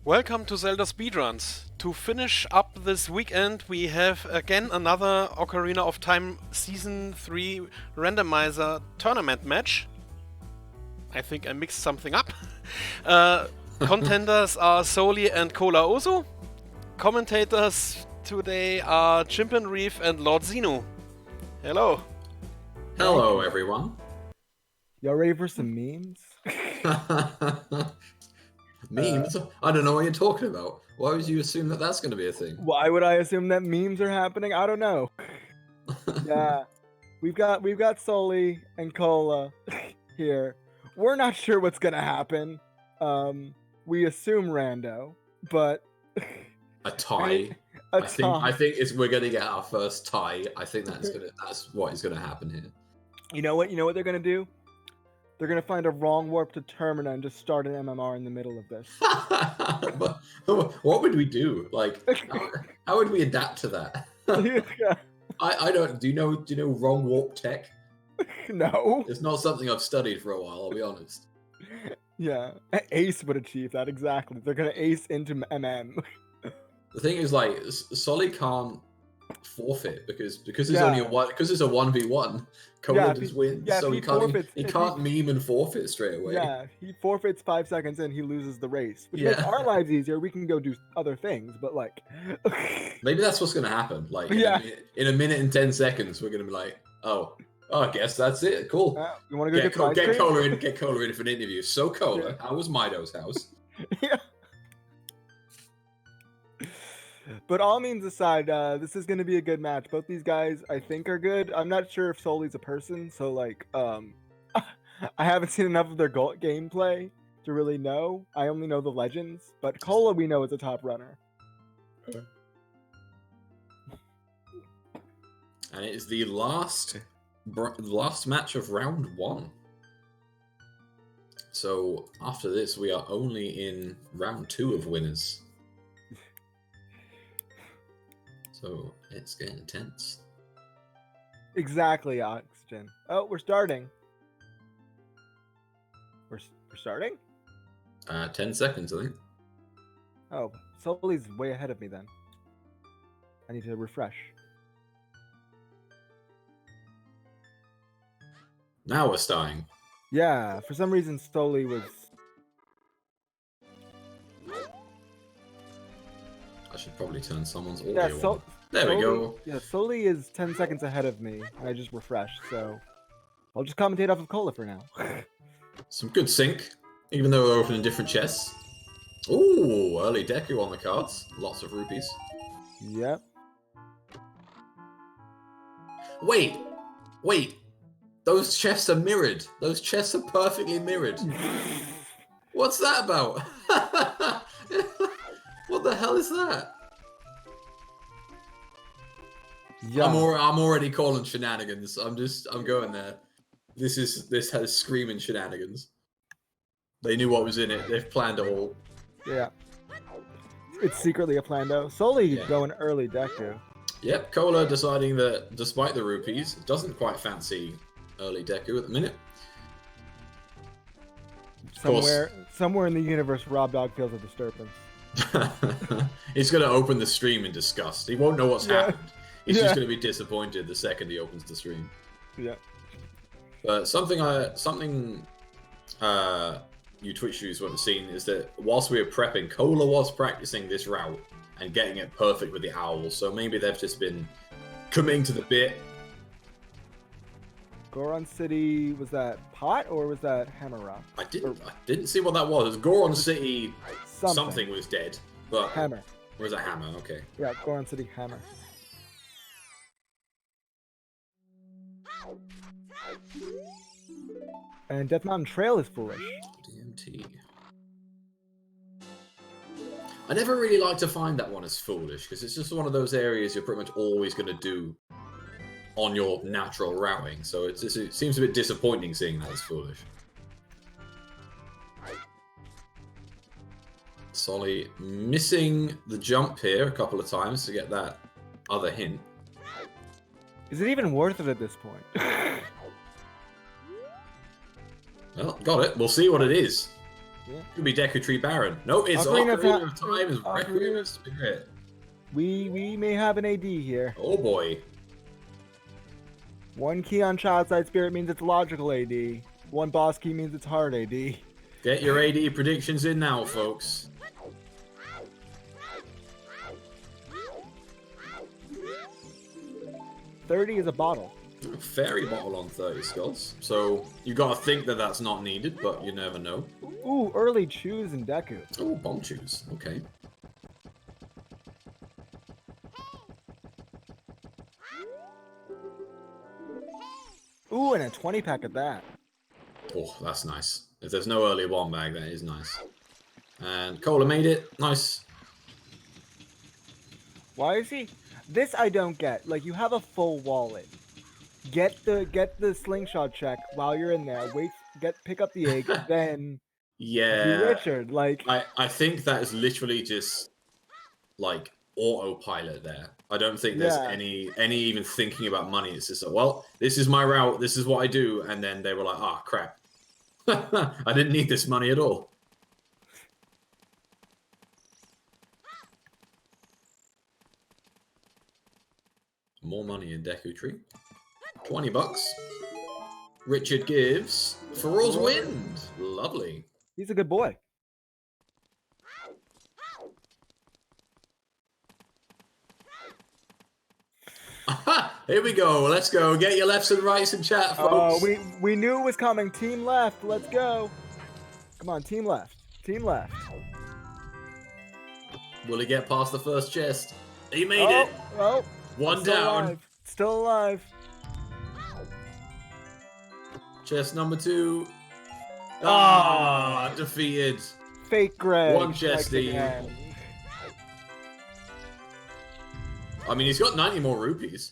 Welcome to Zelda Speedruns. To finish up this weekend, we have again another Ocarina of Time Season 3 randomizer tournament match. I think I mixed something up. Contenders are Soli and Cola Ozu. Commentators today are Chimpin Reef and Lord Xenu. Hello. Hello, everyone. Y'all ready for some memes? Memes? I don't know what you're talking about. Why would you assume that that's going to be a thing? Why would I assume that memes are happening? I don't know. Yeah, we've got Soli and Cola here. We're not sure what's gonna happen. We assume rando, but A tie. a I think we're going to get our first tie. I think that's what is going to happen here. You know what they're gonna do? They're gonna find a wrong warp to Termina and just start an MMR in the middle of this. What would we do? Like, how would we adapt to that? Yeah. I don't. Do you know wrong warp tech? No. It's not something I've studied for a while. I'll be honest. Yeah, Ace would achieve that exactly. They're gonna ace into MM. The thing is, like, Soli can't forfeit because it's only a 1v1. Cola just wins, yeah, so he can't meme and forfeit straight away. Yeah, he forfeits 5 seconds in, he loses the race, which makes our lives easier. We can go do other things, but like, maybe that's what's gonna happen. Like, in a minute and 10 seconds, we're gonna be like, oh, I guess that's it. Cool. You want to go get Cola in for an interview. So Cola, how was Mido's house? Yeah. But all means aside, this is going to be a good match. Both these guys, I think, are good. I'm not sure if Soli's a person, so like, I haven't seen enough of their gameplay to really know. I only know the legends, but Cola we know is a top runner. And it is the last match of round 1. So after this, we are only in round 2 of winners. So it's getting intense. Exactly, Oxygen. Oh, we're starting. We're starting? 10 seconds, I think. Oh, Soli's way ahead of me then. I need to refresh. Now we're starting. Yeah, for some reason Soli was... I should probably turn someone's audio on. There Soli, we go. Yeah, Soli is 10 seconds ahead of me, and I just refreshed, so I'll just commentate off of Cola for now. Some good sync, even though we're opening different chests. Ooh, early Deku on the cards. Lots of rupees. Yep. Wait. Those chests are mirrored. Those chests are perfectly mirrored. What's that about? What the hell is that? Yeah. I'm already calling shenanigans. I'm going there. This has screaming shenanigans. They knew what was in it. They've planned it all. Yeah. It's secretly a plan though. Soli going early Deku. Yep, Cola deciding that despite the rupees, doesn't quite fancy early Deku at the minute. Somewhere in the universe, Rob Dog feels a disturbance. He's going to open the stream in disgust. He won't know what's happened. He's just going to be disappointed the second he opens the stream. Yeah. But something you Twitch users would have seen is that whilst we were prepping, Cola was practicing this route and getting it perfect with the owls. So maybe they've just been committing to the bit. Goron City, was that Pot or was that Hammer Rock? I didn't see what that was. It was Goron City. Something was dead, but Hammer. Or was it Hammer? Okay. Yeah, Goron City Hammer. And Death Mountain Trail is foolish. DMT. I never really like to find that one as foolish because it's just one of those areas you're pretty much always going to do on your natural routing. So it seems a bit disappointing seeing that as foolish. Soli missing the jump here a couple of times to get that other hint. Is it even worth it at this point? Well, got it. We'll see what it is. Yeah. Could be Deku Tree Baron. No, it's Ocarina of Ocarina of Time. Time. It's Ocarina- Requiem of Spirit. We may have an AD here. Oh boy. One key on Child Side Spirit means it's logical AD. One boss key means it's hard AD. Get your AD predictions in now, folks. $30 is a bottle. Fairy bottle on 30 skulls. So you gotta think that that's not needed, but you never know. Ooh, early choose and Deku. Oh, bomb shoes. Okay. Ooh, and a 20 pack of that. Oh, that's nice. If there's no early one bag, that is nice. And Cola made it. Nice. Why is he? This I don't get. Like, you have a full wallet. Get the slingshot check while you're in there. Wait, pick up the egg, then Yeah. do Richard. Like, I think that is literally just like autopilot there. I don't think there's Yeah. any even thinking about money. It's just like, well, this is my route, this is what I do, and then they were like, ah, crap. I didn't need this money at all. More money in Deku Tree. 20 bucks. Richard gives Feral's Wind. Lovely. he's a good boy. Here we go. Let's go. Get your lefts and rights in chat, Oh, folks. we knew it was coming. Team left. Let's go. Come on, team left. Team left. Will he get past the first chest? He made it. Oh, One still down. alive. Still alive. Chest number 2. Ah. Defeated. Fake Greg. One strikes chesty. again. I mean, he's got 90 more rupees.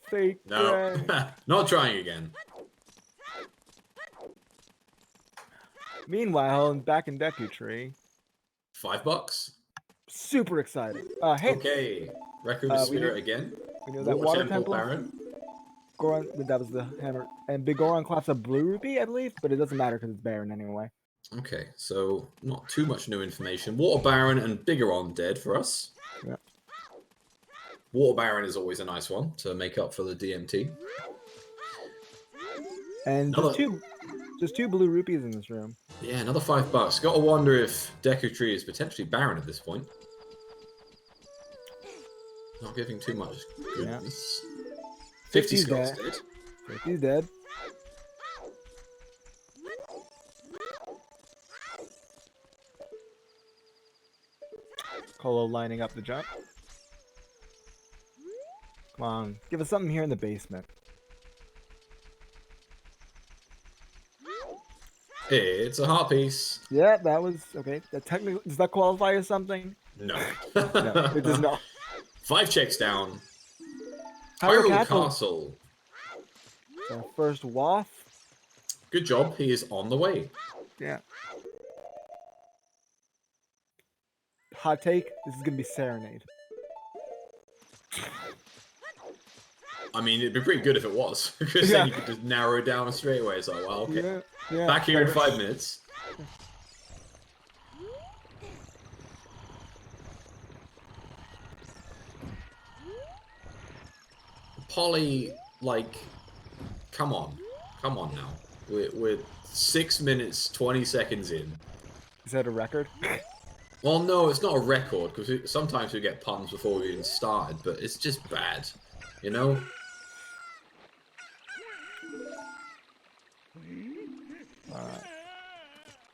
Fake No. Greg. Not trying again. Meanwhile, back in Deku Tree, $5. super excited. Hey, Okay. Record we Spirit knew- again. we know that water temple. Baron. Goron, that was the hammer. And Big Goron claps a blue rupee, I believe, but it doesn't matter because it's Baron anyway. Okay, so not too much new information. Water Baron and Bigoron dead for us. Yeah. Water Baron is always a nice one to make up for the DMT. And Another- just two blue rupees in this room. Yeah, another $5. Got to wonder if Deku Tree is potentially Baron at this point. Not giving too much goodness. 50 50's Scots there. dead. He's dead. Colo lining up the jump. Come on, give us something here in the basement. It's a heart piece. Yeah, that was okay. That technically does that qualify as something? No. No, it does not. 5 checks down. Hyrule Hyrule Castle. Castle. Our first waff. Good job. He is on the way. Yeah. Hot take: this is gonna be Serenade. I mean, it'd be pretty good if it was, because Yeah. then you could just narrow it down straight away. It's like, well, okay. Yeah, yeah. Back here in 5 minutes. Polly, like, come on now. We're 6 minutes 20 seconds in. Is that a record? Well, no, it's not a record because sometimes we get puns before we even started, but it's just bad, you know.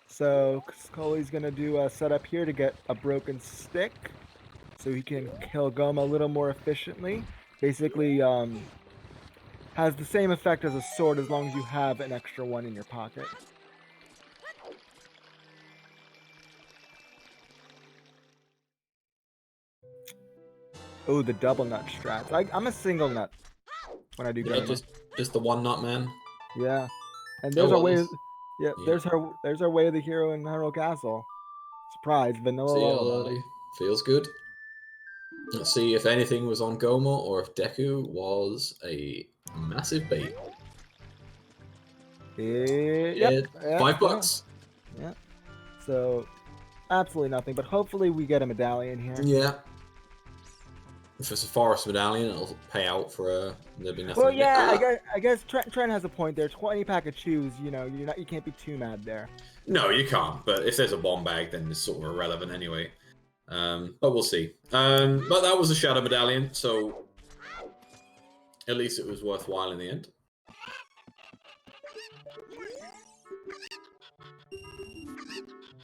So Scully's gonna do a setup here to get a broken stick, so he can kill Goma a little more efficiently. Basically, has the same effect as a sword as long as you have an extra one in your pocket. Oh, the double nut strats. I'm a single nut when I do Yeah, Goma. just the one nut man. Yeah, and Oh, there's our well, way. this- Yeah, yeah. there's our way of the hero in Hyrule Castle. Surprise, vanilla. See how lullaby. early? Feels good. Let's see if anything was on Goma or if Deku was a massive bait. Yep, Yeah, yep, $5. So, absolutely nothing. But hopefully we get a medallion here. Yeah. If it's a forest medallion, it'll pay out for there'll be nothing. Well, yeah, I guess Trent has a point there. 20 pack of chews, you know, you can't be too mad there. No, you can't. But if there's a bomb bag, then it's sort of irrelevant anyway. But we'll see. But that was a shadow medallion, so at least it was worthwhile in the end.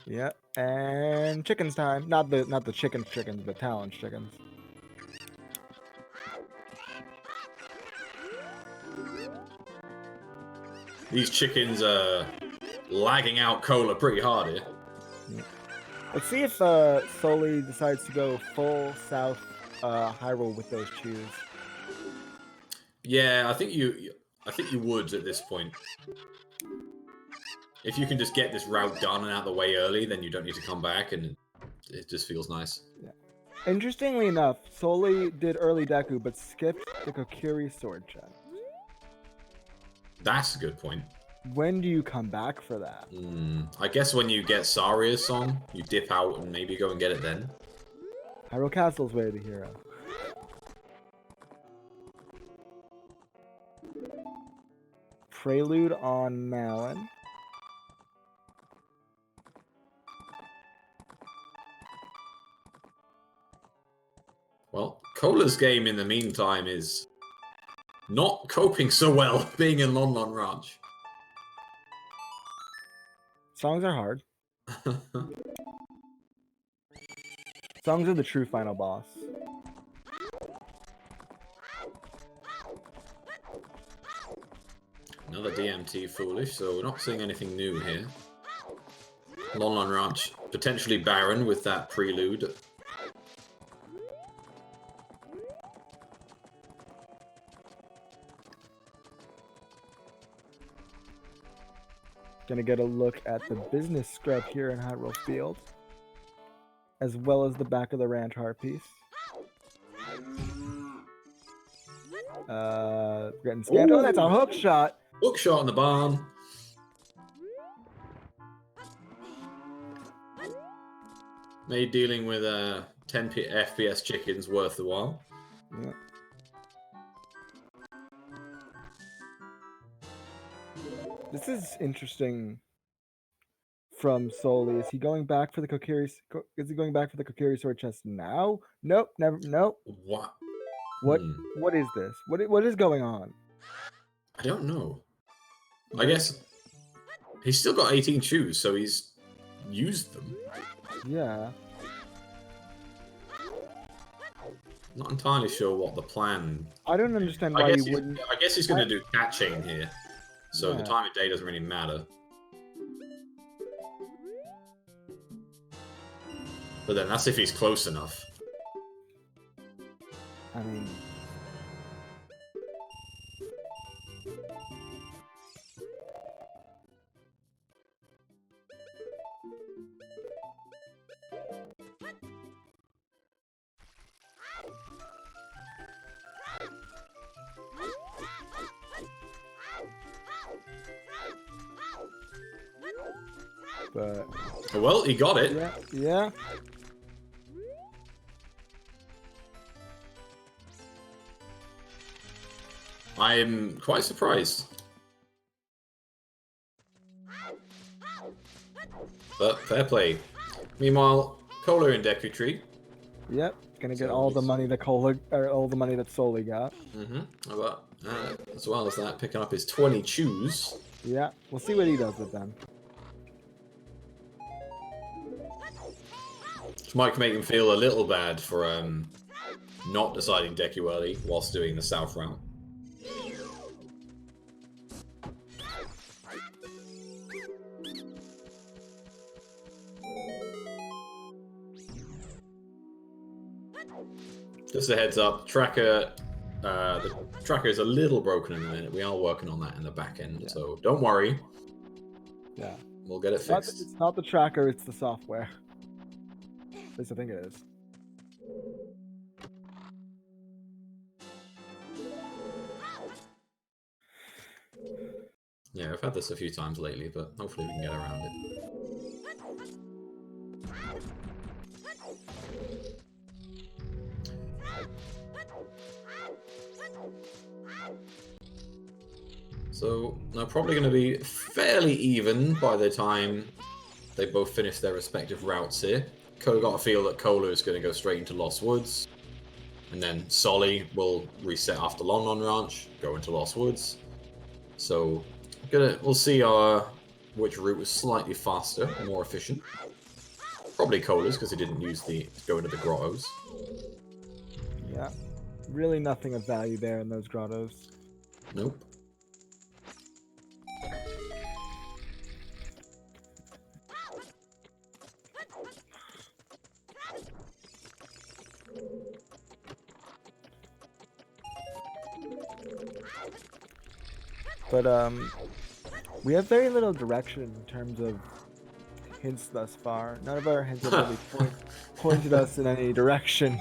Yeah, and chickens time. Not the chickens, but Talon's chickens. These chickens are lagging out Cola pretty hard here. Yeah. Let's see if Soli decides to go full South Hyrule with those chews. Yeah, I think you would at this point. If you can just get this route done and out of the way early, then you don't need to come back, and it just feels nice. Yeah. Interestingly enough, Soli did early Deku, but skipped the Kokiri sword chest. That's a good point. When do you come back for that? I guess when you get Saria's song, you dip out and maybe go and get it then. Hyrule Castle's way to the hero. Prelude on Malin. Well, Cola's game in the meantime is not coping so well being in Lon Lon Ranch. Songs are hard. Songs are the true final boss. Another DMT foolish, so we're not seeing anything new here. Lon Lon Ranch potentially barren with that prelude. Gonna get a look at the business scrub here in Hyrule Field, as well as the back of the ranch heart piece. Getting scanned. Oh, that's a hook shot. Hook shot in the barn. Made dealing with 10 FPS chickens worth the while. Yeah. This is interesting from Soli. Is he going back for the Kokiri? Is he going back for the Kokiri sword chest now? Nope, never. Nope. What? What is this? What is going on? I don't know. I guess he's still got 18 shoes, so he's used them. Yeah. Not entirely sure what the plan. I don't understand why you wouldn't. I guess he's going to do cat chain here, so Yeah. the time of day doesn't really matter. But then that's if he's close enough. I mean, but Well, he got it. yeah, yeah. I'm quite surprised. But fair play. Meanwhile, Cola and Deku Tree. Yep, gonna get So all the he's- money that all the money that Soli got. But as well as that, picking up his 20 chews. Yeah, we'll see what he does with them. Which might make him feel a little bad for not deciding Deku early whilst doing the South route. Just a heads up, the tracker is a little broken in a minute. We are working on that in the back end, so don't worry. Yeah, We'll get it fixed. it's not the tracker, it's the software. At least I think it is. Yeah, I've had this a few times lately, but hopefully we can get around it. So they're probably going to be fairly even by the time they both finish their respective routes here. Got a feel that Cola is going to go straight into Lost Woods. And then Soli will reset after Lon Lon Ranch, go into Lost Woods. So we'll see which route was slightly faster and more efficient. Probably Cola's because he didn't go into the grottos. Yeah, really nothing of value there in those grottos. Nope. But we have very little direction in terms of hints thus far. None of our hints have really pointed us in any direction.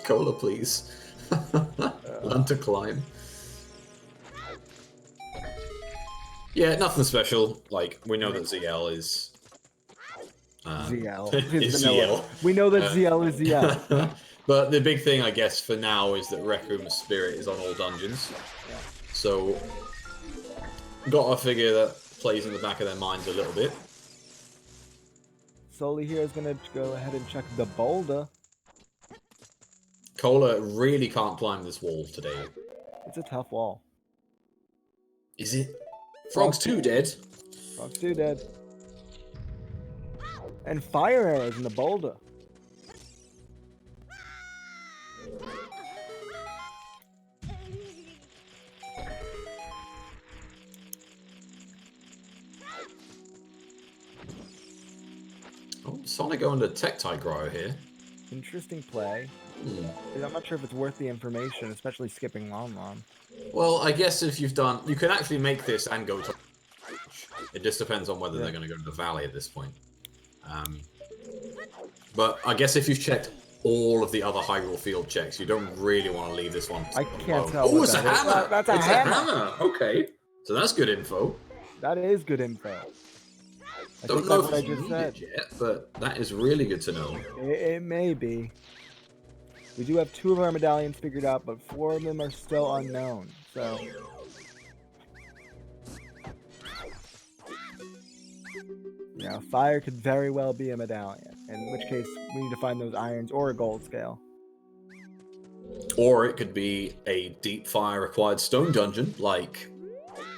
Cola, please. Learn to climb. Yeah, nothing special. Like, we know that ZL is... ZL. is ZL. We know that ZL is ZL. But the big thing, I guess, for now is that Rec Room's spirit is on all dungeons. Yeah. So, gotta figure that plays in the back of their minds a little bit. Soli here is gonna go ahead and check the boulder. Cola really can't climb this wall today. It's a tough wall. Is it? Frog's 2 dead. Frog's 2 dead. And fire arrows in the boulder. Oh, Sonic going to Tektite Grotto here. Interesting play. I'm not sure if it's worth the information, especially skipping Lon Lon. Well, I guess if you've done... You can actually make this and go to... It just depends on whether they're going to go to the valley at this point. But I guess if you've checked all of the other Hyrule Field checks, you don't really want to leave this one. I can't tell. Oh, it's a hammer! That's a hammer! Okay. So that's good info. That is good info. Don't know if it's needed yet, but that is really good to know. It may be. We do have 2 of our medallions figured out, but 4 of them are still unknown, so... Yeah, fire could very well be a medallion, in which case we need to find those irons or a gold scale. Or it could be a deep fire required stone dungeon, like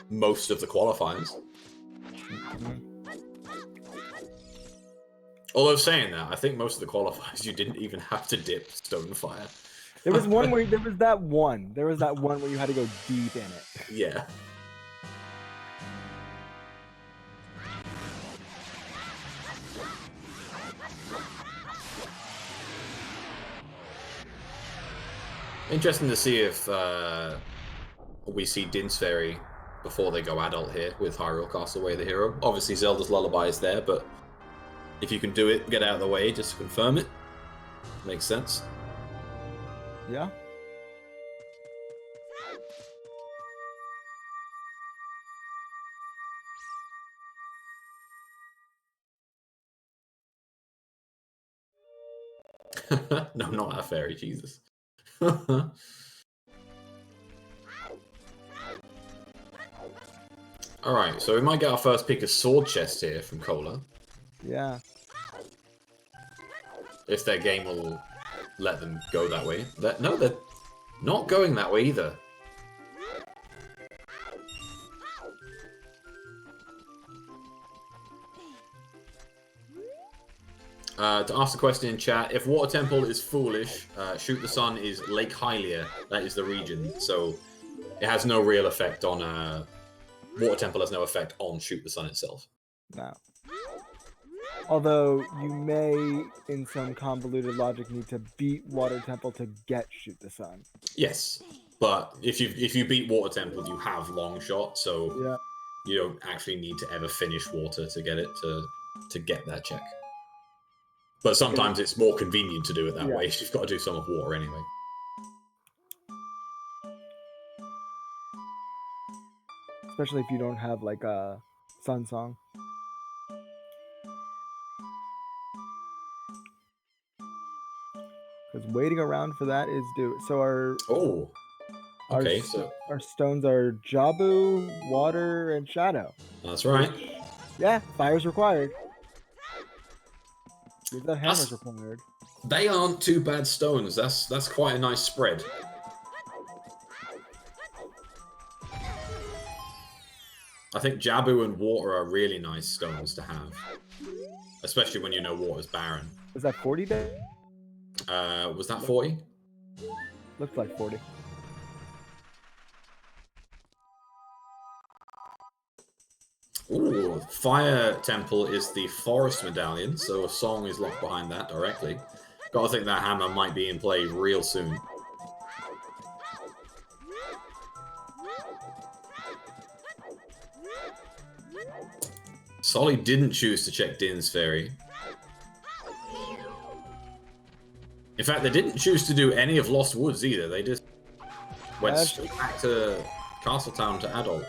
most of the qualifiers. Although saying that, I think most of the qualifiers you didn't even have to dip stone fire. There was one where there was that one where you had to go deep in it. Yeah. Interesting to see if we see Din's Fairy before they go adult here with Hyrule Castle Way the hero. Obviously Zelda's Lullaby is there, but if you can do it, get out of the way just to confirm it. Makes sense. Yeah. No, not that fairy, Jesus. Alright, so we might get our first pick of sword chest here from Cola. Yeah. If their game will let them go that way. No, they're not going that way either. To ask the question in chat, if Water Temple is foolish, Shoot the Sun is Lake Hylia. That is the region, so it has no real effect on... Water Temple has no effect on Shoot the Sun itself. No. Although you may, in some convoluted logic, need to beat Water Temple to get Shoot the Sun. Yes, but if you beat Water Temple, you have Long Shot, so yeah. You don't actually need to ever finish Water to get it to get that check. But sometimes it's more convenient to do it that way if you've got to do some of Water anyway. Especially if you don't have like a Sun Song. Because waiting around for that is due. So Oh, okay, our, so our stones are Jabu, Water, and Shadow. that's right. Yeah, fire's required. Use that hammer's That's- required. They aren't too bad stones. That's quite a nice spread. I think Jabu and Water are really nice stones to have. Especially when you know Water's barren. Was that 40 day? Was that 40? Looks like 40. Ooh, Fire Temple is the Forest Medallion, so a song is locked behind that directly. Gotta think that hammer might be in play real soon. Soli didn't choose to check Din's Fairy. In fact, they didn't choose to do any of Lost Woods either. They just went straight back to Castletown to Adult.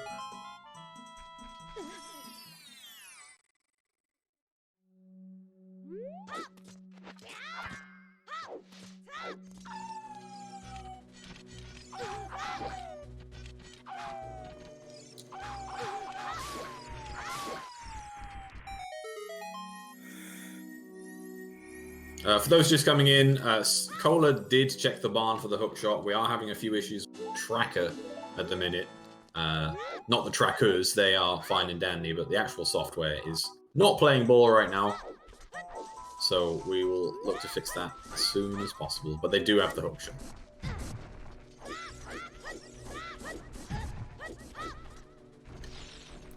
For those just coming in, Cola did check the barn for the hook shot. We are having a few issues with Tracker at the minute. Not the trackers, they are fine and dandy, but the actual software is not playing ball right now. So we will look to fix that as soon as possible. But they do have the hook shot.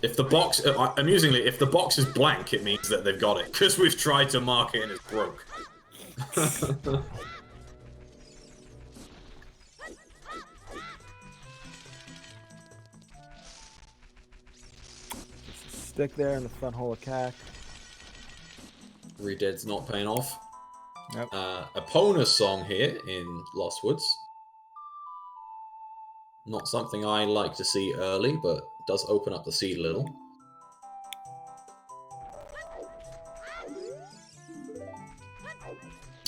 If the box, amusingly, if the box is blank, it means that they've got it, because we've tried to mark it and it's broke. Stick there in the front hole of Cack. Redead's not paying off. Yep. Epona's song here in Lost Woods. Not something I like to see early, but does open up the seed a little.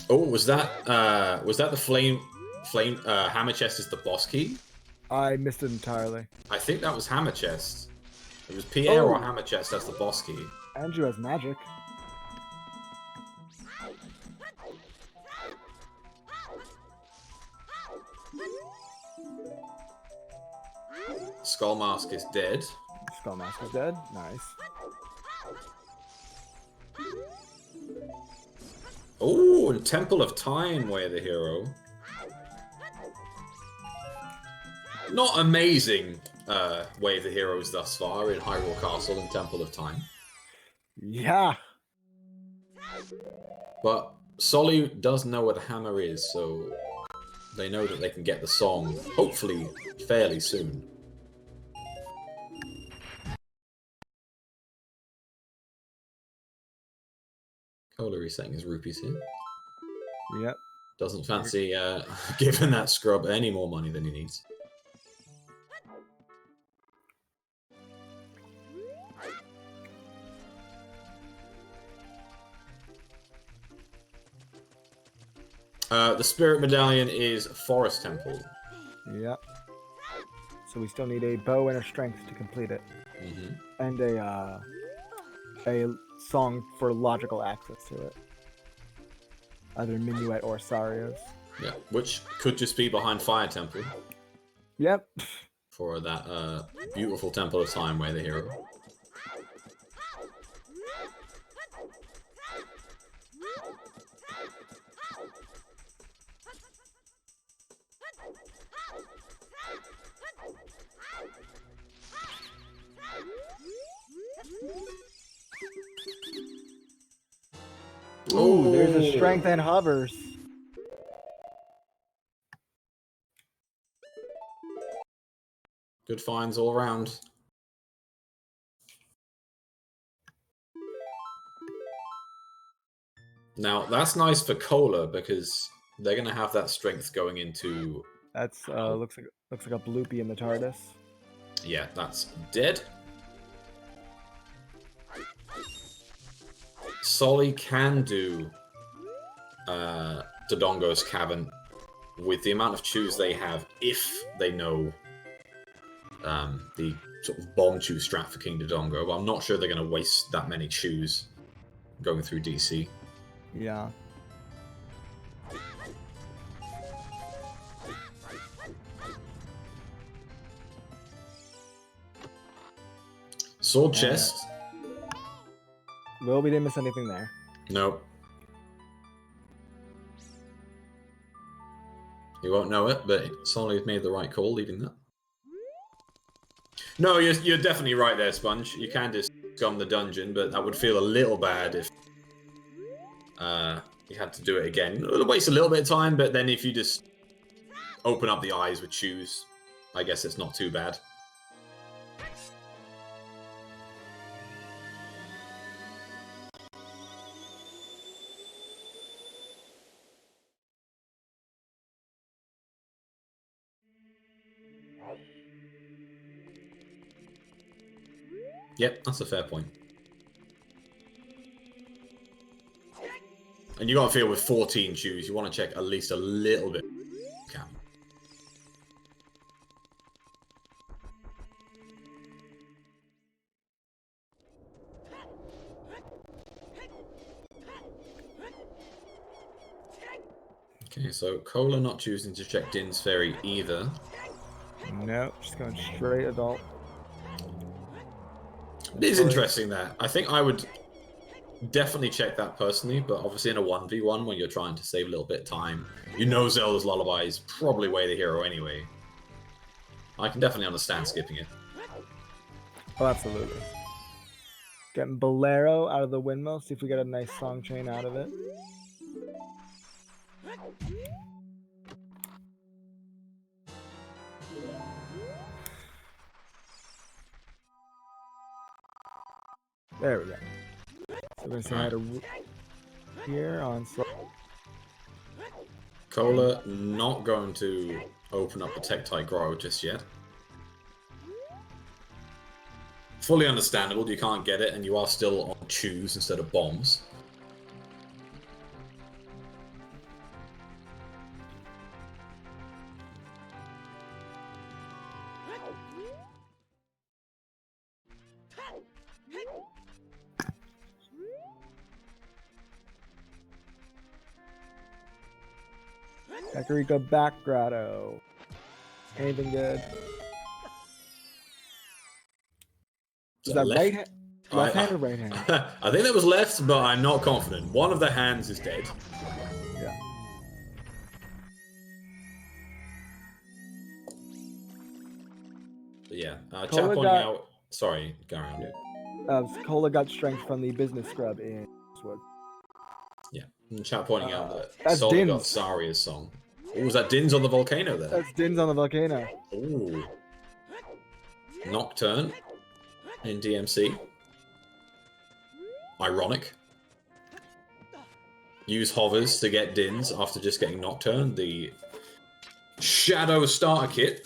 Oh, was that the flame hammer chest is the boss key? I missed it entirely. I think that was hammer chest. It was Pierre or hammer chest as the boss key. Andrew has magic. Skull Mask is dead. Skull Mask is dead. Nice. Oh, and Temple of Time, Way of the Hero. Not amazing Way of the Heroes thus far in Hyrule Castle and Temple of Time. Yeah. But Soli does know where the hammer is, so they know that they can get the song, hopefully, fairly soon. Cola resetting his rupees here. Yep. Doesn't fancy giving that scrub any more money than he needs. The Spirit Medallion is Forest Temple. Yep. So we still need a bow and a strength to complete it. Mm-hmm. And a song for logical access to it. Either Minuet or Sarios. Yeah, which could just be behind Fire Temple. Yep. For that beautiful Temple of Time, Way of the Hero. Ooh, there's a strength and hovers. Good finds all around. Now, that's nice for Cola because they're going to have that strength going into... That's looks like a bloopy in the TARDIS. Yeah, that's dead. Soli can do Dodongo's cavern with the amount of chews they have, if they know the sort of bomb chew strat for King Dodongo. But I'm not sure they're going to waste that many chews going through DC. Yeah. Sword chest. Well, we didn't miss anything there. Nope. You won't know it, but Soli made the right call leaving that. No, you're definitely right there, Sponge. You can just scum the dungeon, but that would feel a little bad if you had to do it again. It'll waste a little bit of time, but then if you just open up the eyes with shoes, I guess it's not too bad. Yep, that's a fair point. And you got to feel with 14 chews, you want to check at least a little bit. Okay, so Cola not choosing to check Din's Fairy either. Nope, just going straight adult. It is interesting that. I think I would definitely check that personally, but obviously in a 1v1 when you're trying to save a little bit of time, you know Zelda's Lullaby is probably way the hero anyway. I can definitely understand skipping it. Oh, absolutely. Getting Bolero out of the windmill, see if we get a nice song chain out of it. There we go. So we're going to say hi to here on Soli. Cola not going to open up the Tektite Grotto just yet. Fully understandable, you can't get it, and you are still on chews instead of bombs. Kakariko back grotto. Anything good? Is that left? right hand? Left hand or right hand? I think that was left, but I'm not confident. One of the hands is dead. Yeah. But yeah, chat Cola pointing got- out... Sorry, go around it. Cola got strength from the business scrub in Wood. Yeah, and chat pointing out that that's Soli got Din's. Saria's song. Oh, was that Din's on the volcano there? That's Din's on the volcano. Ooh. Nocturne in DMC. Ironic. Use hovers to get Din's after just getting Nocturne. The Shadow starter kit.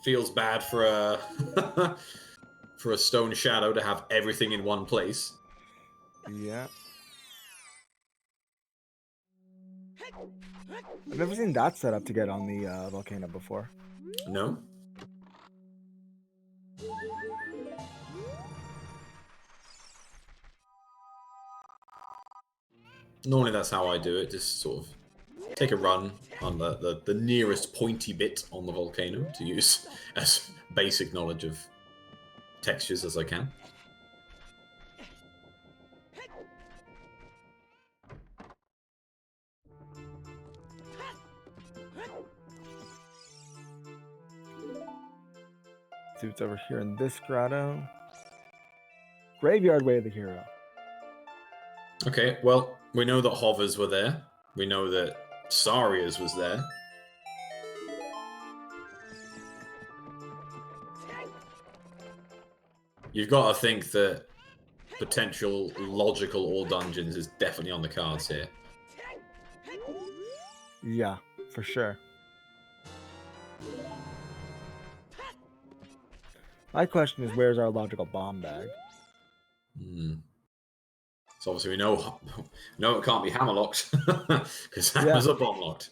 Feels bad for a for a Stone Shadow to have everything in one place. Yeah. I've never seen that setup to get on the volcano before. No? Normally that's how I do it, just sort of take a run on the nearest pointy bit on the volcano to use as basic knowledge of textures as I can. See what's over here in this grotto. Graveyard Way of the Hero. Okay, well, we know that hovers were there. We know that Saria's was there. You've got to think that potential logical all dungeons is definitely on the cards here. Yeah, for sure. My question is, where's our logical bomb bag? So obviously we know it can't be hammerlocked because hammers are bomb locked.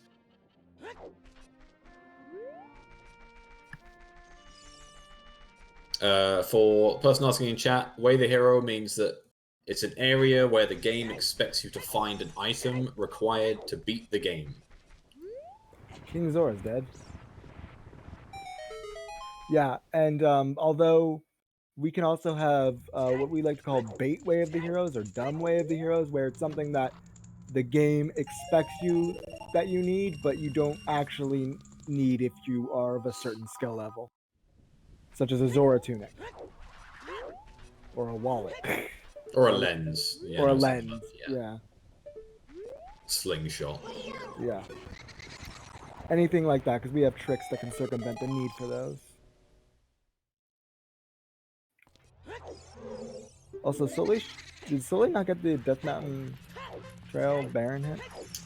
For person asking in chat, Way the Hero means that it's an area where the game expects you to find an item required to beat the game. King Zora's dead. Yeah, and although we can also have what we like to call bait way of the heroes or dumb way of the heroes, where it's something that the game expects you that you need, but you don't actually need if you are of a certain skill level, such as a Zora tunic or a wallet Or a lens. Yeah, or a no, something lens. like that, Yeah, slingshot. yeah, anything like that, because we have tricks that can circumvent the need for those. Also, Soli, did Soli not get the Death Mountain Trail Baron hit?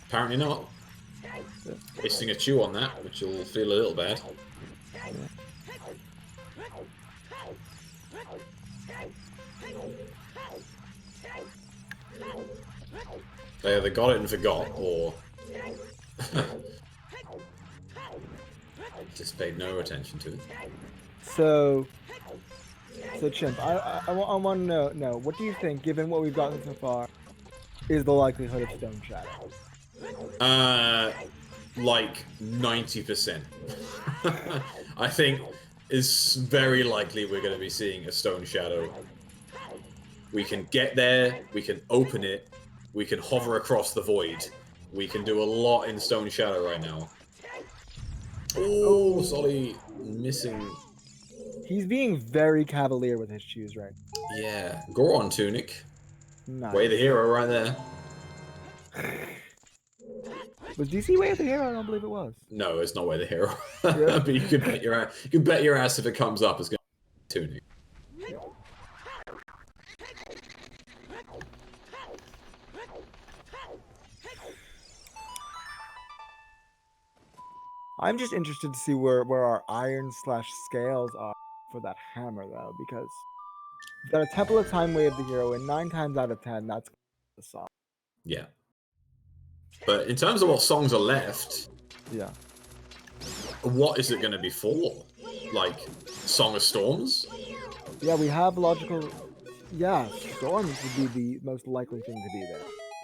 Apparently not. Wasting a chew on that, which will feel a little bad. They either got it and forgot, or just paid no attention to it. So Chimp, I want to know, what do you think, given what we've gotten so far, is the likelihood of Stone Shadow? Like 90%. I think it's very likely we're going to be seeing a Stone Shadow. We can get there, we can open it, we can hover across the void. We can do a lot in Stone Shadow right now. Oh, Soli missing. He's being very cavalier with his shoes right now. Yeah, Goron tunic. Nice. Way the Hero right there. Was DC Way of the Hero? I don't believe it was. No, it's not Way the Hero. Yeah. But you can bet your ass. You can bet your ass if it comes up, it's going to be tunic. I'm just interested to see where our iron/scales are for that hammer, though, because we've got a Temple of Time Way of the Hero, and 9 times out of 10, that's the song. Yeah. But in terms of what songs are left, Yeah. what is it going to be for? Like, Song of Storms? Yeah, we have logical. Yeah, Storms would be the most likely thing to be there.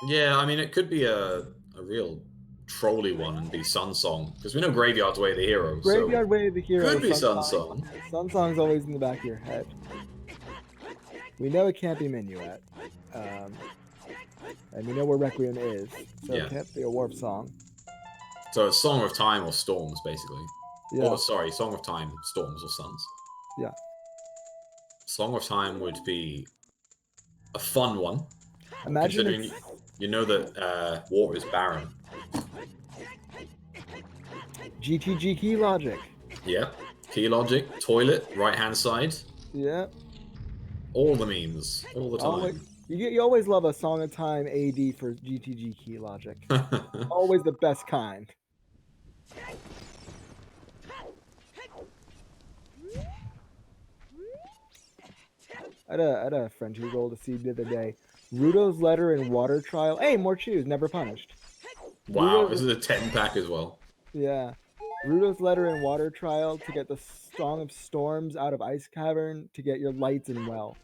Yeah, I mean, it could be a real trolly one and be Sun Song, because we know Graveyard's Way of the Hero. Graveyard so Way of the Hero. could be Sun Song. Sun Song's always in the back of your head. We know it can't be Minuet. And we know where Requiem is, so Yeah. it can't be a Warp Song. So it's Song of Time or Storms, basically. Yeah. Oh, sorry, Song of Time, Storms or Suns. Yeah. Song of Time would be a fun one. Imagine Considering you know that water is barren. GTG key logic. Yep. Key logic, toilet, right hand side. Yeah. All the memes, all the time. You always love a Song of Time AD for GTG key logic. Always the best kind. I had a friend who rolled a seed the other day. Rudo's letter and water trial. Hey, more chews, never punished. Wow, this is a 10-pack as well. Yeah. Rudo's letter and water trial to get the Song of Storms out of Ice Cavern to get your lights in well.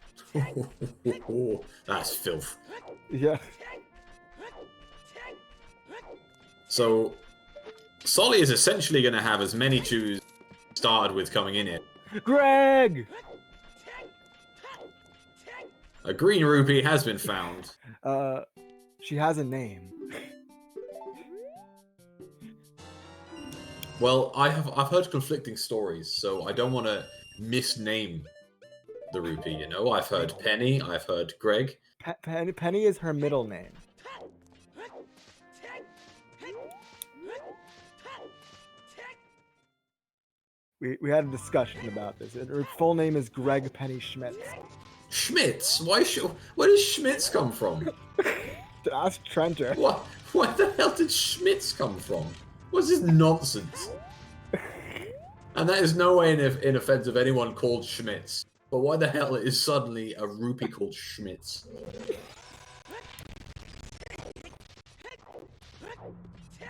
That's filth. Yeah. So, Soli is essentially going to have as many chews started with coming in here. Greg! A green rupee has been found. She has a name. Well, I've heard conflicting stories, so I don't want to misname the rupee, you know? I've heard Penny, I've heard Greg. Penny is her middle name. We had a discussion about this. Her full name is Greg Penny Schmitz. Schmitz? Where does Schmitz come from? Ask Trenter. What? Where the hell did Schmitz come from? What's this nonsense? And that is no way in offense of anyone called Schmitz. But why the hell is suddenly a rupee called Schmitz?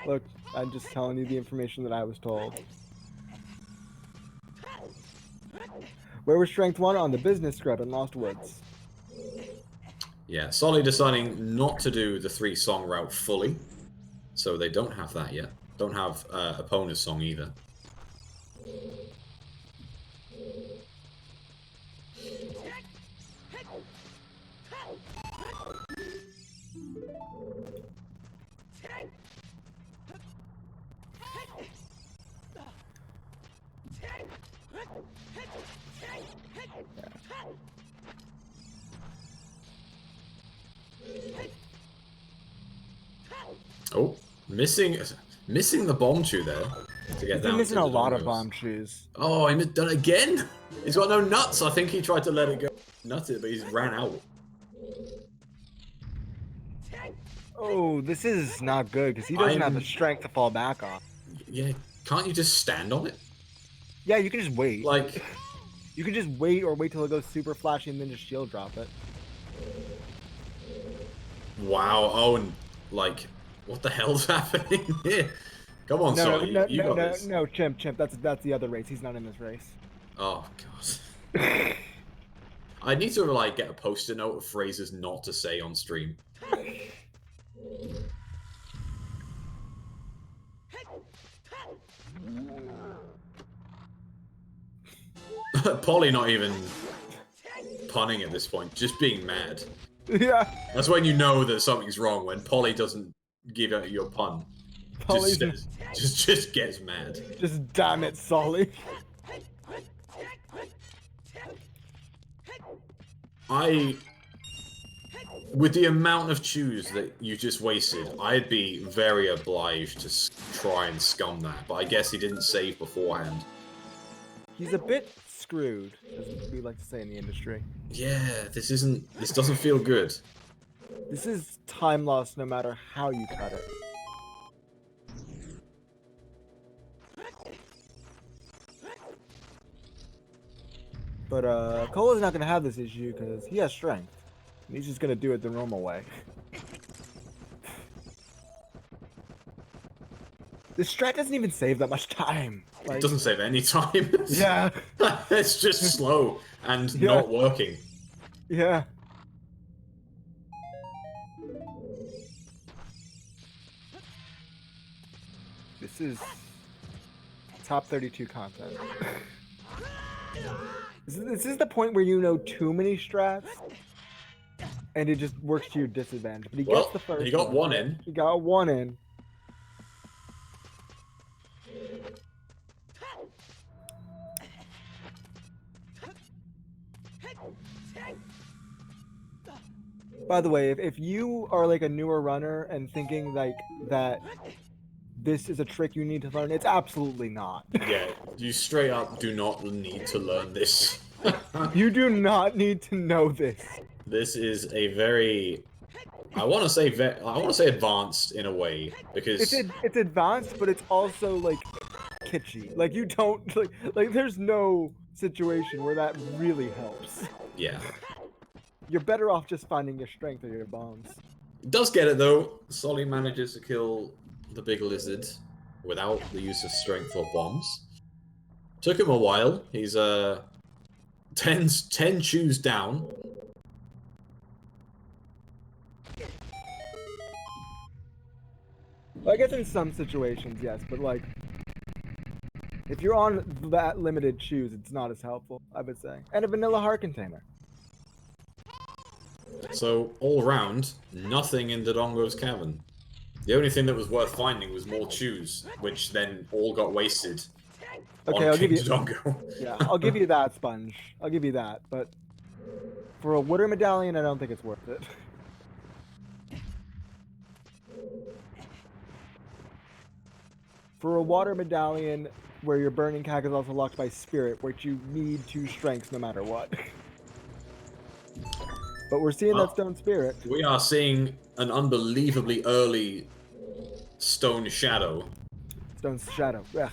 Look, I'm just telling you the information that I was told. Where was Strength 1 on the business scrub in Lost Woods? Yeah, Soli deciding not to do the 3-song route fully, so they don't have that yet. Don't have opponent's song either. Oh, missing the bomb chew there to get He's down. been missing to a the lot of dongos. bomb shoes. Oh, he done it again. He's got no nuts. I think he tried to let it go, nut it, but he's ran out. Oh, this is not good because he doesn't have the strength to fall back on. Yeah, can't you just stand on it? Yeah, you can just wait. Like, you can just wait or wait till it goes super flashy and then just shield drop it. wow. Oh, and like, what the hell's happening here? Come on, Soli, you got this. No, Chimp. That's the other race. He's not in this race. Oh god. I need to like get a post-it note of phrases not to say on stream. Polly not even punning at this point, just being mad. Yeah. That's when you know that something's wrong, when Polly doesn't give out your pun. Polly's Just gets mad. just damn it, Soli. With the amount of chews that you just wasted, I'd be very obliged to try and scum that, but I guess he didn't save beforehand. He's a bit screwed, as we like to say in the industry. Yeah, this doesn't feel good. This is time loss no matter how you cut it. But Cola's not gonna have this issue because he has strength. And he's just gonna do it the normal way. This strat doesn't even save that much time. Like, It doesn't save any time. yeah. It's just slow and not working. Yeah. This is top 32 content. This is the point where you know too many strats, and it just works to your disadvantage. But he gets the first. He got one in. He got one in. By the way, if you are like a newer runner and thinking like that this is a trick you need to learn, it's absolutely not. Yeah, you straight up do not need to learn this. You do not need to know this. This is a very, I want to say advanced in a way, because It's advanced, but it's also like kitschy. Like you don't like there's no situation where that really helps. yeah. You're better off just finding your strength or your bombs. Does get it though. Soli manages to kill the big lizard without the use of strength or bombs. Took him a while. He's 10 chews down. Well, I guess in some situations, yes, but like if you're on that limited choose, it's not as helpful, I would say. And a vanilla heart container. So all round, nothing in Dodongo's cavern. The only thing that was worth finding was more chews, which then all got wasted. Okay, on I'll King give you. Dodongo. Yeah, I'll give you that, Sponge. I'll give you that, but for a water medallion, I don't think it's worth it. For a water medallion where your burning cack is also locked by spirit, which you need 2 strengths no matter what. But we're seeing that stone spirit. We are seeing an unbelievably early stone shadow. Stone shadow. Ugh.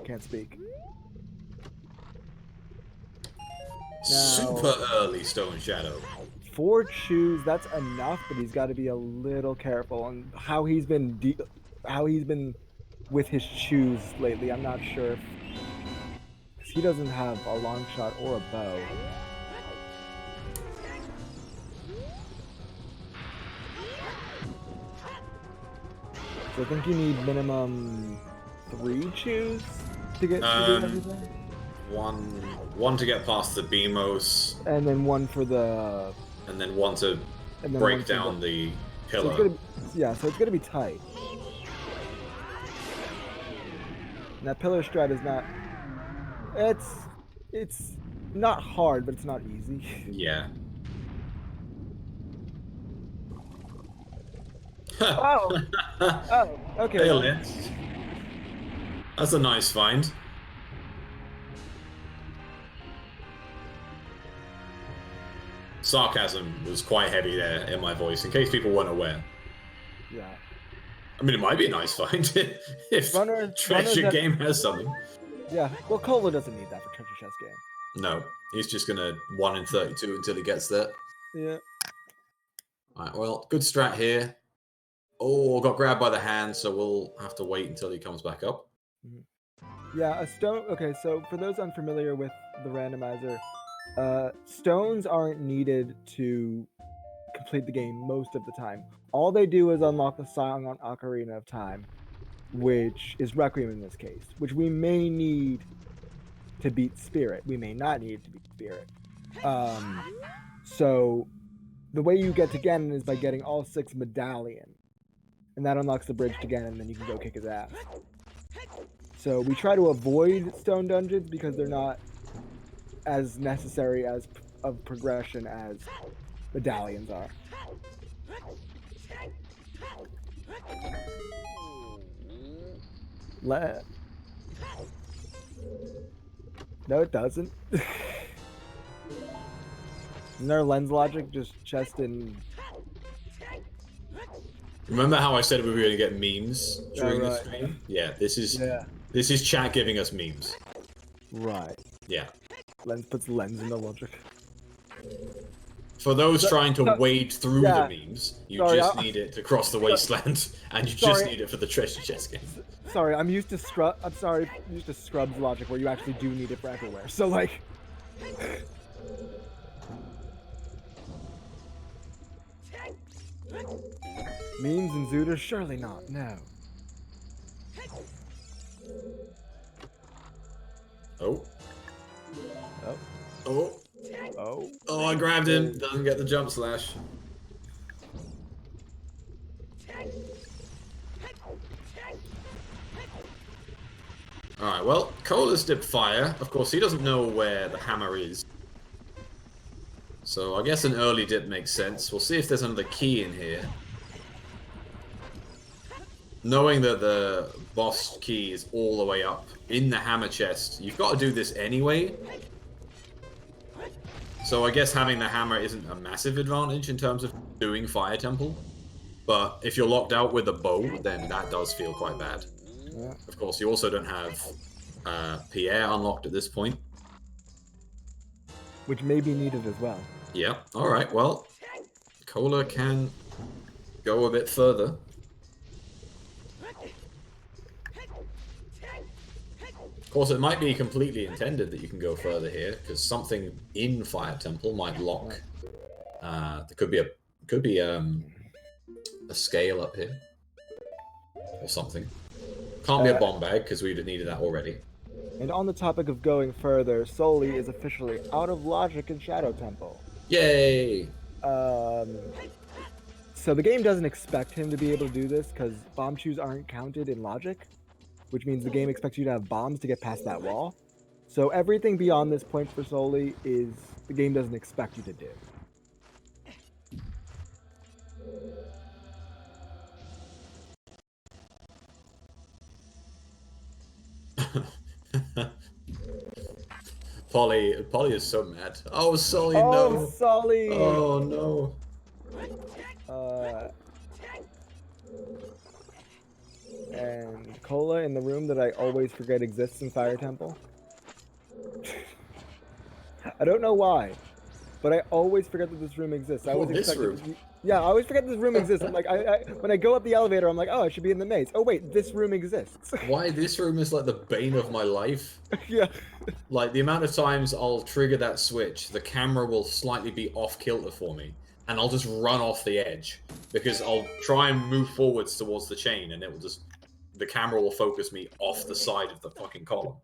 Can't speak. Super early stone shadow. 4 chews, that's enough, but he's got to be a little careful on how he's been how he's been with his shoes lately. I'm not sure if, 'cause he doesn't have a long shot or a bow. So I think you need minimum 3 chews to get to do everything. One to get past the BMOS, And then one for the... and then one to And then break one for down the So pillar. it's gonna, yeah, so it's gonna be tight. And that pillar strat is not... It's not hard, but it's not easy. Yeah. Oh! Oh, okay. Hey, Well, Lynch. That's a nice find. Sarcasm was quite heavy there in my voice, in case people weren't aware. yeah. I mean, it might be a nice find if Treasure Game has something. Yeah, well, Cola doesn't need that for Treasure Chest Game. No, he's just gonna 1 in 32 until he gets there. Yeah. Alright, well, good strat here. Oh, got grabbed by the hand, so we'll have to wait until he comes back up. Yeah, a stone... Okay, so for those unfamiliar with the randomizer, stones aren't needed to complete the game most of the time. All they do is unlock the song on Ocarina of Time, which is Requiem in this case, which we may need to beat Spirit. We may not need to beat Spirit. So the way you get to Ganon is by getting all 6 medallion, and that unlocks the bridge to Ganon, and then you can go kick his ass. So we try to avoid stone dungeons because they're not as necessary as of progression as medallions are. No, it doesn't. Isn't there lens logic just chest and... Remember how I said we were going to get memes during the right. stream? Yeah, this is chat giving us memes. Right. Yeah. Lens puts lens in the logic. For those trying to wade through the memes, you just need it to cross the wasteland, and you just need it for the treasure chest game. Sorry, I'm used to Scrub's logic where you actually do need it for everywhere. So like... Memes and Zooters? Surely not, no. Oh. Oh. Oh. Oh. Oh, I grabbed him. Doesn't get the jump slash. Alright, well, Cola's dipped fire. Of course, he doesn't know where the hammer is. So I guess an early dip makes sense. We'll see if there's another key in here. Knowing that the boss key is all the way up in the hammer chest, you've got to do this anyway. So I guess having the hammer isn't a massive advantage in terms of doing Fire Temple. But if you're locked out with a bow, then that does feel quite bad. Yeah. Of course, you also don't have Pierre unlocked at this point. Which may be needed as well. Yeah, alright, well, Cola can go a bit further. Of course, it might be completely intended that you can go further here, because something in Fire Temple might lock. There could be a scale up here, or something. Can't be a bomb bag because we'd have needed that already. And on the topic of going further, Soli is officially out of logic in Shadow Temple. Yay! So the game doesn't expect him to be able to do this because bomb chews aren't counted in logic, which means the game expects you to have bombs to get past that wall. So everything beyond this point for Soli is the game doesn't expect you to do. Polly is so mad. Oh, Soli, no! Oh, Soli! Oh, no. And Cola in the room that I always forget exists in Fire Temple. I don't know why, but I always forget that this room exists. I always this expect room? Yeah, I always forget this room exists. I'm like, when I go up the elevator, I'm like, oh, I should be in the maze. Oh wait, this room exists. Why this room is like the bane of my life. Yeah. Like, the amount of times I'll trigger that switch, the camera will slightly be off kilter for me, and I'll just run off the edge, because I'll try and move forwards towards the chain, and it will just... the camera will focus me off the side of the fucking column.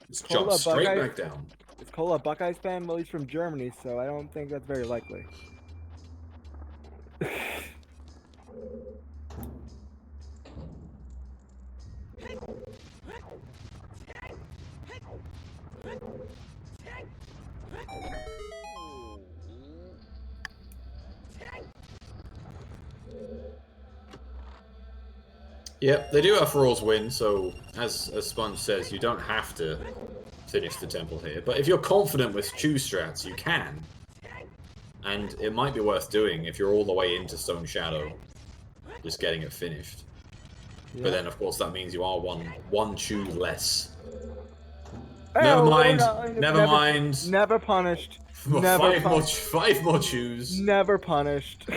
Just jump straight back down. Is Cole a Buckeyes fan? Well, he's from Germany, so I don't think that's very likely. Yep, they do have Fro's win, so as Sponge says, you don't have to finish the temple here. But if you're confident with choose strats, you can. And it might be worth doing if you're all the way into Stone Shadow, just getting it finished. Yeah. But then, of course, that means you are one choose less. Never mind. Never mind. Never punished. Five more choose. Never punished.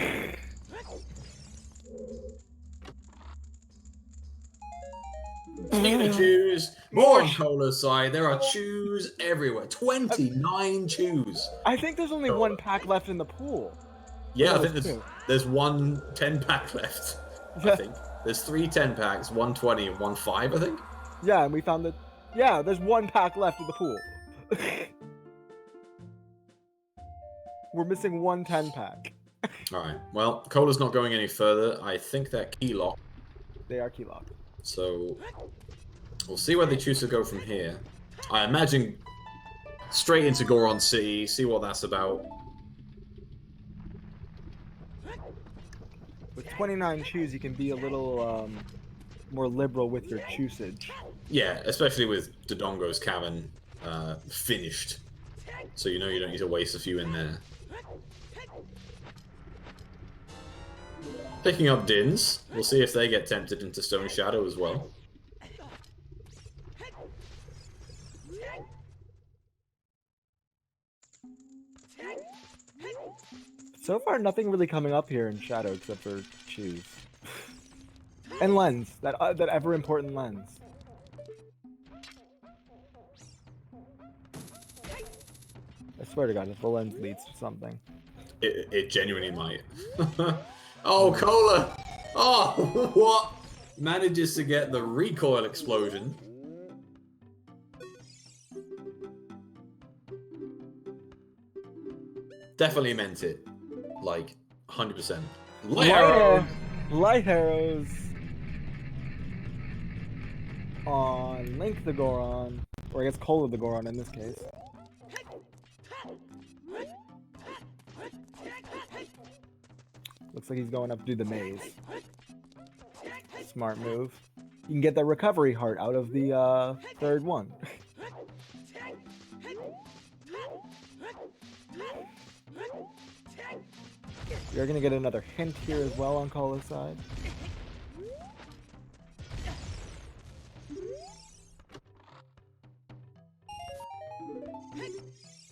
Speaking of chews, more on Cola's side. There are chews everywhere. 29 chews. I think there's only one pack left in the pool. Yeah, I think there's one 10-pack left. I think there's 3 10-packs, 1 20, and 1 5. I think. Yeah, and we found that. Yeah, there's 1 pack left in the pool. We're missing 1 10-pack. All right. Well, Cola's not going any further. I think they're key locked. They are key locked. So we'll see where they choose to go from here. I imagine straight into Goron City, see what that's about. With 29 chews, you can be a little more liberal with your choosage. Yeah, especially with Dodongo's Cavern finished. So you know you don't need to waste a few in there. Picking up Dins. We'll see if they get tempted into Stone Shadow as well. So far, nothing really coming up here in Shadow except for Choose. And Lens. That ever important Lens. I swear to God, if the Lens leads to something. It genuinely might. Oh, Cola! Oh, what? Manages to get the recoil explosion. Definitely meant it. Like, 100%. Light arrow! Light arrows on Link the Goron. Or I guess Cola the Goron in this case. Looks like he's going up to do the maze. Smart move. You can get the recovery heart out of the 3rd one. You're gonna get another hint here as well on Cola's side.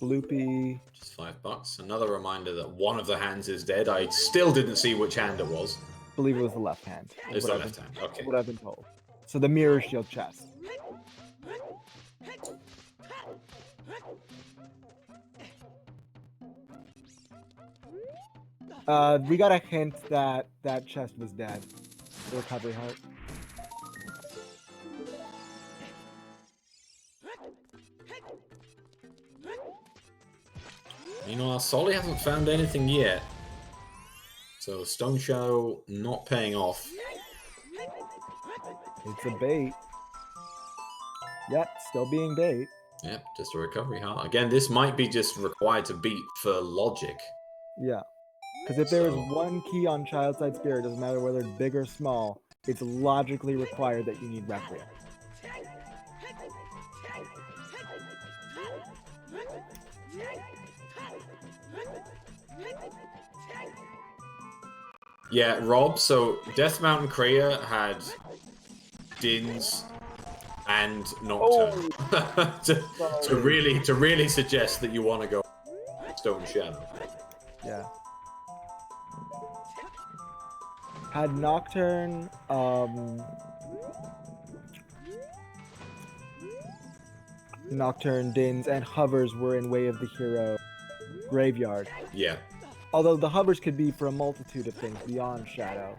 Loopy. Just $5. Another reminder that one of the hands is dead. I still didn't see which hand it was. I believe it was the left hand. It's the left hand, okay. That's what I've been told. So the mirror shield chest. We got a hint that that chest was dead. The recovery heart. Meanwhile, Soli hasn't found anything yet. So Stone Shadow not paying off. It's a bait. Yep, still being bait. Yep, just a recovery heart. Again, this might be just required to beat for logic. Yeah. Because if there is one key on Child Side Spirit, doesn't matter whether it's big or small, it's logically required that you need Requiem. Yeah, Rob, so Death Mountain Kriya had Dins and Nocturne to really suggest that you want to go. Stone Shadow. Yeah. Had Nocturne, Nocturne, Dins, and Hovers were in Way of the Hero Graveyard. Yeah. Although the Hovers could be for a multitude of things beyond Shadow.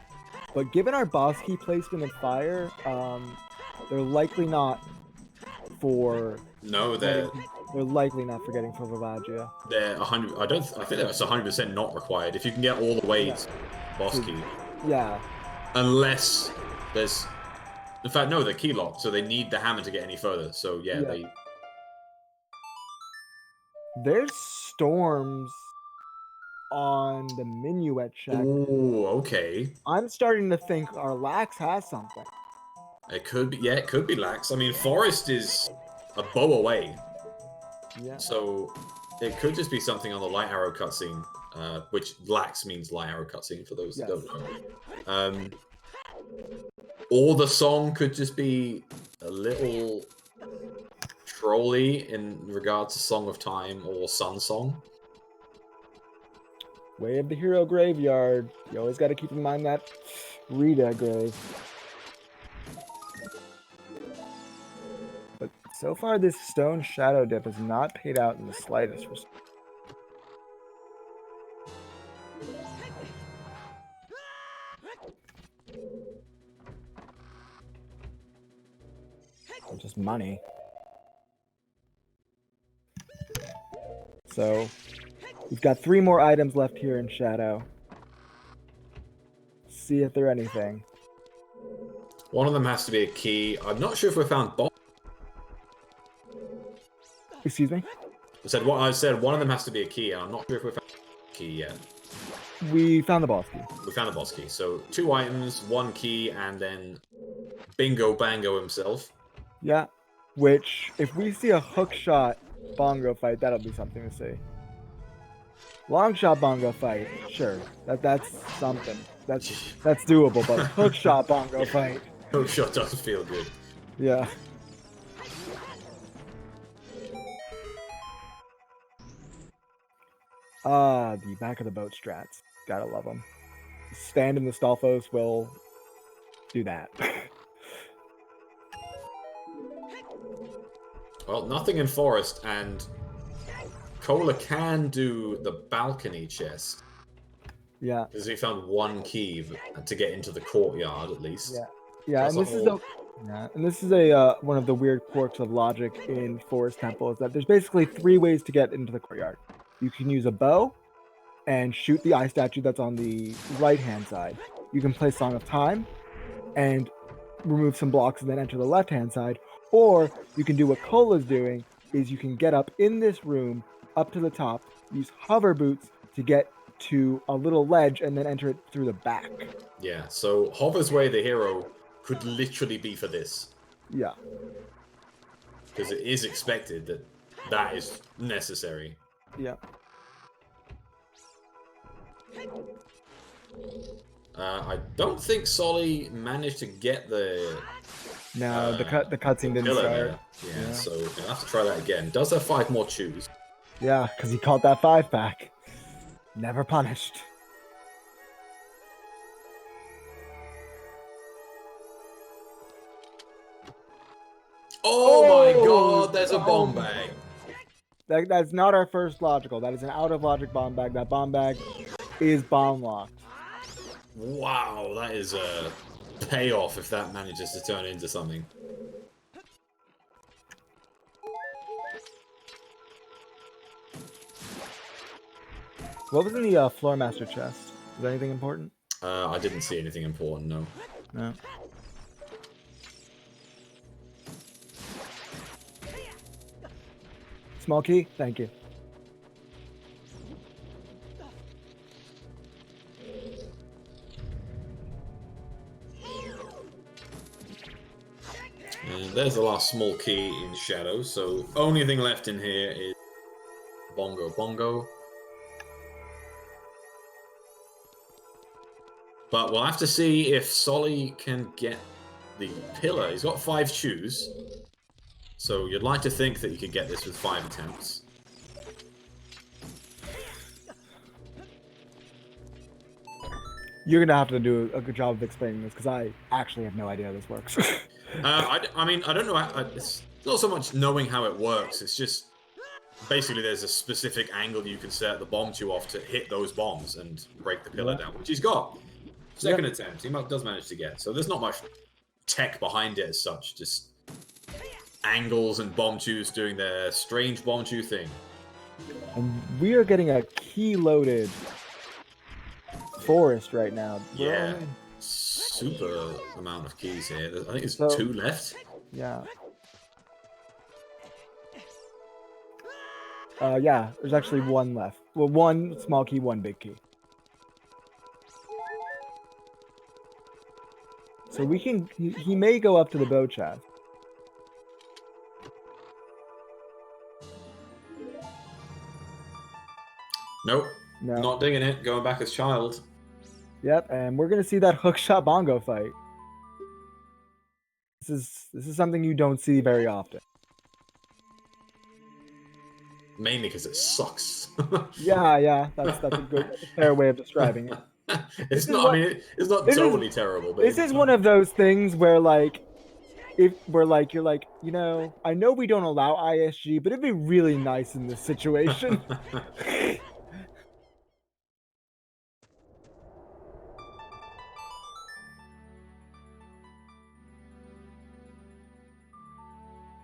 But given our boss key placement in Fire, they're likely not for... No, They're likely not for getting for Vivagia. they're 100. I think that's 100% not required. If you can get all the way to boss key. Yeah. Unless there's... In fact, no, they're key locked, so they need the hammer to get any further. So yeah. They... There's storms on the Minuet check. Ooh, okay. I'm starting to think our Lax has something. It could be, yeah, it could be Lax. I mean, Forest is a bow away. Yeah. So it could just be something on the Light Arrow cutscene, which Lax means Light Arrow cutscene for those that don't know. Or the song could just be a little trolly in regards to Song of Time or Sun Song. Way of the Hero Graveyard. You always got to keep in mind that Rita grave. But so far, this Stone Shadow dip has not paid out in the slightest. Just money. So, we've got 3 more items left here in Shadow. See if they're anything. One of them has to be a key. I'm not sure if we found boss. Excuse me? I said one of them has to be a key, and I'm not sure if we found a key yet. We found the boss key. We found the boss key. So 2 items, 1 key, and then Bingo Bango himself. Yeah. Which, if we see a hook shot bongo fight, that'll be something to see. Long shot bongo fight, sure. That's something. That's doable, but hook shot bongo fight. Hook shot doesn't feel good. Yeah. The back of the boat strats. Gotta love them. Stand in the Stalfos will do that. Well, nothing in Forest, and Cola can do the balcony chest. Yeah. Because he found 1 key to get into the courtyard, at least. Yeah. Yeah, and this is a one of the weird quirks of logic in Forest Temple is that there's basically 3 ways to get into the courtyard. You can use a bow and shoot the eye statue that's on the right-hand side. You can play Song of Time and remove some blocks and then enter the left-hand side. Or you can do what Cola's doing, is you can get up in this room, up to the top, use hover boots to get to a little ledge and then enter it through the back. Yeah, so Hover's Way the Hero could literally be for this. Yeah. Because it is expected that that is necessary. Yeah. I don't think Soli managed to get the... No, the cutscene didn't start. There. Yeah, so we'll have to try that again. Does have 5 more chews. Yeah, because he caught that 5-pack. Never punished. Oh my god, there's a bomb bag. That's not our first logical. That is an out of logic bomb bag. That bomb bag is bomb locked. Wow, that is a payoff if that manages to turn into something. What was in the Floor Master chest? Is there anything important? I didn't see anything important, no. No. Small key? Thank you. And there's the last small key in Shadow, so only thing left in here is Bongo Bongo. But we'll have to see if Soli can get the pillar. He's got 5 shoes, so you'd like to think that you could get this with 5 attempts. You're gonna have to do a good job of explaining this because I actually have no idea how this works. I mean, I don't know. It's not so much knowing how it works. It's just basically there's a specific angle you can set the bomb to off to hit those bombs and break the pillar down, which he's got. Second attempt, he does manage to get. So there's not much tech behind it as such. Just angles and bomb chews doing their strange bomb chew thing. And we are getting a key-loaded forest right now. Yeah, super amount of keys here. I think it's 2 left. Yeah. Yeah, there's actually 1 left. Well, 1 small key, 1 big key. So we can. He may go up to the bow chest. Nope. No. Not digging it. Going back as child. Yep, and we're gonna see that hookshot bongo fight. This is something you don't see very often. Mainly because it sucks. Yeah, that's a good, fair way of describing it. It's not. I mean, it's not totally terrible. But This is one of those things where like, you're like, you know, I know we don't allow ISG, but it'd be really nice in this situation.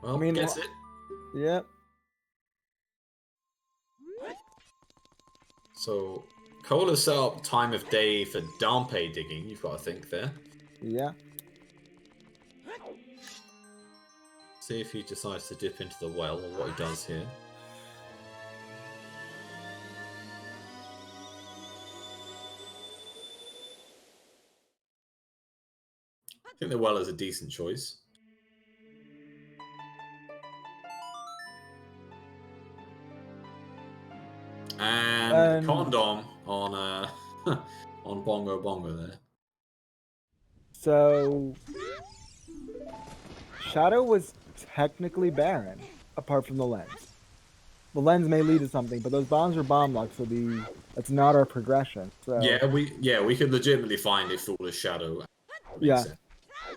Well, I mean, gets it. Yep. So, Cola set up time of day for Dampe digging. You've got to think there. Yeah. See if he decides to dip into the well or what he does here. I think the well is a decent choice. And condom on on Bongo there. So Shadow was technically barren, apart from the lens. The lens may lead to something, but those bombs are bomb locked, so that's not our progression. So yeah, we could legitimately find a foolish Shadow. Yeah,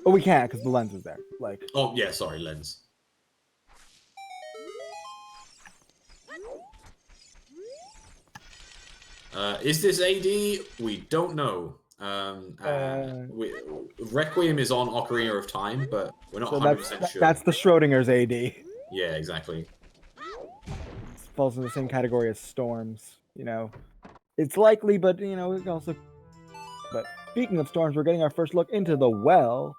but we can't because the lens is there. Like, oh yeah, sorry, lens. Is this AD? We don't know. Requiem is on Ocarina of Time, but we're not 100% sure. That's the Schrodinger's AD. Yeah, exactly. It falls in the same category as Storms. You know, it's likely, but you know, we can also. But speaking of Storms, we're getting our first look into the well.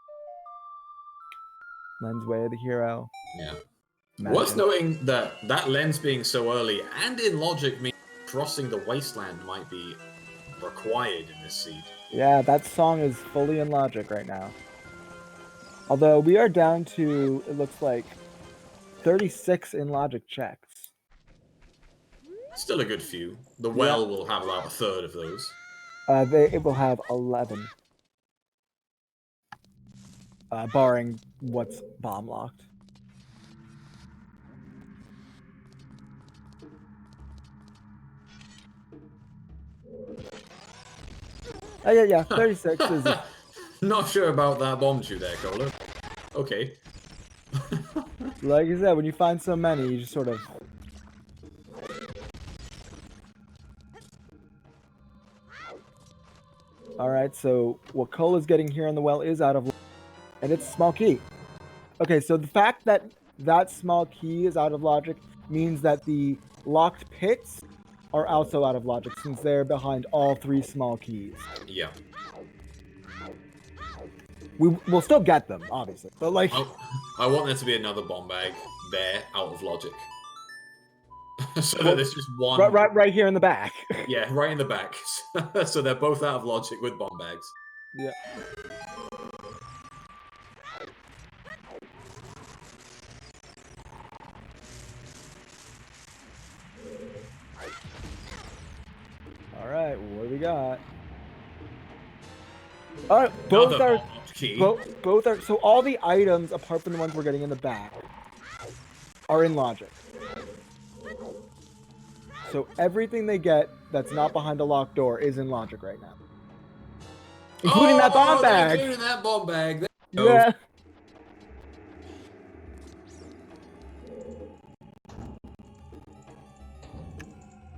Lens Way of the hero. Yeah. Imagine. Worth noting that lens being so early and in logic means crossing the wasteland might be required in this seed. Yeah, that song is fully in logic right now. Although we are down to, it looks like, 36 in logic checks. Still a good few. The well will have about a third of those. It will have 11. Barring what's bomb locked. Oh yeah, 36 is. Not sure about that bomb chew there, Cola. Okay. Like I said, when you find so many, you just sort of. Alright, so what Cola's getting here on the well is out of. And it's small key. Okay, so the fact that that small key is out of logic means that the locked pits are also out of logic since they're behind all 3 small keys. Yeah. We'll still get them, obviously, but like... I want there to be another bomb bag there, out of logic. So that there's just one... Right here in the back. Yeah, right in the back. So they're both out of logic with bomb bags. Yeah. Alright, what do we got? Alright, both are... So all the items, apart from the ones we're getting in the back, are in logic. So everything they get that's not behind a locked door is in logic right now. Including that bomb bag. Including that bomb bag. There you go. Yeah.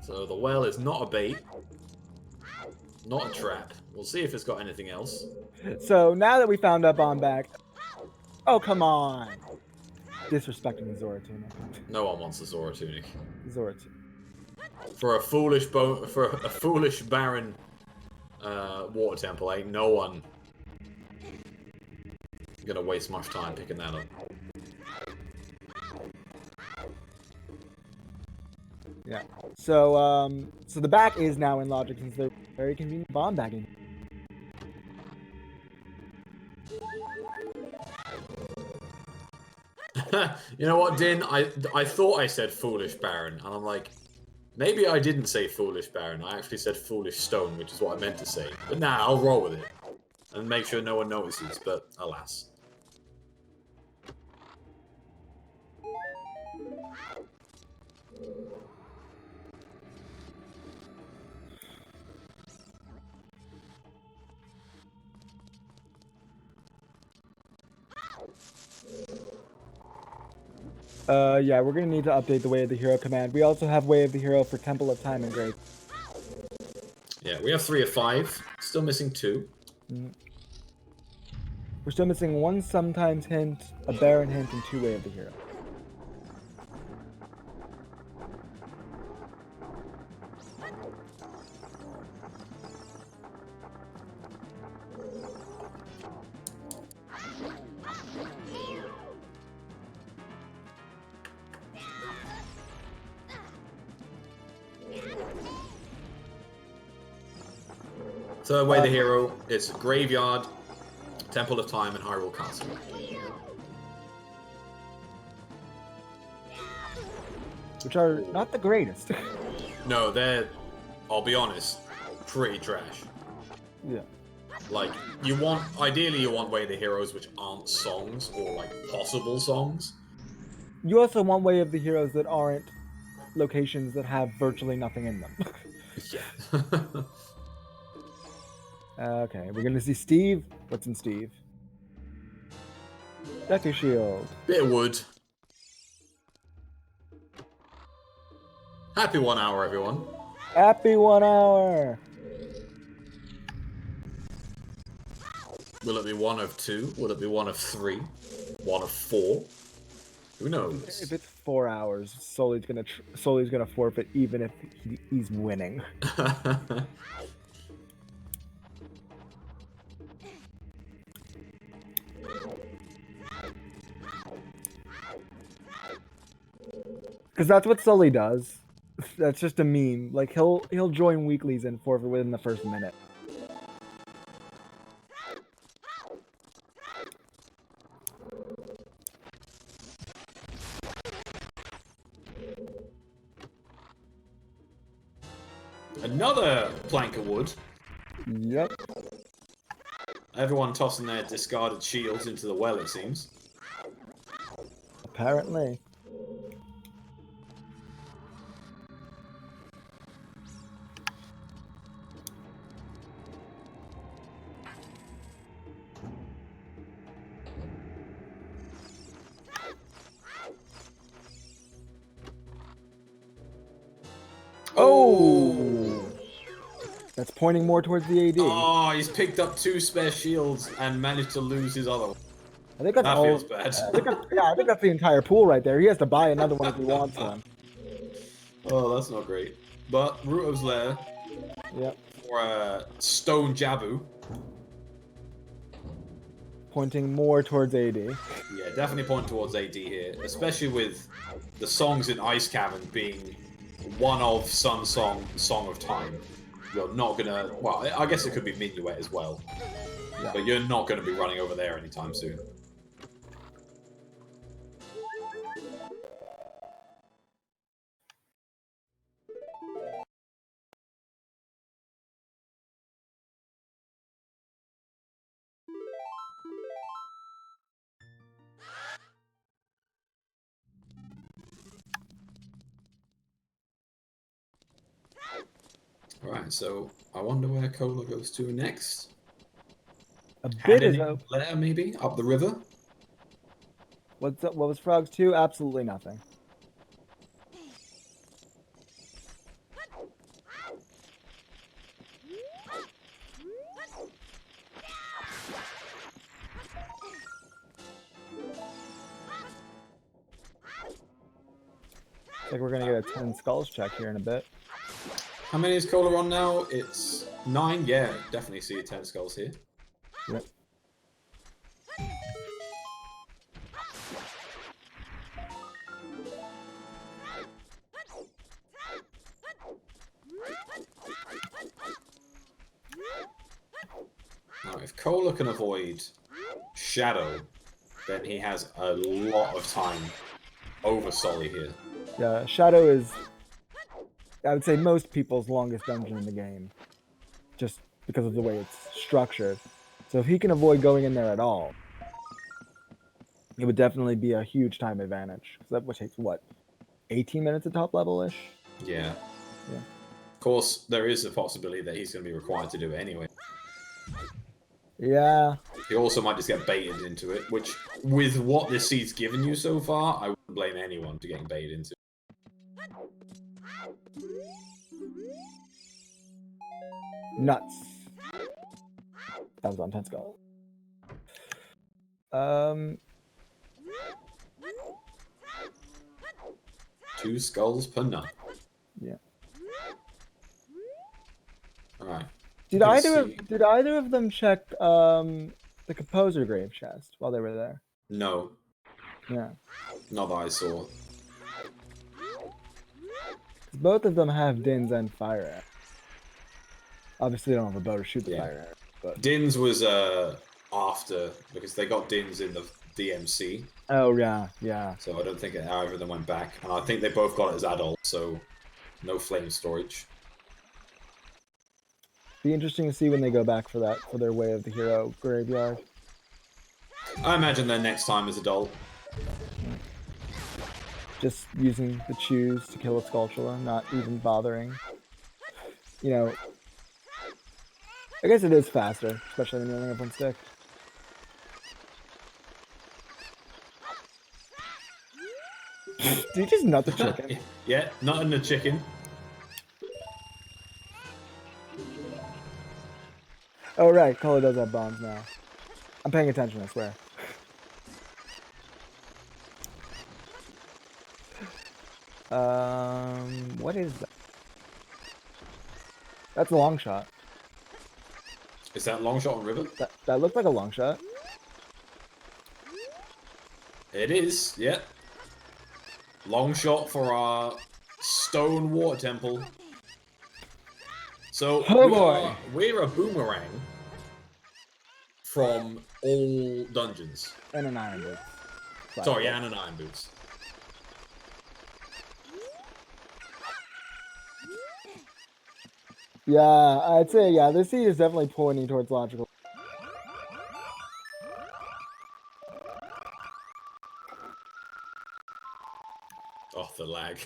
So the well is not a bait. Not a trap. We'll see if it's got anything else. So now that we found that bomb bag, oh come on, disrespecting the Zora tunic. No one wants the Zora tunic. Zora tunic. For a foolish barren water temple, ain't no one gonna waste much time picking that up. Yeah. So so the back is now in logic since they're very convenient bomb bagging. You know what, Din? I thought I said foolish baron, and I'm like, maybe I didn't say foolish baron. I actually said foolish stone, which is what I meant to say. But nah, I'll roll with it and make sure no one notices. But alas. Yeah, we're gonna need to update the Way of the Hero command. We also have Way of the Hero for Temple of Time and Grace. Yeah, we have 3 of 5. Still missing 2. We're still missing 1 sometimes hint, a Baron hint, and 2 Way of the Hero. Third Way the Hero is Graveyard, Temple of Time, and Hyrule Castle. Which are not the greatest. No, they're, I'll be honest, pretty trash. Yeah. Like, ideally you want Way of the Heroes which aren't songs, or like possible songs. You also want Way of the Heroes that aren't locations that have virtually nothing in them. Yeah. Okay, we're gonna see Steve. What's in Steve? Deku Shield. Bit of wood. Happy 1 hour, everyone. Happy 1 hour! Will it be 1 of 2? Will it be 1 of 3? 1 of 4? Who knows? If it's 4 hours, Soli's gonna forfeit even if he's winning. Because that's what Sully does. That's just a meme. Like he'll join weeklies and forfeit within the first minute. Another plank of wood. Yep. Everyone tossing their discarded shields into the well, it seems. Apparently. Oh! That's pointing more towards the AD. Oh, he's picked up 2 spare shields and managed to lose his other one. I think that's That all. feels bad. I think that's the entire pool right there. He has to buy another one if he wants one. Oh, that's not great. But Ruto's Lair Yep. for Stone Jabu. Pointing more towards AD. Yeah, definitely point towards AD here, especially with the songs in Ice Cavern being one of Sun Song, Song of Time. You're not gonna. Well, I guess it could be Minuet as well, Yeah. but you're not gonna be running over there anytime soon. Alright, so I wonder where Cola goes to next. A bit Hand is in open. later, maybe up the river. What's up? What was Frogs 2? Absolutely nothing. Like we're gonna get a 10 skulls check here in a bit. How many is Cola on now? It's 9. Yeah, definitely see 10 skulls here. Yep. Now, if Cola can avoid Shadow, then he has a lot of time over Soli here. Yeah, Shadow is, I would say, most people's longest dungeon in the game, just because of the way it's structured. So if he can avoid going in there at all, it would definitely be a huge time advantage. Because that would take, what, 18 minutes at top level-ish? Yeah. Yeah. Of course, there is a possibility that he's going to be required to do it anyway. Yeah. He also might just get baited into it, which, with what this seed's given you so far, I wouldn't blame anyone for getting baited into it. Nuts. That was on 10 skulls. 2 skulls per nut. Yeah. Alright. Did either of them check the composer grave chest while they were there? No. Yeah. Not that I saw. Both of them have Dins and fire arrows. Obviously, they don't have a bow to shoot the fire arrow. But Dins was after, because they got Dins in the DMC. oh yeah, yeah. So I don't think either of them went back. And I think they both got it as adults, so no flame storage. Be interesting to see when they go back for that, for their Way of the Hero graveyard. I imagine their next time is adult. Just using the choose to kill a Skulltula, not even bothering. You know, I guess it is faster, especially when you only have one stick. Did you just nut the chicken? Yeah, nutting the chicken. Oh right, Cola does have bombs now. I'm paying attention, I swear. What is that? That's a long shot. Is that long shot on river? That looked like a long shot. It is, yeah. Long shot for our stone water temple. So Oh we're a boomerang from all dungeons. And an iron boot. Sorry, and an iron boots. Yeah, I'd say, yeah, this seed is definitely pointing towards logical. Oh, the lag.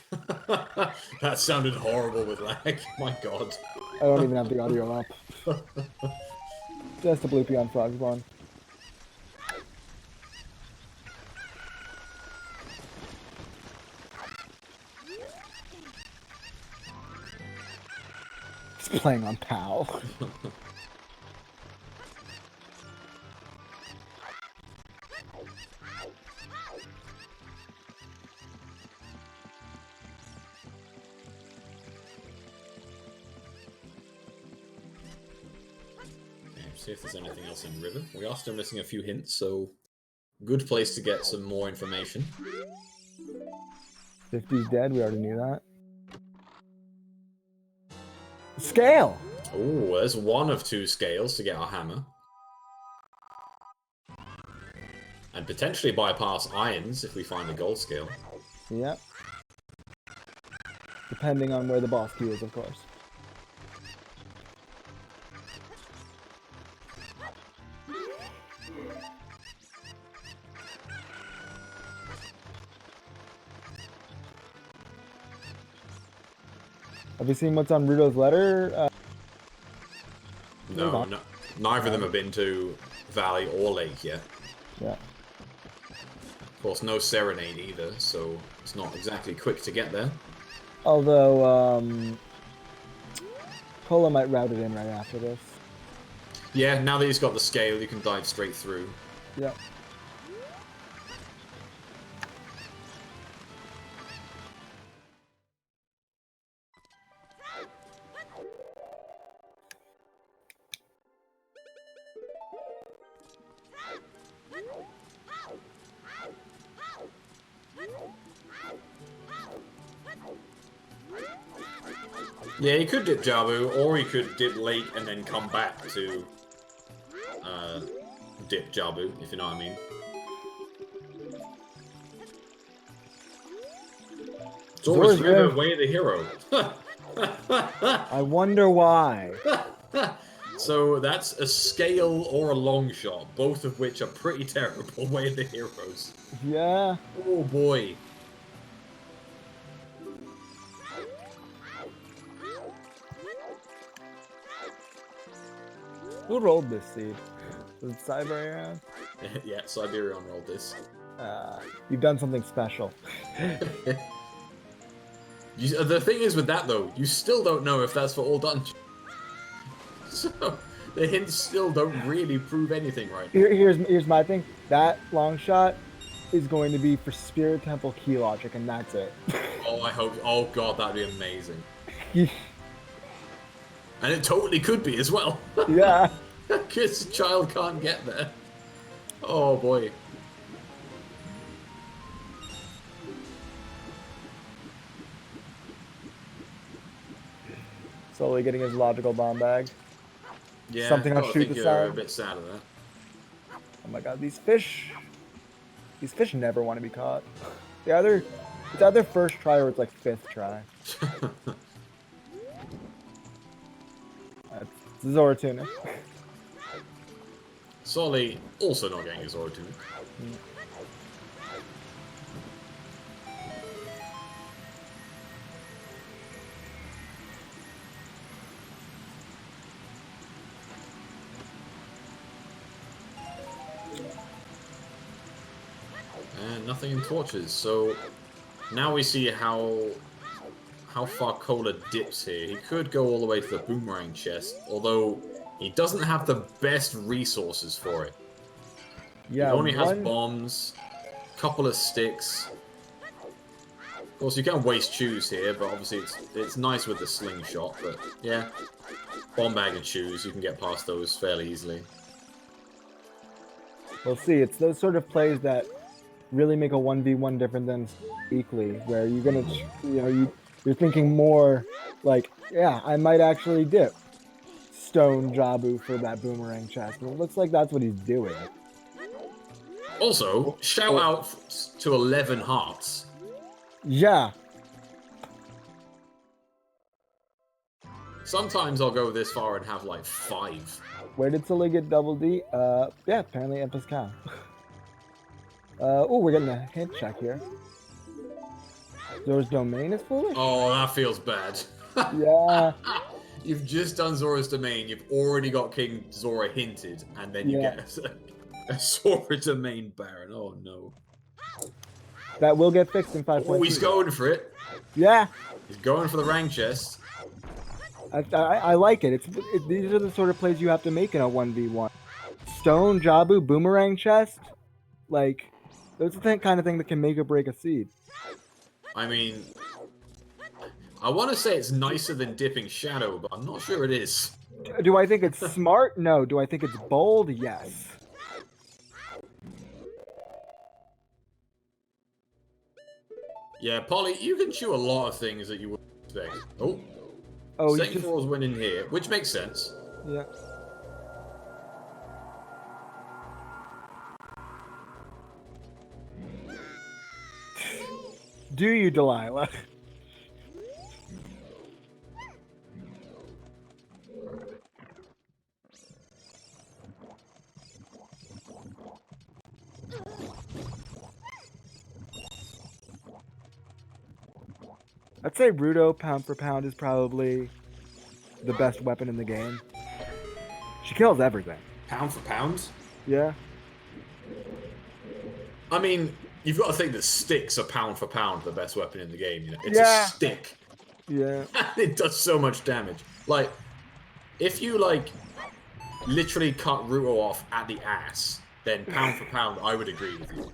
That sounded horrible with lag. My god. I don't even have the audio up. Just a bloopy on Frog's one. He's playing on PAL. See if there's anything else in River. We are still missing a few hints, so good place to get some more information. 50's dead, we already knew that. Scale! Oh, there's one of 2 scales to get our hammer. And potentially bypass irons if we find a gold scale. Yep. Depending on where the boss key is, of course. Have you seen what's on Rudo's letter? No, Neither of them have been to Valley or Lake yet. Yeah. Of course, no Serenade either, so it's not exactly quick to get there. Although, Cola might route it in right after this. Yeah, now that he's got the scale, you can dive straight through. Yeah. Yeah, he could dip Jabu, or he could dip Lake and then come back to dip Jabu, if you know what I mean. Zora's River, way of the hero. I wonder why. So that's a scale or a long shot, both of which are pretty terrible. Way of the heroes. Yeah. Oh boy. Who rolled this seed? Was it Siberian? Yeah, Siberian rolled this. You've done something special. The thing is with that though, you still don't know if that's for all dungeons. So the hints still don't really prove anything right now. Here's my thing. That long shot is going to be for Spirit Temple key logic, and that's it. Oh, I hope. Oh god, that'd be amazing. And it totally could be as well. Yeah. Because the child can't get there. Oh boy. Slowly getting his logical bomb bag. Yeah, Something I'll shoot the you're side. a bit sad of that. Oh my god, these fish never want to be caught. It's either first try or it's like fifth try. That's Zoratuna. Soli also not getting his Zoratuna. And nothing in torches, so now we see how far Cola dips here. He could go all the way to the boomerang chest, although he doesn't have the best resources for it. Yeah, he only has bombs, a couple of sticks. Of course, you can waste shoes here, but obviously it's nice with the slingshot. But yeah, bomb bag and shoes, you can get past those fairly easily. We'll see. It's those sort of plays that really make a 1v1 different than equally, where you're gonna, you're thinking more like, yeah, I might actually dip Stone Jabu for that boomerang chest. And it looks like that's what he's doing. Also, shout out to 11 hearts. Yeah. Sometimes I'll go this far and have like 5. Where did Soli get double D? Yeah, apparently Empress Cow. Oh, we're getting a hint check here. Zora's Domain is foolish? Oh, that feels bad. Yeah. You've just done Zora's Domain, you've already got King Zora hinted, and then you get a Zora Domain Baron. Oh no. That will get fixed in 5.2. Oh, he's going for it. Yeah. He's going for the rank chest. I like it. These are the sort of plays you have to make in a 1v1. Stone, Jabu, boomerang chest. Like, that's the kind of thing that can make or break a seed. I mean, I want to say it's nicer than dipping Shadow, but I'm not sure it is. Do I think it's smart? No. Do I think it's bold? Yes. Yeah, Polly, you can chew a lot of things that you wouldn't expect. Oh, second floor is winning here, which makes sense. Yeah. Do you, Delilah? I'd say Rudo, pound for pound, is probably the best weapon in the game. She kills everything. Pound for pound? Yeah. I mean, you've got to think that sticks are pound for pound the best weapon in the game. You know? It's Yeah. a stick. Yeah. It does so much damage. Like, if you, like, literally cut Ruto off at the ass, then pound for pound, I would agree with you.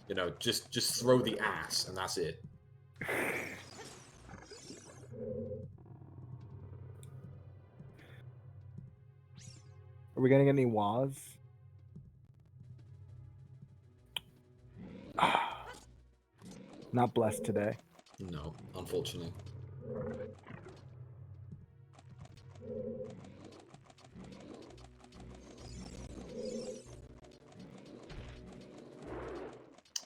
You know, just throw the ass, and that's it. Are we getting any Waz? Not blessed today. No, unfortunately.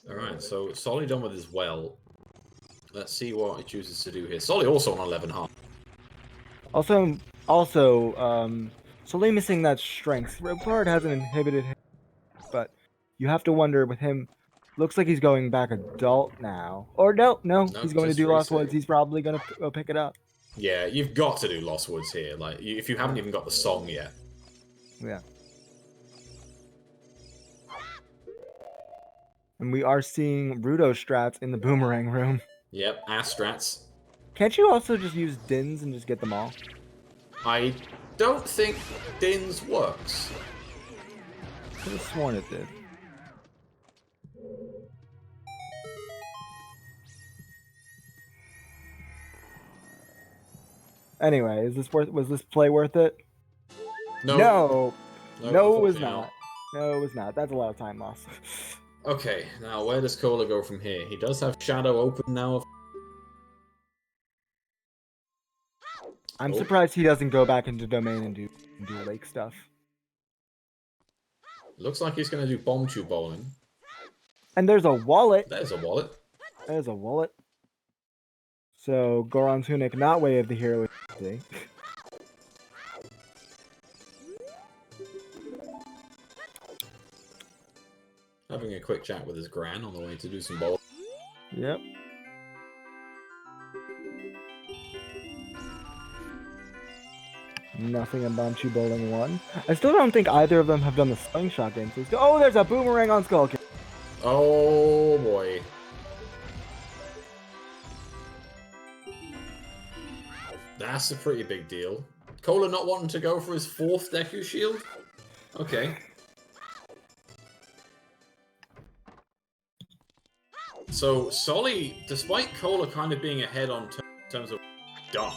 Alright, so Soli done with his well. Let's see what he chooses to do here. Soli also on 11 heart. Also, Soli missing that strength. Ripard hasn't inhibited him, but you have to wonder with him. Looks like he's going back adult now. Or no, he's going to just do Lost reset. Woods. He's probably going to go pick it up. Yeah, you've got to do Lost Woods here. Like, if you haven't even got the song yet. Yeah. And we are seeing Rudo strats in the boomerang room. Yep, ass strats. Can't you also just use Dins and just get them all? I don't think Dins works. I could have sworn it did. Anyway, was this play worth it? No, it was not. No, it was not. That's a lot of time loss. Okay, now where does Cola go from here? He does have Shadow open now. I'm surprised he doesn't go back into Domain and do Lake stuff. Looks like he's going to do Bomb Tube Bowling. And there's a wallet. There's a wallet. There's a wallet. So, Goron Tunic, not Way of the Hero. Having a quick chat with his gran on the way to do some bowling. Yep. Nothing in Banshee Bowling 1. I still don't think either of them have done the slingshot game. So oh, there's a boomerang on Skull King. Oh boy. That's a pretty big deal. Cola not wanting to go for his 4th Deku Shield? Okay. So, Soli, despite Cola kind of being ahead on terms of done,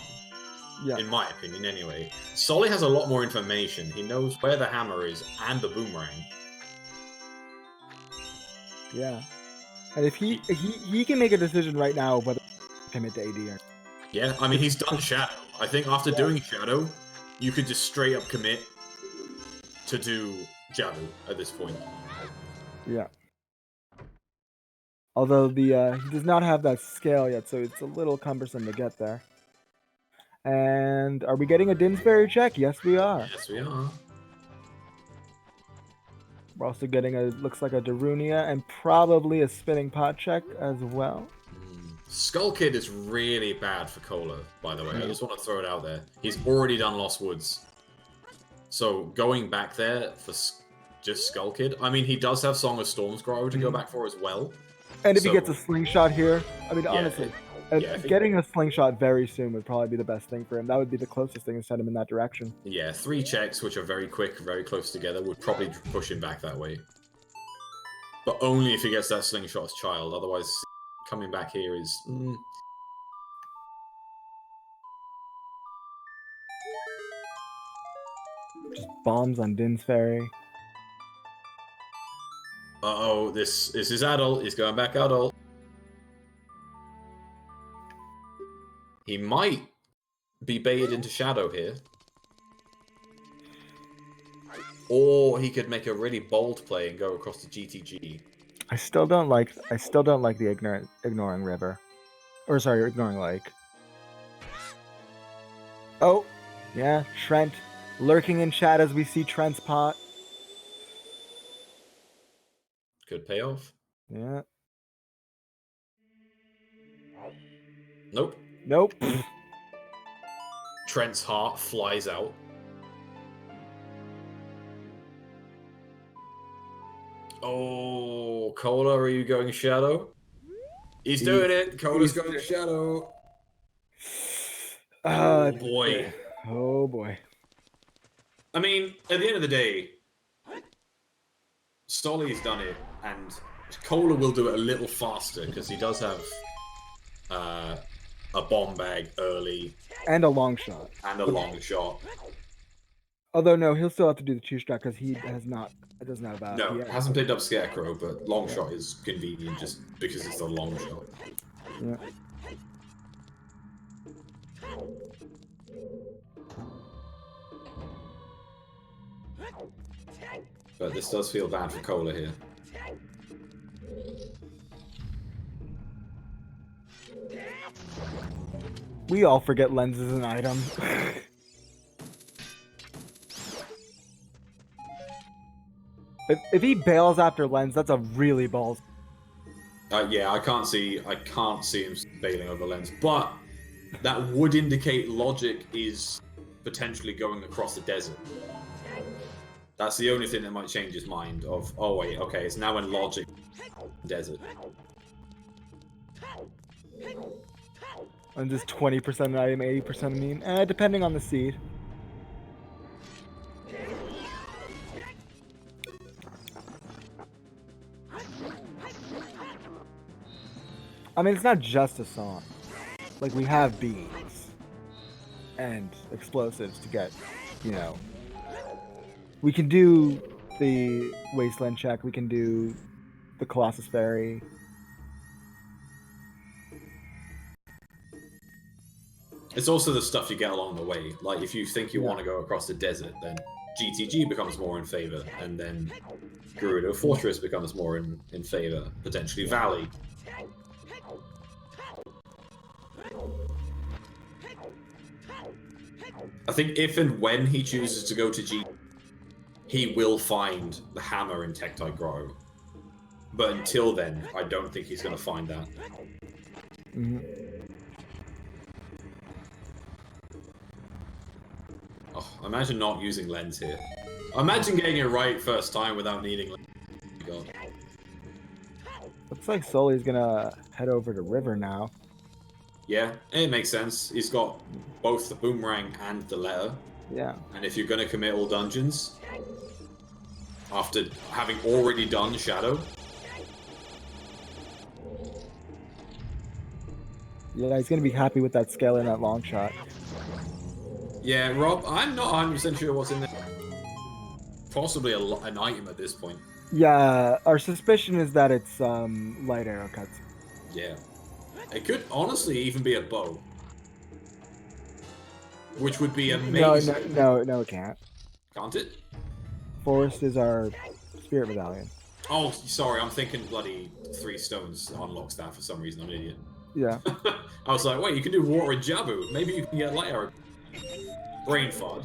in my opinion anyway, Soli has a lot more information. He knows where the hammer is and the boomerang. Yeah. And if he can make a decision right now whether to commit to AD or... Yeah, I mean, he's done Shadow. I think after doing Shadow, you could just straight up commit to do Jabu at this point. Yeah. Although he does not have that scale yet, so it's a little cumbersome to get there. And are we getting a Dinsbury check? Yes, we are. Yes, we are. We're also getting looks like a Darunia and probably a spinning pot check as well. Skull Kid is really bad for Cola, by the way. I just want to throw it out there. He's already done Lost Woods. So going back there for just Skull Kid, I mean, he does have Song of Storms Grow to go back for as well. And if he gets a slingshot here, I mean, honestly, getting a slingshot very soon would probably be the best thing for him. That would be the closest thing to send him in that direction. Yeah, 3 checks, which are very quick, very close together, would probably push him back that way. But only if he gets that slingshot's child, otherwise coming back here is... Just bombs on Din's Ferry. Uh-oh, this is adult. He's going back adult. He might be baited into Shadow here. Or he could make a really bold play and go across to GTG. I still don't like the ignoring river. Or sorry, ignoring lake. Oh, yeah, Trent lurking in chat as we see Trent's pot. Good payoff. Yeah. Nope. Nope. Trent's heart flies out. Oh, Cola, are you going Shadow? He's doing it. Cola's going Shadow. Oh boy. Oh boy. I mean, at the end of the day, Soli's done it, and Cola will do it a little faster because he does have a bomb bag early And a long shot. and a long shot. Although no, he'll still have to do the 2-shot because he has not. It doesn't have No, yeah. hasn't picked up Scarecrow, but long shot is convenient just because it's a long shot. Yeah. But this does feel bad for Cola here. We all forget Lens is an item. If he bails after Lens, that's a really balls. Yeah, I can't see him bailing over Lens, but that would indicate Logic is potentially going across the desert. That's the only thing that might change his mind of, oh wait, okay, it's now in Logic desert. And just 20% an item, 80% immune. Depending on the seed. I mean, it's not just a song. Like, we have beans and explosives to get, you know. We can do the wasteland check. We can do the Colossus Ferry. It's also the stuff you get along the way. Like, if you think you want to go across the desert, then GTG becomes more in favor, and then Gerudo Fortress becomes more in favor. Potentially Valley. I think if and when he chooses to go to G, he will find the hammer in Tektite Grotto. But until then, I don't think he's going to find that. Mm-hmm. Oh, imagine not using Lens here. Imagine getting it right first time without needing Lens. Oh my god. Looks like Soli's gonna head over to River now. Yeah, it makes sense. He's got both the boomerang and the letter. Yeah. And if you're going to commit all dungeons, after having already done Shadow... Yeah, he's gonna be happy with that scale and that long shot. Yeah, Rob, I'm not 100% sure what's in there. Possibly an item at this point. Yeah, our suspicion is that it's light arrow cuts. Yeah. It could honestly even be a bow. Which would be amazing. No, it can't. Can't it? Forest is our spirit medallion. Oh, sorry, I'm thinking bloody 3 stones unlocks that for some reason. I'm an idiot. Yeah. I was like, wait, you can do water and Jabu. Maybe you can get light arrow. Brain fart.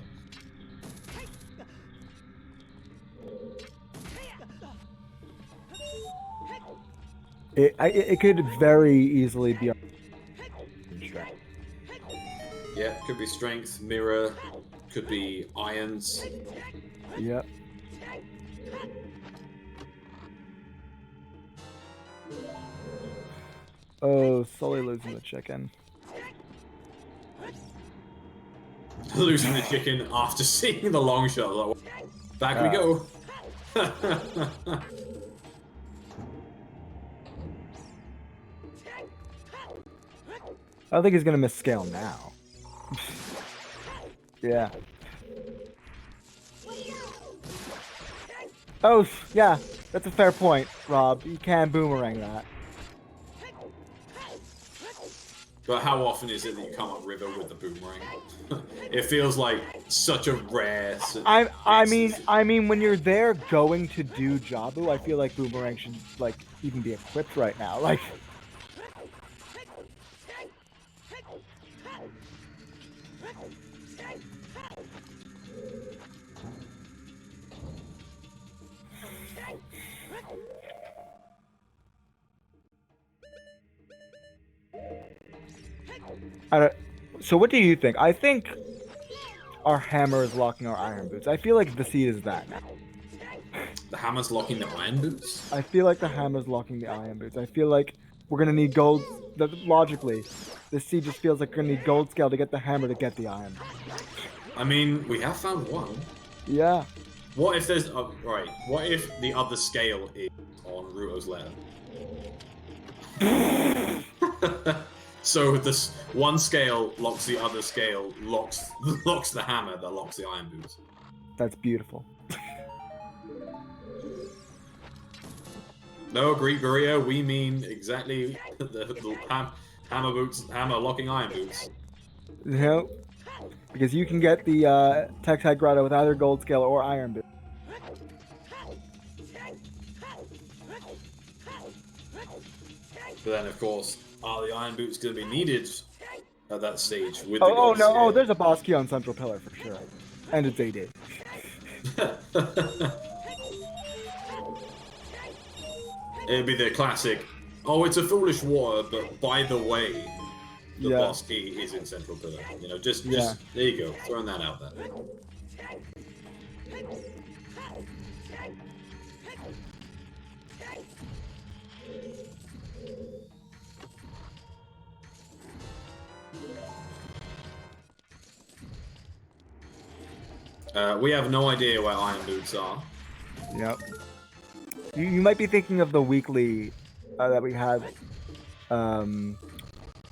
It could very easily be. Yeah, could be strength, mirror, could be irons. Yep. Oh, Sully losing the chicken. Losing the chicken after seeing the long shot. Like, back we go. I don't think he's gonna miss scale now. Yeah. Oh, yeah. That's a fair point, Rob. You can boomerang that. But how often is it that you come up river with the boomerang? It feels like such a rare. I mean, when you're there going to do Jabu, I feel like boomerang should like even be equipped right now. Like. So what do you think? I think our hammer is locking our iron boots. I feel like the seed is that now. The hammer's locking the iron boots? I feel like the hammer's locking the iron boots. I feel like we're gonna need gold. Logically, this seed just feels like we're gonna need gold scale to get the hammer to get the iron. I mean, we have found one. Yeah. What if there's... right, what if the other scale is on Ruto's letter? So this one scale locks the other scale, locks the hammer that locks the iron boots. That's beautiful. No, Greek Guerrilla, we mean exactly the hammer locking iron boots. Yep. Because you can get the Texhide Grotto with either gold scale or iron boot. But then, of course, are the iron boots going to be needed at that stage? With Oh the no! Oh, there's a boss key on Central Pillar for sure, and it's AD. It'd be the classic. Oh, it's a foolish water, but by the way, the boss key is in Central Pillar. You know, just there you go, throwing that out there. We have no idea where iron boots are. Yep. You might be thinking of the weekly that we had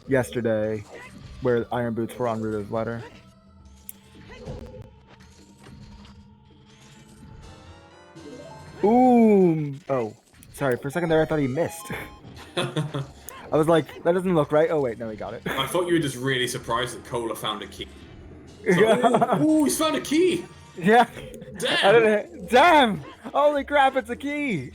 yesterday, where iron boots were on Ruto's letter. Ooh! Oh, sorry. For a second there, I thought he missed. I was like, that doesn't look right. Oh wait, no, he got it. I thought you were just really surprised that Cola found a key. So, ooh, he's found a key! Yeah. Damn! Damn! Holy crap, it's a key!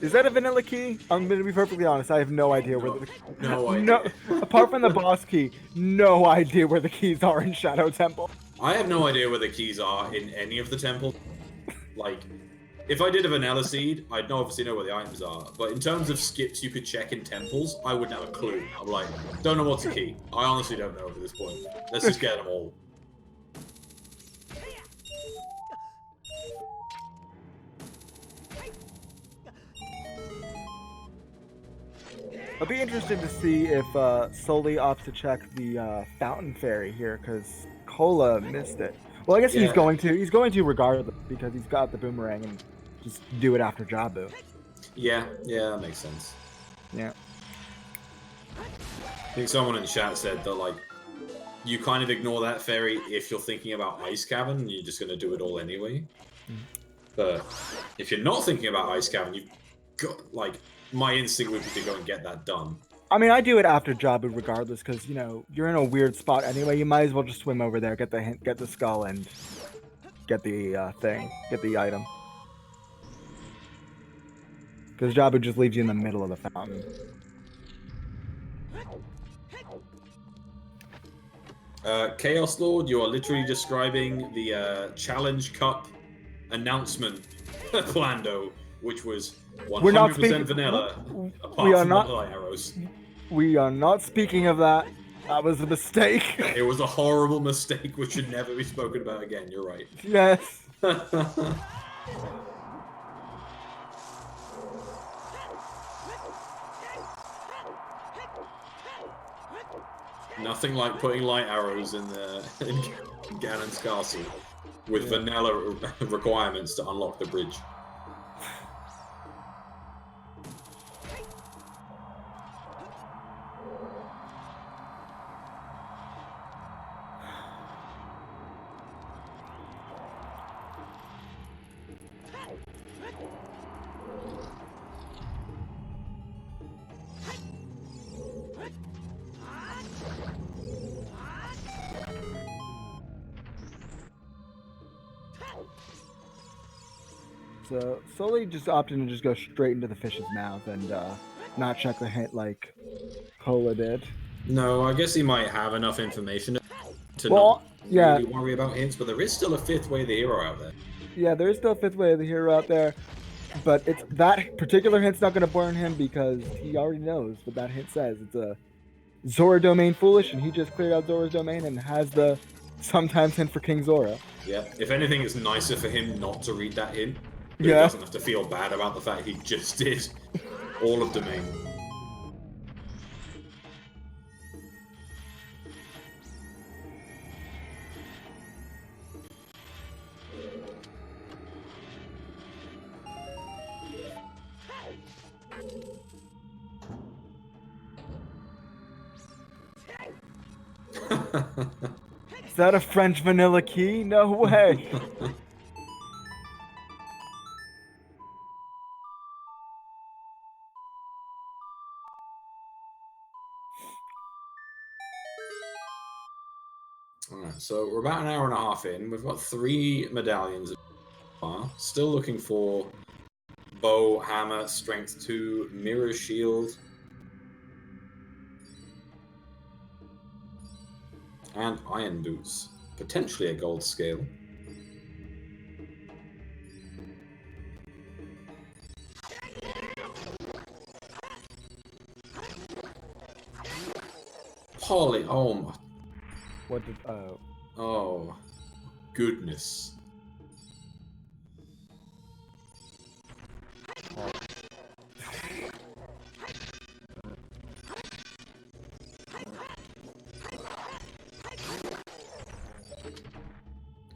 Is that a vanilla key? I'm gonna be perfectly honest, I have no idea where the... No idea. No, apart from the boss key, no idea where the keys are in Shadow Temple. I have no idea where the keys are in any of the temples. Like, if I did a vanilla seed, I'd obviously know where the items are. But in terms of skips you could check in temples, I wouldn't have a clue. I'm like, don't know what's a key. I honestly don't know at this point. Let's just get them all. I'll be interested to see if Soli opts to check the Fountain Fairy here, because Cola missed it. Well, I guess he's going to. He's going to regardless, because he's got the boomerang and just do it after Jabu. Yeah, that makes sense. Yeah. I think someone in the chat said that, like, you kind of ignore that fairy if you're thinking about Ice Cavern, and you're just going to do it all anyway. But if you're not thinking about Ice Cavern, you've got, like, my instinct would be to go and get that done. I mean, I do it after Jabu regardless, because, you know, you're in a weird spot anyway. You might as well just swim over there, get the hint, get the skull, and get the get the item. Because Jabu just leaves you in the middle of the fountain. Chaos Lord, you are literally describing the Challenge Cup announcement plando, which was 100% vanilla, apart from the light arrows. We are not speaking of that. That was a mistake. It was a horrible mistake which should never be spoken about again, you're right. Yes. Nothing like putting light arrows in Ganon's castle with vanilla requirements to unlock the bridge. So Soli just opted to just go straight into the fish's mouth and not check the hint like Cola did. No, I guess he might have enough information to not really worry about hints, but there is still a fifth way the hero out there. Yeah, there is still a fifth way of the hero out there, but that particular hint's not going to burn him because he already knows what that hint says. Zora domain foolish, and he just cleared out Zora's domain and has the sometimes hint for King Zora. Yeah, if anything, it's nicer for him not to read that hint. But Yeah. he doesn't have to feel bad about the fact he just did all of domain. Is that a French vanilla key? No way. Alright, so we're about an hour and a half in. We've got 3 medallions so far. Still looking for bow, hammer, strength 2, mirror shield. And iron boots. Potentially a gold scale. Polly, oh my. What did? Oh, goodness.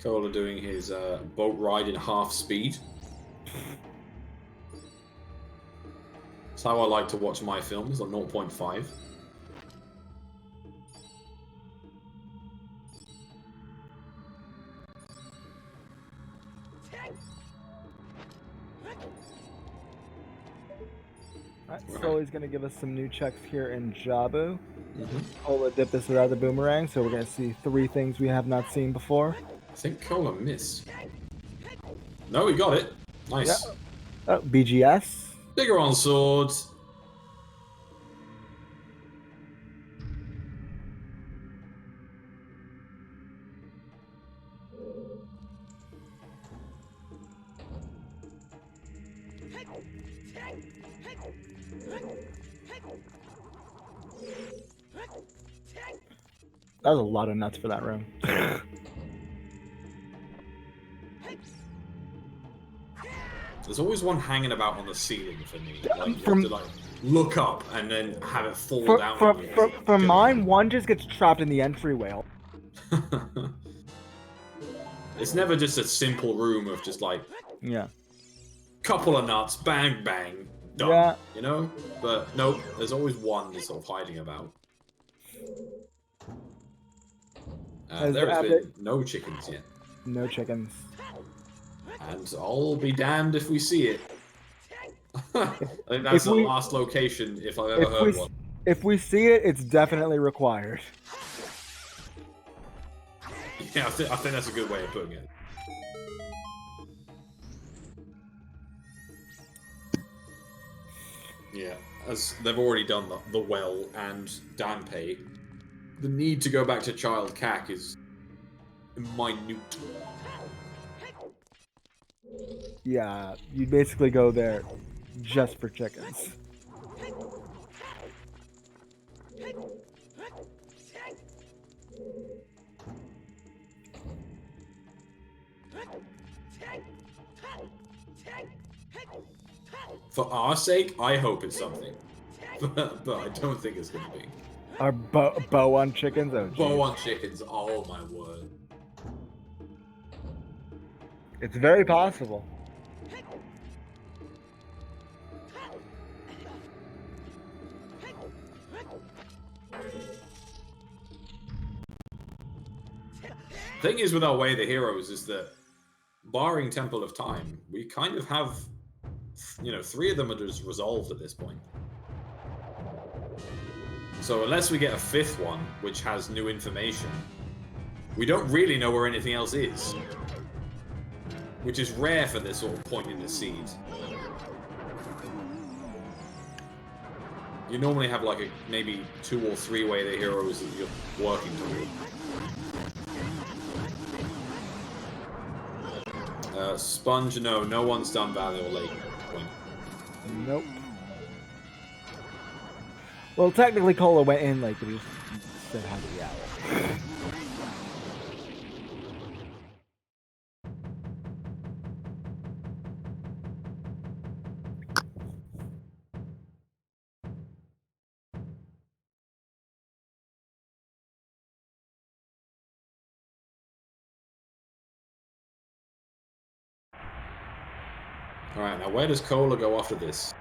Cola doing his boat ride in half speed. That's how I like to watch my films, on 0.5. Soli's going to give us some new checks here in Jabu. Cola dipped us without the boomerang, so we're going to see 3 things we have not seen before. I think Cola missed. No, he got it. Nice. Yeah. Oh, BGS. Bigger on swords. That was a lot of nuts for that room. There's always one hanging about on the ceiling for me. Like, you have to like look up and then have it fall down. For mine, one just gets trapped in the entryway. It's never just a simple room of just like couple of nuts, bang bang, done. Yeah. You know? But nope, there's always one that's sort of hiding about. There has been no chickens yet. No chickens. And I'll be damned if we see it. I think that's the last location if I've ever heard one. If we see it, it's definitely required. Yeah, I think that's a good way of putting it. Yeah, as they've already done the well and Dampe, the need to go back to Child Cack is minute. Yeah, you basically go there just for chickens. For our sake, I hope it's something. But I don't think it's going to be. Our bow on chickens? Oh, geez. Bow on chickens, oh my word. It's very possible. Thing is with our Way of the Heroes is that, barring Temple of Time, we kind of have, 3 of them are just resolved at this point. So unless we get a 5th one, which has new information, we don't really know where anything else is. Which is rare for this sort of point in the seed. You normally have like maybe 2 or 3 Way of the Heroes that you're working toward. Sponge, no one's done Valley or Lake at this point. Nope. Well, technically, Cola went in like we just said how to yell. Alright, now where does Cola go after this?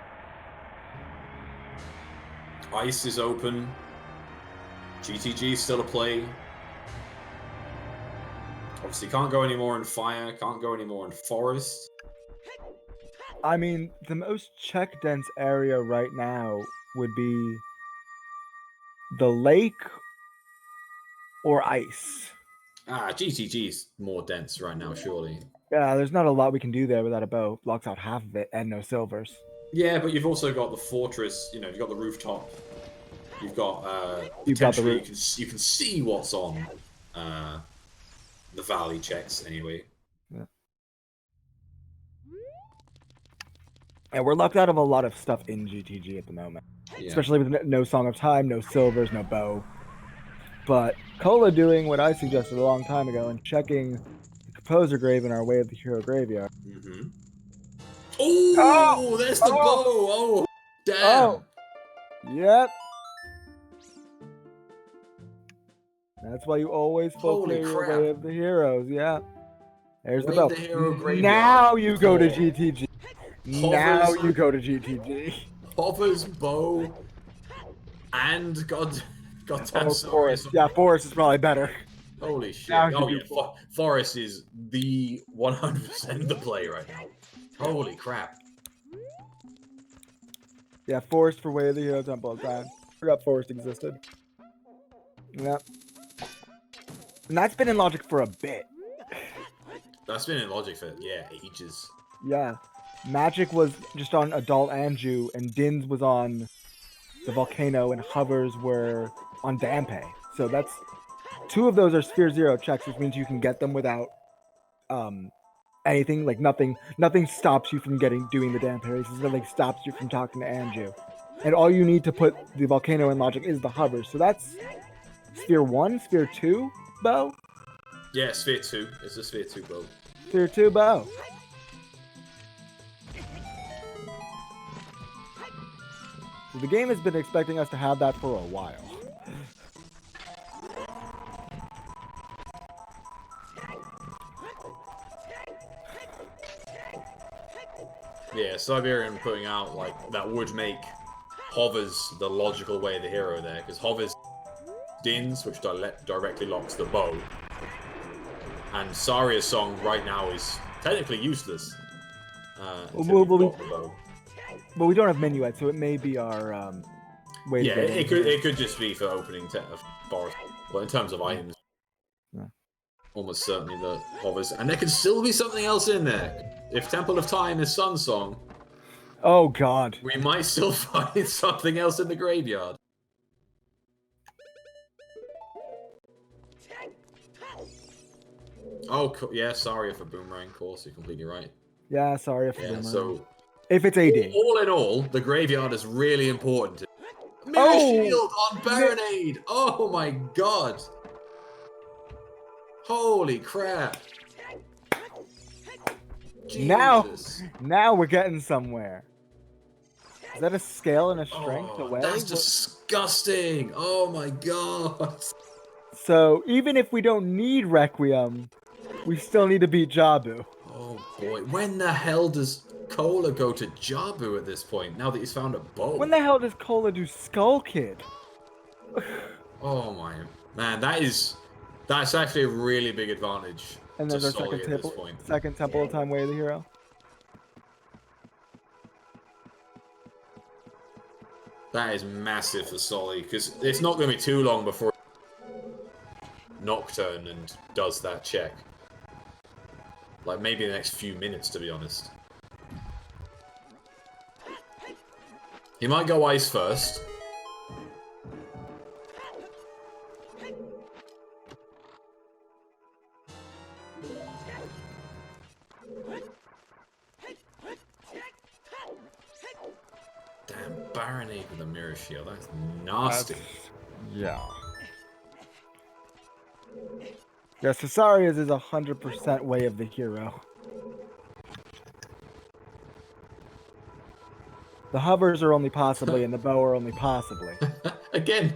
Ice is open. GTG is still a play. Obviously can't go any more in fire, can't go any more in forest. I mean, the most check dense area right now would be the lake or ice. GTG's more dense right now, surely. Yeah, there's not a lot we can do there without a bow. Blocks out half of it and no silvers. Yeah, but you've also got the fortress, you know, you've got the rooftop. You've got, You've got the potentially roof. you can see what's on the valley checks anyway. Yeah. And we're locked out of a lot of stuff in GTG at the moment. Yeah. Especially with no Song of Time, no silvers, no bow. But Cola doing what I suggested a long time ago and checking the Composer Grave in our Way of the Hero Graveyard. Mm-hmm. Oh, there's the bow! Oh, damn! Oh! Yep. That's why you always fulfill your Way of the Heroes, yeah. There's the bow. The Hero Graveyard. Now you go to GTG. Now Hovers. you go to GTG. Hovers, bow, and goddamn Forest. Yeah, Forest is probably better. Holy shit. Now Oh you yeah, do Forest is the 100% the play right now. Holy crap. Yeah, Forest for Way of the Hero Temple of Time. Forgot Forest existed. Yep. And that's been in Logic for a bit. That's been in Logic for, yeah, ages. Yeah. Magic was just on Adult Anju, and Dins was on the Volcano, and Hovers were on Dampe. So that's... Two of those are Sphere Zero checks, which means you can get them without anything. Like, nothing stops you from doing the Dampe races. Nothing stops you from talking to Anju. And all you need to put the Volcano in Logic is the Hovers. So that's Sphere 1, Sphere 2 bow? Yeah, Sphere 2. It's a Sphere 2 bow. Sphere 2 bow. So the game has been expecting us to have that for a while. Yeah, Siberian putting out, like, that would make Hovers the logical way of the hero there, because Hovers Dins, which directly locks the bow, and Saria's song right now is technically useless. But we don't have Minuet, so it may be our way to yeah, get it could just be for opening forest. But in terms of items, yeah. Almost certainly the Hovers. And there could still be something else in there. If Temple of Time is Sun Song, oh god, we might still find something else in the graveyard. Oh, yeah, sorry for Boomerang, of course, you're completely right. Yeah, sorry for Boomerang. So, if it's AD. All in all, the graveyard is really important. Mirror Shield on Baronade! Oh my god! Holy crap! Jesus. Now we're getting somewhere. Is that a scale and a strength away? That's disgusting! Oh my god! So, even if we don't need Requiem, we still need to beat Jabu. Oh boy, when the hell does Cola go to Jabu at this point, now that he's found a bow? When the hell does Cola do Skull Kid? Oh my... Man, that's actually a really big advantage. And there's our second Temple of Time Way of the Hero. That is massive for Soli, because it's not going to be too long before Nocturne and does that check. Like, maybe the next few minutes, to be honest. He might go Ice first. Damn, Baronade. Plague with a mirror shield. That's nasty. Yeah. Yeah, Cesaria's is 100% way of the hero. The hovers are only possibly, and the bow are only possibly. Again,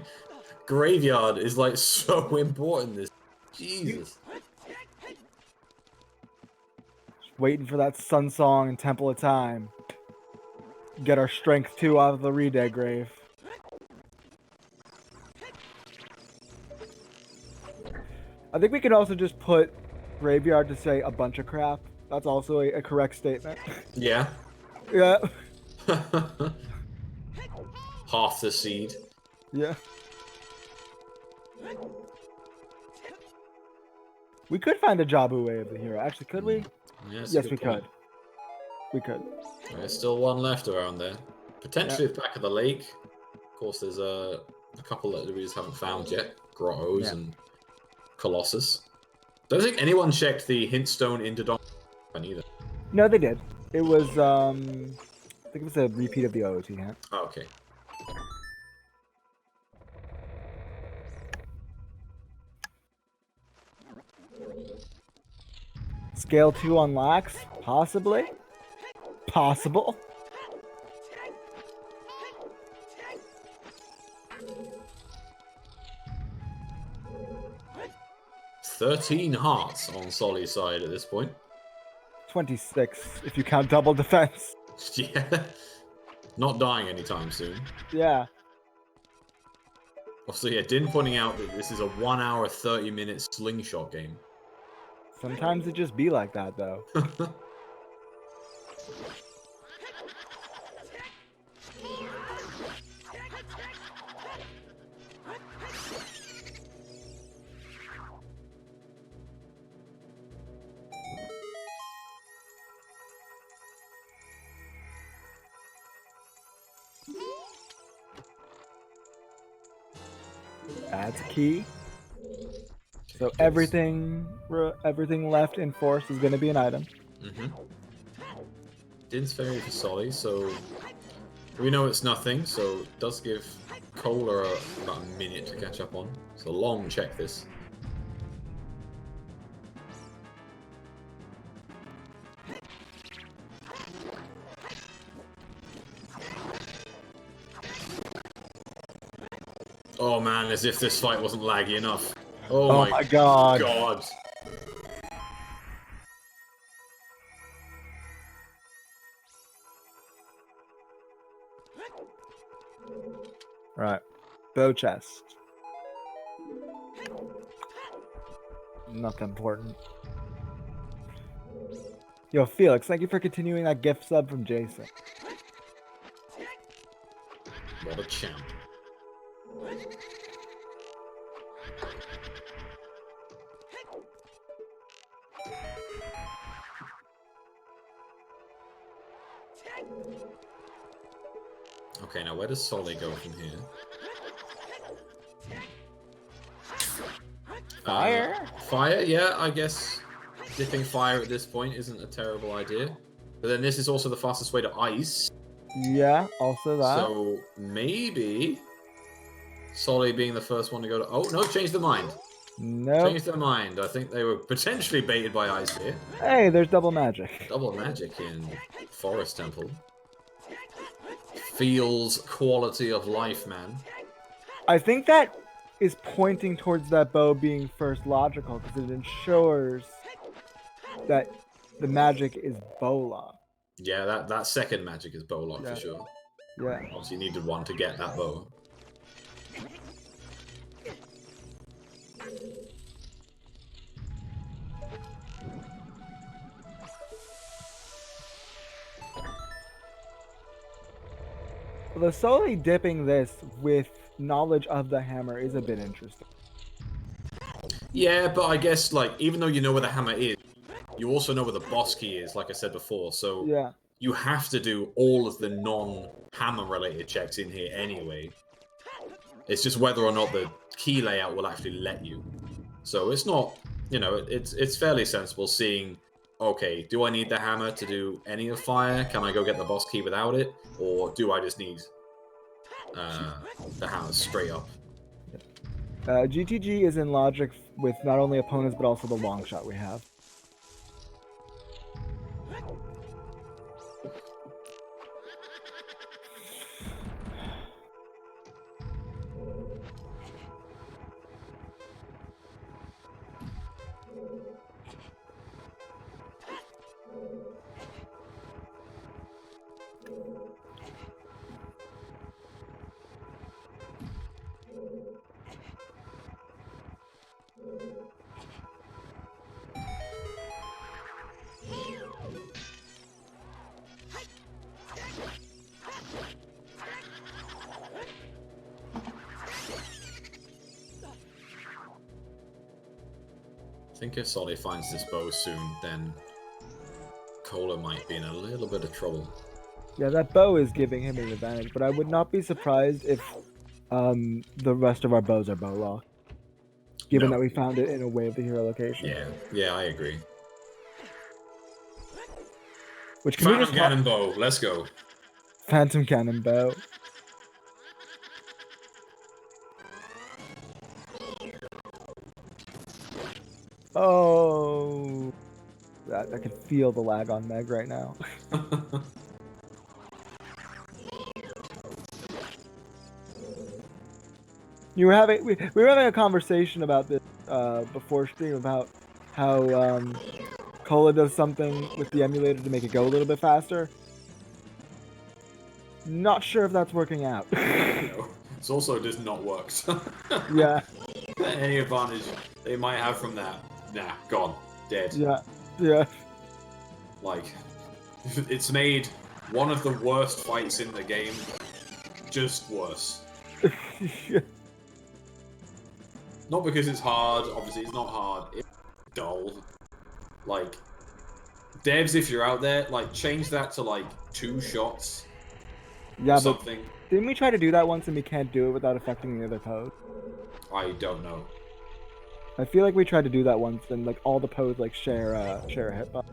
graveyard is like so important. This Jesus. Just waiting for that Sun Song and Temple of Time. Get our strength 2 out of the Redead grave. I think we could also just put graveyard to say a bunch of crap. That's also a correct statement. Yeah. Yeah. Half the seed. Yeah. We could find a Jabu way of the hero. Actually, could we? Yeah, Yes, we could. We could. There's still one left around there. Potentially at the back of the lake. Of course, there's a couple that we just haven't found yet. Grottos and Colossus. Don't think anyone checked the hint stone into Don either. No, they did. It was, I think it was a repeat of the OOT hint. Oh, okay. Scale 2 on Lax? Possibly? Possible? $13 hearts on Soli's side at this point. 26, if you count double defense. Yeah. Not dying anytime soon. Yeah. Also, yeah, Din pointing out that this is a 1 hour, 30-minute slingshot game. Sometimes it just be like that, though. Adds a key. So everything left in force is going to be an item. Din's fairy for Soli, so we know it's nothing, so it does give Kohler about a minute to catch up on. It's a long check, this. Oh man, as if this fight wasn't laggy enough. Oh my god. God. Right. Bow chest. Nothing important. Yo, Felix, thank you for continuing that gift sub from Jason. What a champ. Okay, now where does Soli go from here? Fire? Fire, yeah, I guess dipping fire at this point isn't a terrible idea. But then this is also the fastest way to ice. Yeah, also that. So maybe Soli being the first one to go to... Oh, no, change their mind. No. Change their mind. I think they were potentially baited by ice here. Hey, there's double magic. Double magic in Forest Temple. Feels quality of life, man. I think that is pointing towards that bow being first logical because it ensures that the magic is bow. Yeah, that second magic is bow lock for sure. Yeah. Obviously, you needed one to get that bow. The Soli dipping this with knowledge of the hammer is a bit interesting. Yeah, but I guess, like, even though you know where the hammer is, you also know where the boss key is, like I said before, so yeah, you have to do all of the non-hammer related checks in here anyway. It's just whether or not the key layout will actually let you. So it's not, you know, it's fairly sensible seeing, okay, do I need the hammer to do any of fire? Can I go get the boss key without it? Or do I just need the house straight up. GTG is in logic with not only opponents but also the long shot we have. I think if Soli finds this bow soon, then Cola might be in a little bit of trouble. Yeah, that bow is giving him an advantage, but I would not be surprised if the rest of our bows are bow locked. Given No. that we found it in a Way of the Hero location. Yeah, I agree. Which can we Phantom just Cannon Bow, let's go. Phantom Cannon bow. Oh, I can feel the lag on Meg right now. We were having a conversation about this before stream about how Cola does something with the emulator to make it go a little bit faster. Not sure if that's working out. No, it's also just not worked. Yeah. Any advantage they might have from that, nah, gone, dead. Yeah. Like, it's made one of the worst fights in the game just worse. Not because it's hard, obviously it's not hard, it's dull. Like, devs, if you're out there, like, change that to, like, 2 shots Yeah, or something. But didn't we try to do that once and we can't do it without affecting the other pose? I don't know. I feel like we tried to do that once and, like, all the pose, like, share a hitbox.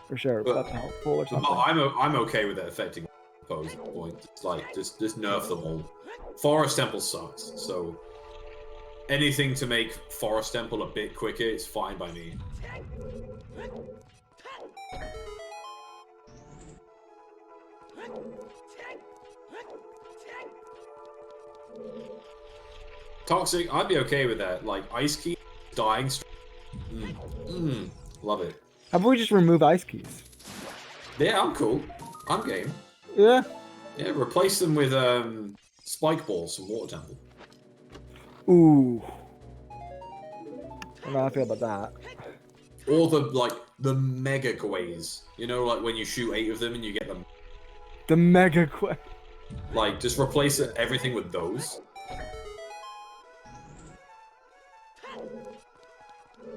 Or share a health pool or something. I'm okay with it affecting pose at the point. It's like, just nerf them all. Forest Temple sucks, so anything to make Forest Temple a bit quicker is fine by me. Toxic, I'd be okay with that. Like, Ice Key, dying. Love it. How about we just remove ice keys? Yeah, I'm cool. I'm game. Yeah. Yeah, replace them with spike balls from Water Temple. Ooh. I don't know how I feel about that. Or the mega Gways. You know, like when you shoot 8 of them and you get them. The mega quest. Like, just replace everything with those.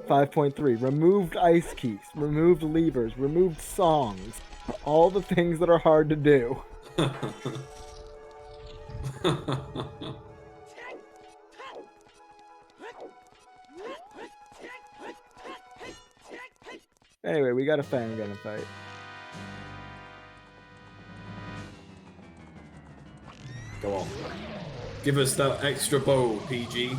5.3. Removed ice keys. Removed levers. Removed songs. All the things that are hard to do. Anyway, we got a fan gonna fight. Go on. Give us that extra bow, PG.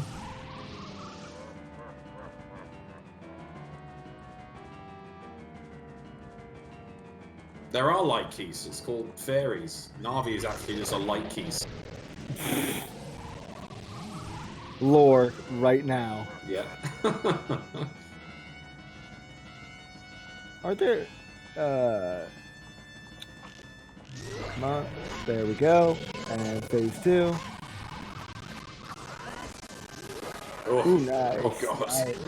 There are light keys. It's called fairies. Navi is actually just a light keys. Lore right now. Yeah. Are there come on. There we go. And phase 2. Oh, Ooh, nice. oh god. Nice.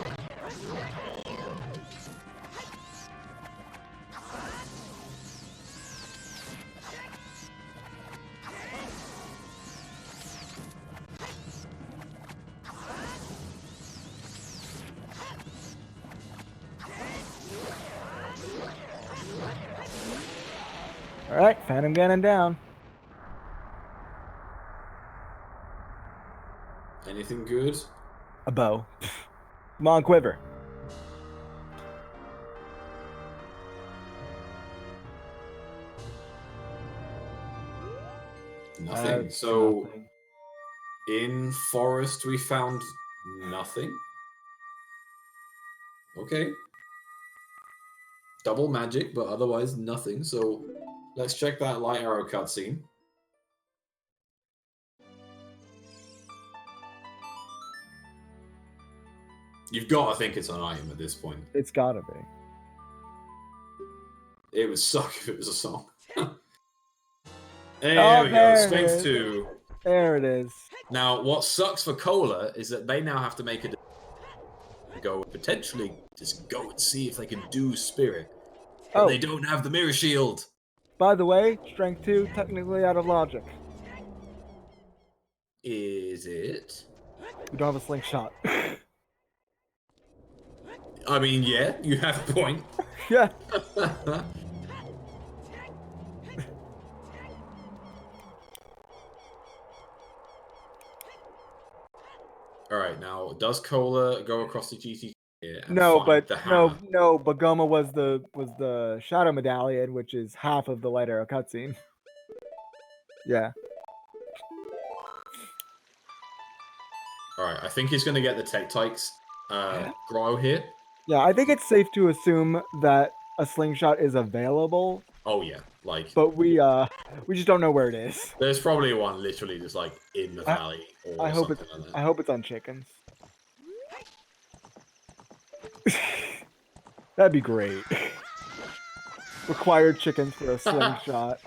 Alright, Phantom Ganon down. Anything good? A bow. Come on, Quiver. Nothing. That's So nothing. in forest we found nothing. Okay. Double magic, but otherwise nothing. So let's check that light arrow cutscene. You've got to think it's an item at this point. It's gotta be. It would suck if it was a song. Hey, there we go. Strength 2. There it is. Now, what sucks for Cola is that they now have to make a go potentially just go and see if they can do Spirit. But they don't have the mirror shield. By the way, strength 2 technically out of logic. Is it? We don't have a slingshot. I mean, yeah, you have a point. Yeah. Alright, now, does Cola go across the GT here and No, find but the hammer? no, but Goma was the Shadow Medallion, which is half of the light arrow cutscene. Yeah. Alright, I think he's going to get the Tectite's grow here. Yeah, I think it's safe to assume that a slingshot is available. Oh yeah, like... But we just don't know where it is. There's probably one literally just like in the valley or I hope something like that. I hope it's on chickens. That'd be great. Required chickens for a slingshot.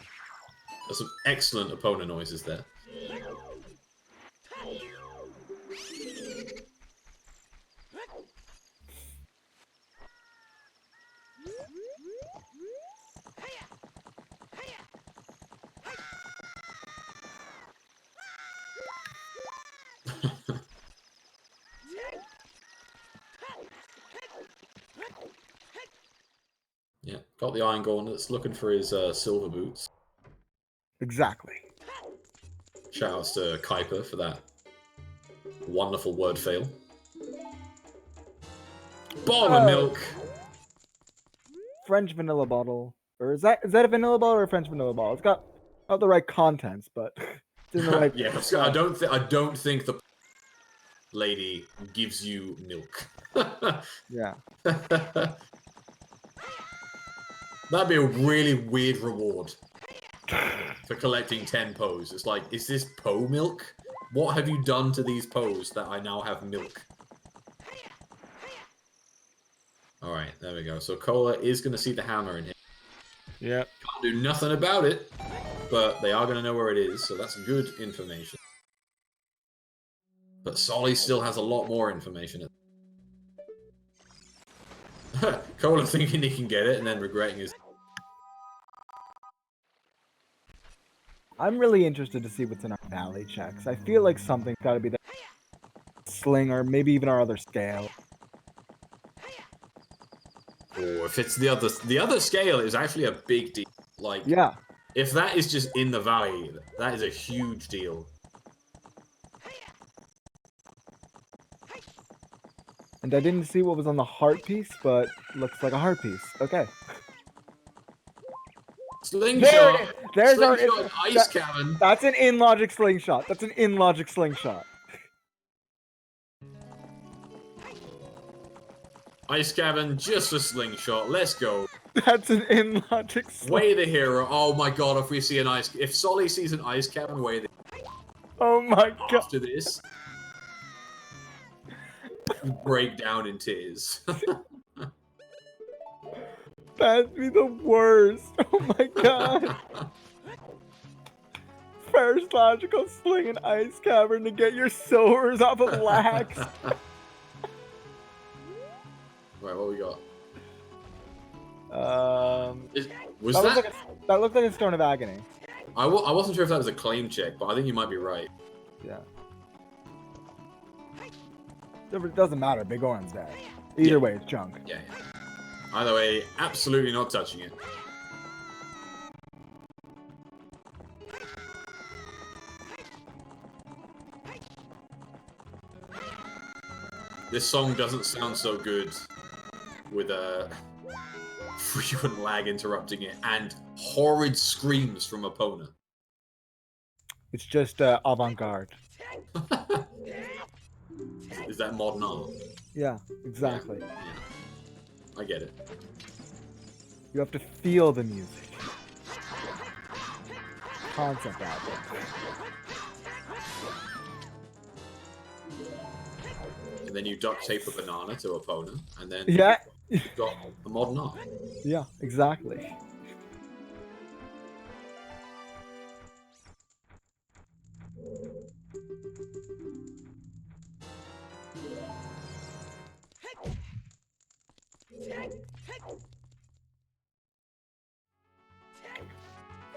There's some excellent opponent noises there. Yeah, got the Iron Gauntlets, looking for his silver boots. Exactly. Shoutouts to Kuiper for that wonderful word fail. Bottle of milk! French vanilla bottle. Or is that a vanilla bottle or a French vanilla bottle? It's got not the right contents, but it's in the right. Yeah, I don't think the lady gives you milk. Yeah. That'd be a really weird reward for collecting 10 Poes. It's like, is this Poe milk? What have you done to these Poes that I now have milk? Alright, there we go. So Cola is going to see the hammer in here. Yep. Can't do nothing about it, but they are going to know where it is, so that's good information. But Soli still has a lot more information. Cola thinking he can get it and then regretting his... I'm really interested to see what's in our valley checks. I feel like something's got to be there. Sling or maybe even our other scale. Or if it's the other scale is actually a big deal. Like, yeah, if that is just in the valley, that is a huge deal. And I didn't see what was on the heart piece, but looks like a heart piece. Okay. Slingshot! There's Slingshot our ice cavern! That's an in-logic slingshot. That's an in-logic slingshot. Ice cavern, just a slingshot. Let's go. That's an in-logic slingshot. Way the hero. Oh my god, if we see an ice... If Soli sees an ice cavern, way the... Oh my god. After this... break down in tears. That'd be the worst. Oh my god. First logical sling an ice cavern to get your silvers off of lax. Right, what we got? Was that looked like a Stone of Agony. I wasn't sure if that was a claim check, but I think you might be right. Yeah. It doesn't matter. Big Oran's dead. Either way, it's junk. Yeah. Either way, absolutely not touching it. This song doesn't sound so good with frequent lag interrupting it and horrid screams from opponent. It's just avant-garde. Is that modern art? Yeah, exactly. Yeah. I get it. You have to feel the music. Concept album. And then you duct tape a banana to a opponent, and then Yeah. you've got the modern art. Yeah, exactly.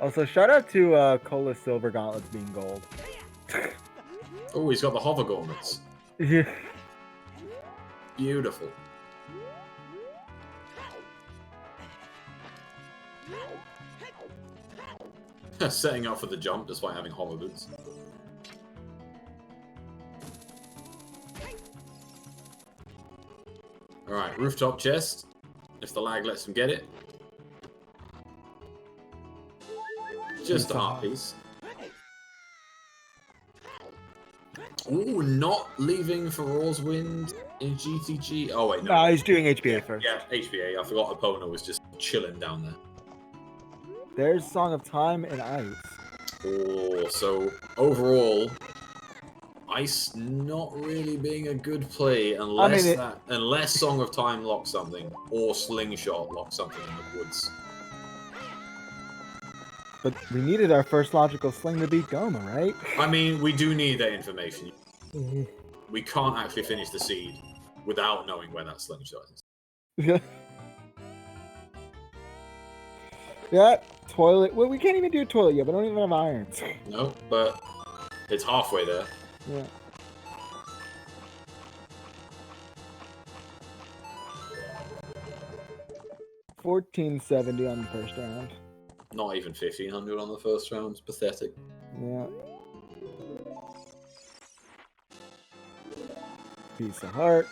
Also, shout out to Cola Silver Gauntlets being gold. Oh, he's got the hover gauntlets. Yeah. Beautiful. Setting up for the jump despite having hover boots. Alright, rooftop chest. If the lag lets him get it. Just a heart piece. Ooh, not leaving for Rosewind in GTG. Oh wait, no. No, he's doing HBA first. Yeah, HBA. I forgot Epona was just chilling down there. There's Song of Time and Ice. Oh, so overall, Ice not really being a good play unless unless Song of Time locks something or Slingshot locks something in the woods. But we needed our first logical sling to beat Goma, right? I mean, we do need that information. We can't actually finish the seed without knowing where that Slingshot is. Yeah. Yeah, toilet. Well, we can't even do toilet yet. We don't even have irons. No, but it's halfway there. Yeah. $1470 on the first round. Not even 1500 on the first round. It's pathetic. Yeah. Piece of heart.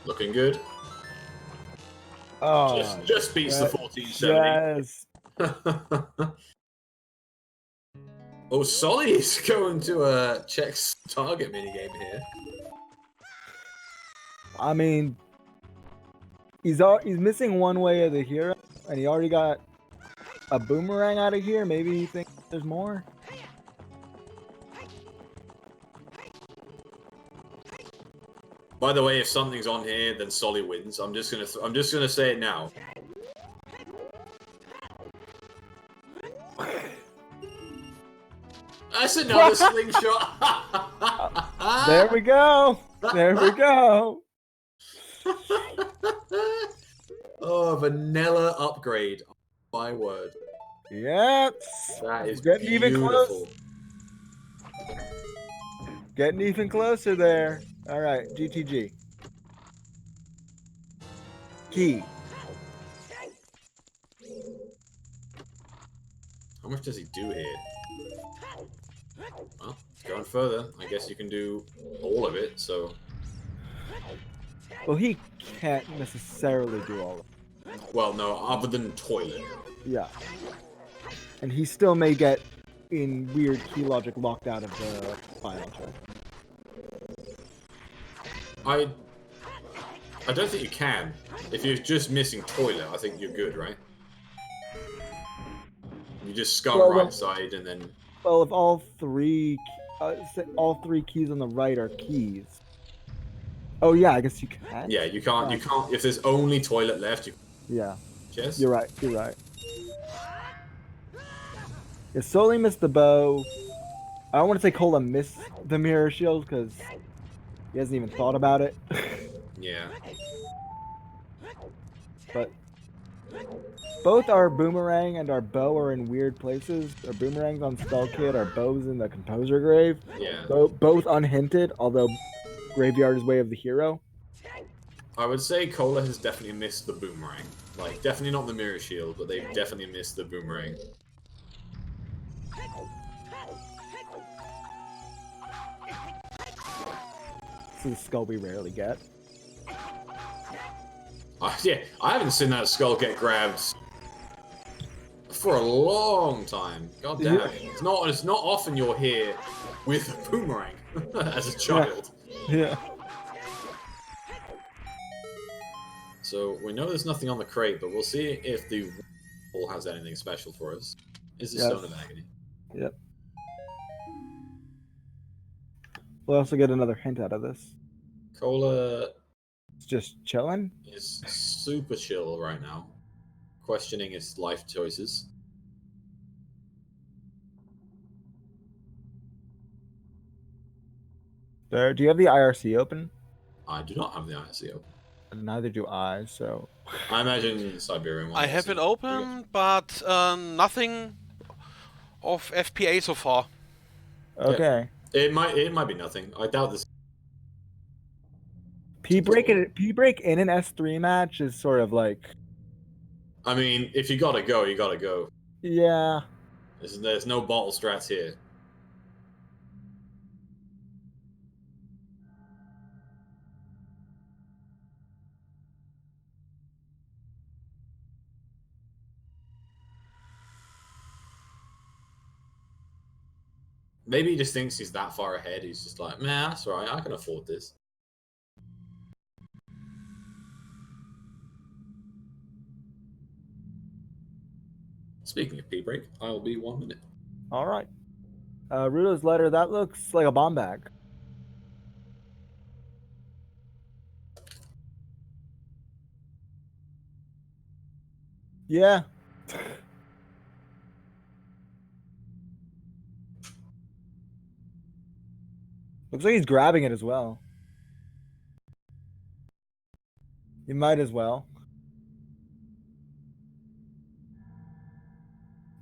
Looking good. Oh, just beats the 1470. yes. Oh, Soli is going to check target minigame here. I mean, he's missing one way of the hero, and he already got a boomerang out of here. Maybe he thinks there's more. By the way, if something's on here, then Soli wins. I'm just gonna say it now. That's another slingshot. There we go. There we go. Oh, vanilla upgrade. My word. Yep. That is Getting even close. beautiful. Getting even closer there. All right, GTG. Key. How much does he do here? Well, it's going further. I guess you can do all of it, so... Well, he can't necessarily do all of it. Well, no, other than toilet. Yeah. And he still may get, in weird key logic, locked out of the final turn. I don't think you can. If you're just missing toilet, I think you're good, right? You just scum right side and then... Well, if all three keys on the right are keys. Oh yeah, I guess you can. Yeah, you can't. You can't. If there's only toilet left, you. Yeah. Yes. You're right. You're right. Yeah, Soli missed the bow. I don't want to say Cola missed the mirror shield because he hasn't even thought about it. Yeah. But both our boomerang and our bow are in weird places. Our boomerang's on Skull Kid, our bow's in the Composer Grave. Yeah. Both unhinted, although Graveyard is way of the hero. I would say Cola has definitely missed the boomerang. Like, definitely not the mirror shield, but they definitely missed the boomerang. This is a skull we rarely get. Yeah, I haven't seen that skull get grabbed for a long time. God damn. Yeah. It's not often you're here with a boomerang as a child. Yeah. So we know there's nothing on the crate, but we'll see if the wall has anything special for us. Is the Stone of Agony? Yep. We'll also get another hint out of this. Cola It's just chilling. is super chill right now, questioning his life choices. There. Do you have the IRC open? I do not have the ISO. Neither do I. So. I imagine Siberian one. I have it open, but nothing of FPA so far. Okay. It might be nothing. I doubt this. P break in an S3 match is sort of like. I mean, if you gotta go, you gotta go. Yeah. There's no bottle strats here. Maybe he just thinks he's that far ahead. He's just like, man, that's right. I can afford this. Speaking of P-break, I'll be 1 minute. All right. Rudo's letter. That looks like a bomb bag. Yeah. Looks like he's grabbing it as well. You might as well.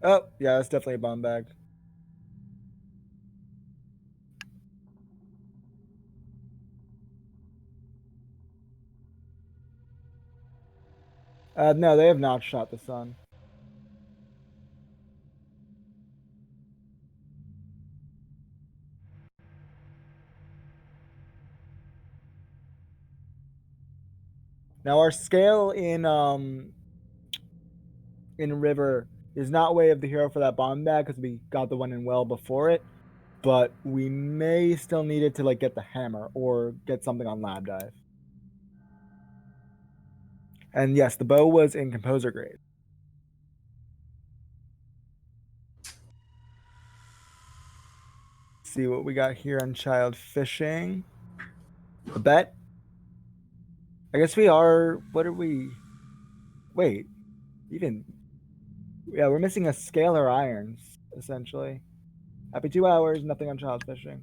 Oh, yeah, that's definitely a bomb bag. No, they have not shot the sun. Now our scale in River is not way of the hero for that bomb bag because we got the one in well before it, but we may still need it to like get the hammer or get something on lab dive. And yes, the bow was in composer grade. See what we got here on child fishing. A bet. I guess we are. What are we? Wait, even. Yeah, we're missing a scalar irons essentially. Happy 2 hours. Nothing on child fishing.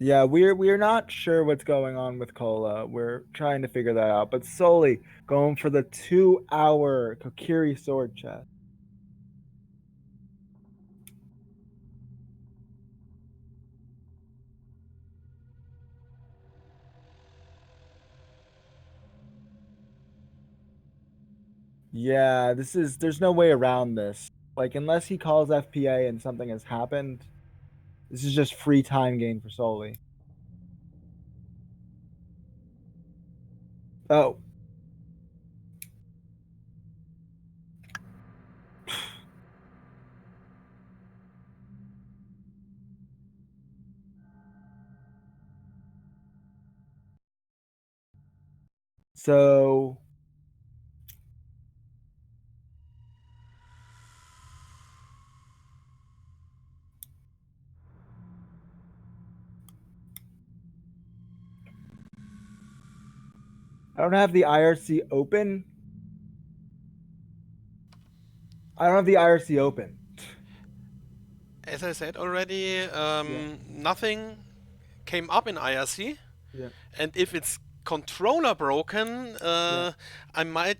Yeah, we're not sure what's going on with Cola. We're trying to figure that out. But Soli going for the 2-hour Kokiri sword chest. Yeah, there's no way around this. Like unless he calls FPA and something has happened, this is just free time gain for Soli. Oh. So I don't have the IRC open. I don't have the IRC open. As I said already, nothing came up in IRC. Yeah. And if it's controller broken, I might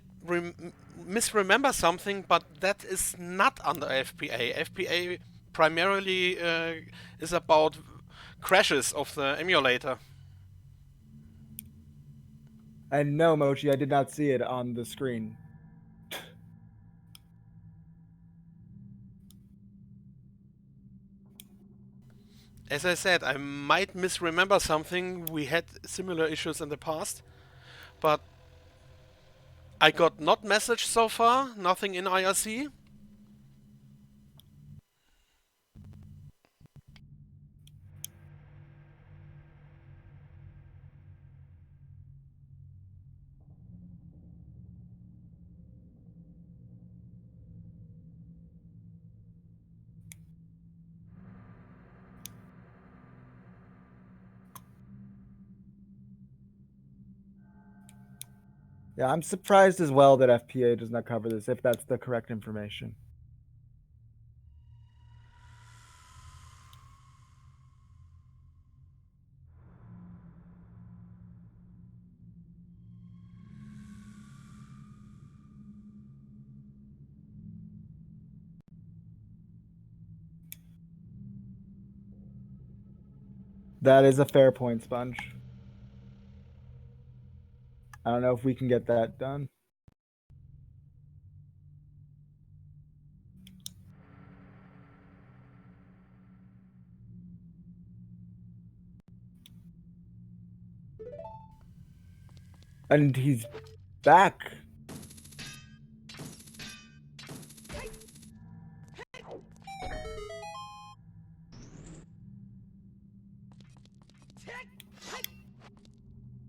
misremember something, but that is not under FPA. FPA primarily is about crashes of the emulator. And no, Mochi, I did not see it on the screen. As I said, I might misremember something. We had similar issues in the past, but I got not message so far, nothing in IRC. Yeah, I'm surprised as well that FPA does not cover this, if that's the correct information. That is a fair point, Sponge. I don't know if we can get that done. And he's back.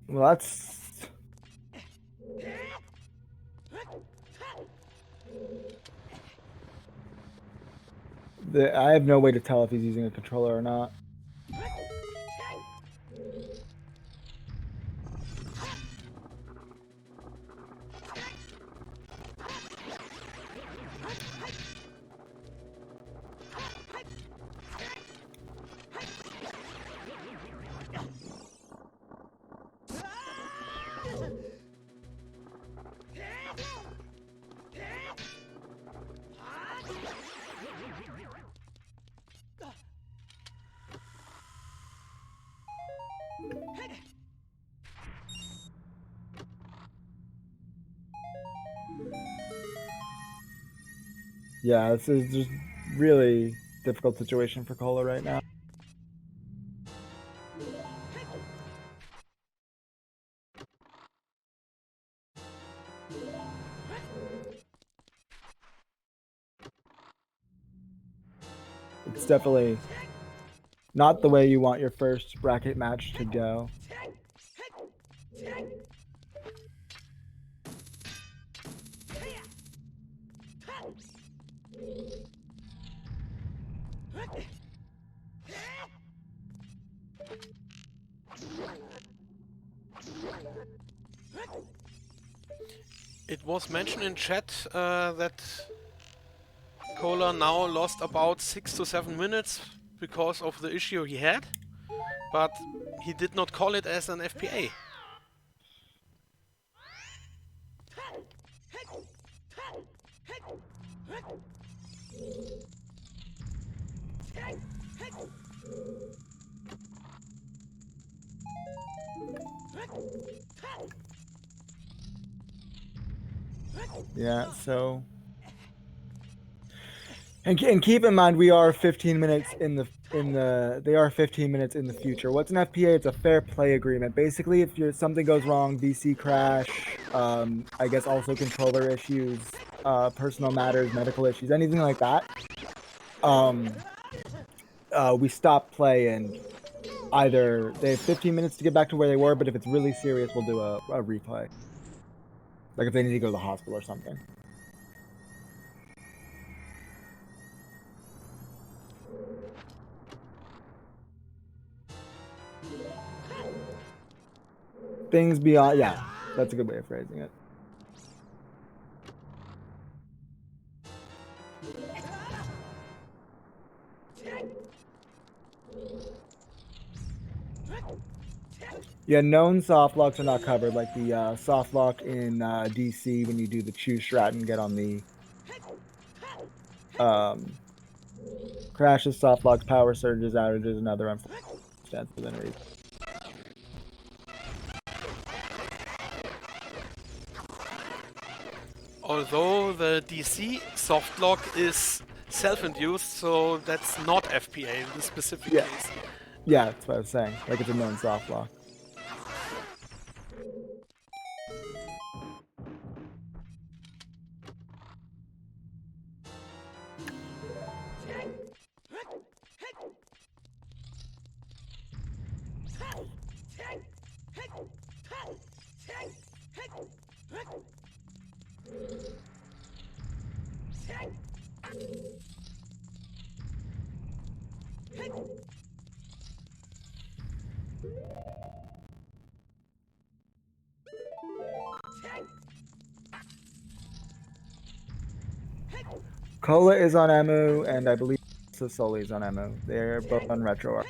Well, that's... I have no way to tell if he's using a controller or not. Yeah, this is just really difficult situation for Cola right now. It's definitely not the way you want your first bracket match to go. It was mentioned in chat that Kohler now lost about 6 to 7 minutes because of the issue he had, but he did not call it as an FPA. Yeah, so... And keep in mind, we are 15 minutes they are 15 minutes in the future. What's an FPA? It's a fair play agreement. Basically, if something goes wrong, VC crash, I guess also controller issues, personal matters, medical issues, anything like that, we stop play and either they have 15 minutes to get back to where they were, but if it's really serious, we'll do a replay. Like if they need to go to the hospital or something. Things beyond, yeah, that's a good way of phrasing it. Yeah, known soft locks are not covered, like the soft lock in DC when you do the choose strat and get on the crashes, soft locks, power surges, outages, and other unfortunate stats within reason. Although the DC softlock is self-induced, so that's not FPA in this specific Yeah. case. Yeah, that's what I was saying. Like it's a known soft lock. Cola is on Emu, and I believe also Soli is on Emu. They're both on retro.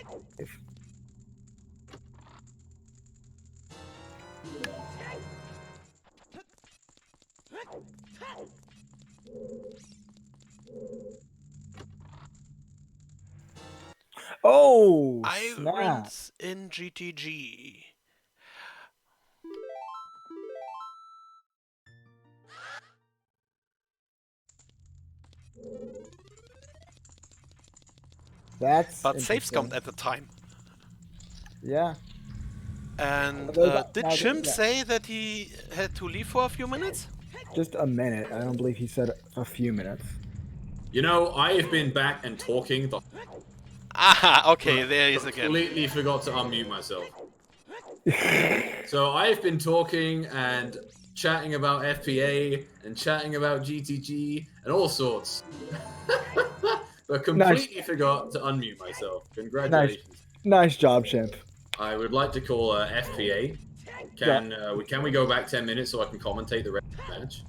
Oh, snap. Irons in GTG. That's But saves interesting. count at the time. Yeah. And did Chimp say that he had to leave for a few minutes? Just a minute. I don't believe he said a few minutes. You know, I have been back and talking. Ah, okay, there he is again. Completely forgot to unmute myself. So I've been talking and chatting about FPA and chatting about GTG and all sorts. But completely forgot to unmute myself. Congratulations. Nice job, Chimp. I would like to call FPA. Can we go back 10 minutes so I can commentate the rest of the match?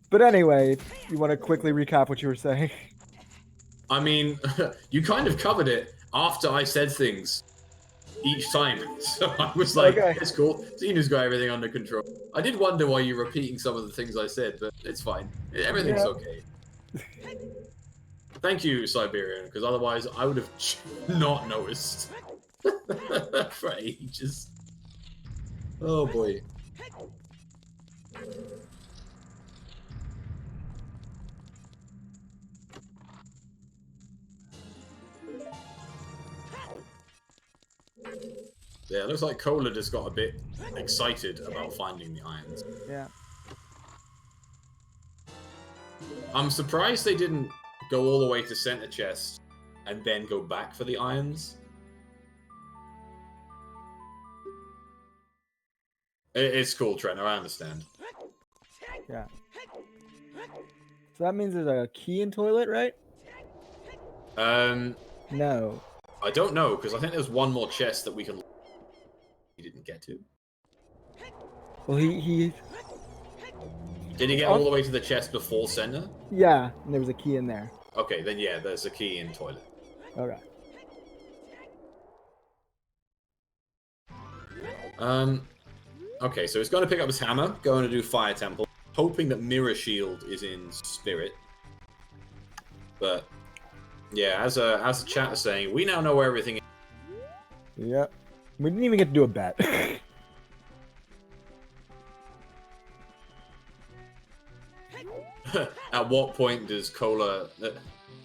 But anyway, you want to quickly recap what you were saying? I mean, you kind of covered it after I said things each time. So I was like, Okay. it's cool. Xenu's got everything under control. I did wonder why you're repeating some of the things I said, but it's fine. Everything's okay. Thank you, Siberian, because otherwise I would have not noticed for ages. Oh boy. Yeah, it looks like Cola just got a bit excited about finding the irons. Yeah. I'm surprised they didn't go all the way to center chest and then go back for the irons. It's cool, Trent. I understand. Yeah. So that means there's a key in toilet, right? No. I don't know, because I think there's one more chest that we didn't get to. Well, he... Did he get all the way to the chest before center? Yeah, and there was a key in there. Okay, then yeah, there's a key in toilet. Okay. Okay, so he's going to pick up his hammer, going to do Fire Temple, hoping that Mirror Shield is in Spirit. But yeah, as the chat is saying, we now know where everything is. Yep. We didn't even get to do a bet. At what point does Cola...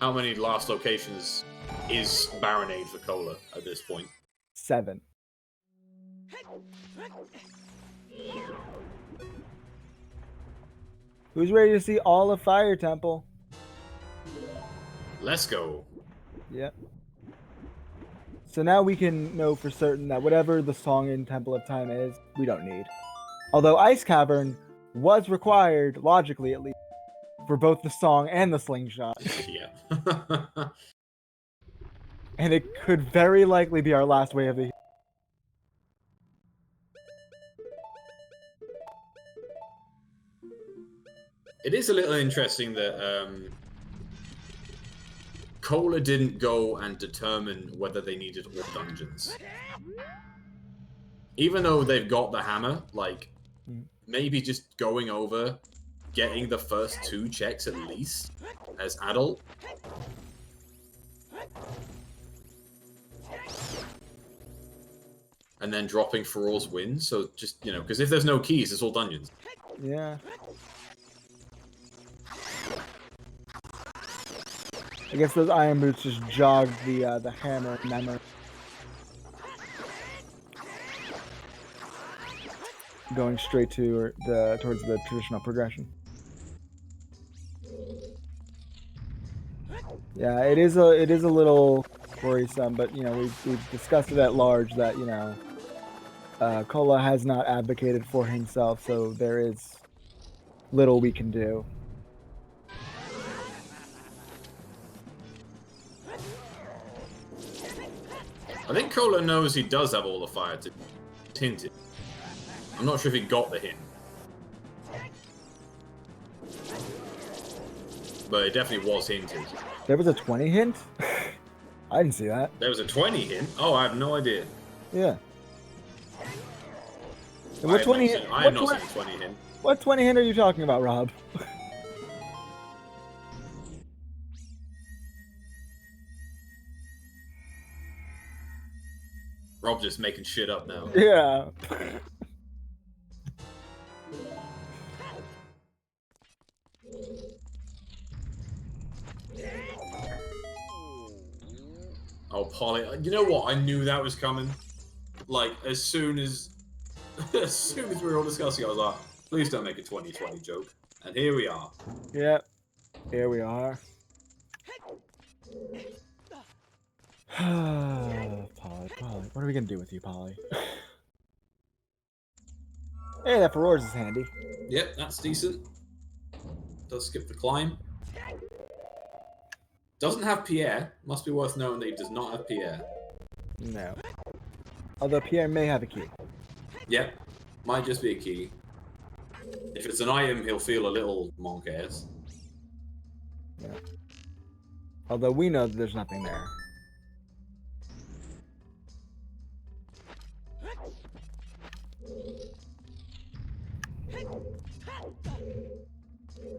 How many last locations is Baronade for Cola at this point? 7. Who's ready to see all of Fire Temple? Let's go. Yep. So now we can know for certain that whatever the song in Temple of Time is, we don't need. Although Ice Cavern was required, logically at least, for both the song and the slingshot. Yeah. And it could very likely be our last way of the... It is a little interesting that Cola didn't go and determine whether they needed all dungeons. Even though they've got the hammer, like, maybe just going over, getting the first 2 checks at least, as adult. And then dropping for all's wins, so just, you know, because if there's no keys, it's all dungeons. Yeah. I guess those iron boots just jogged the hammer memory. Going straight to towards the traditional progression. Yeah, it is a little worrisome, but you know we've discussed it at large that you know Kola has not advocated for himself, so there is little we can do. I think Kola knows he does have all the fire to tinted. I'm not sure if he got the hint. But it definitely was hinted. There was a 20 hint? I didn't see that. There was a 20 hint? Oh, I have no idea. Yeah. What 20? I have not seen a 20 hint. What 20 hint are you talking about, Rob? Rob's just making shit up now. Yeah. Oh, Polly. You know what? I knew that was coming. Like, as soon as we were all discussing, I was like, please don't make a 2020 joke. And here we are. Yep. Here we are. Polly. What are we gonna do with you, Polly? Hey, that Ferrors is handy. Yep, that's decent. Does skip the climb. Doesn't have Pierre. Must be worth knowing that he does not have Pierre. No. Although Pierre may have a key. Yep. Might just be a key. If it's an item, he'll feel a little monk-ass. Yeah. Although we know that there's nothing there.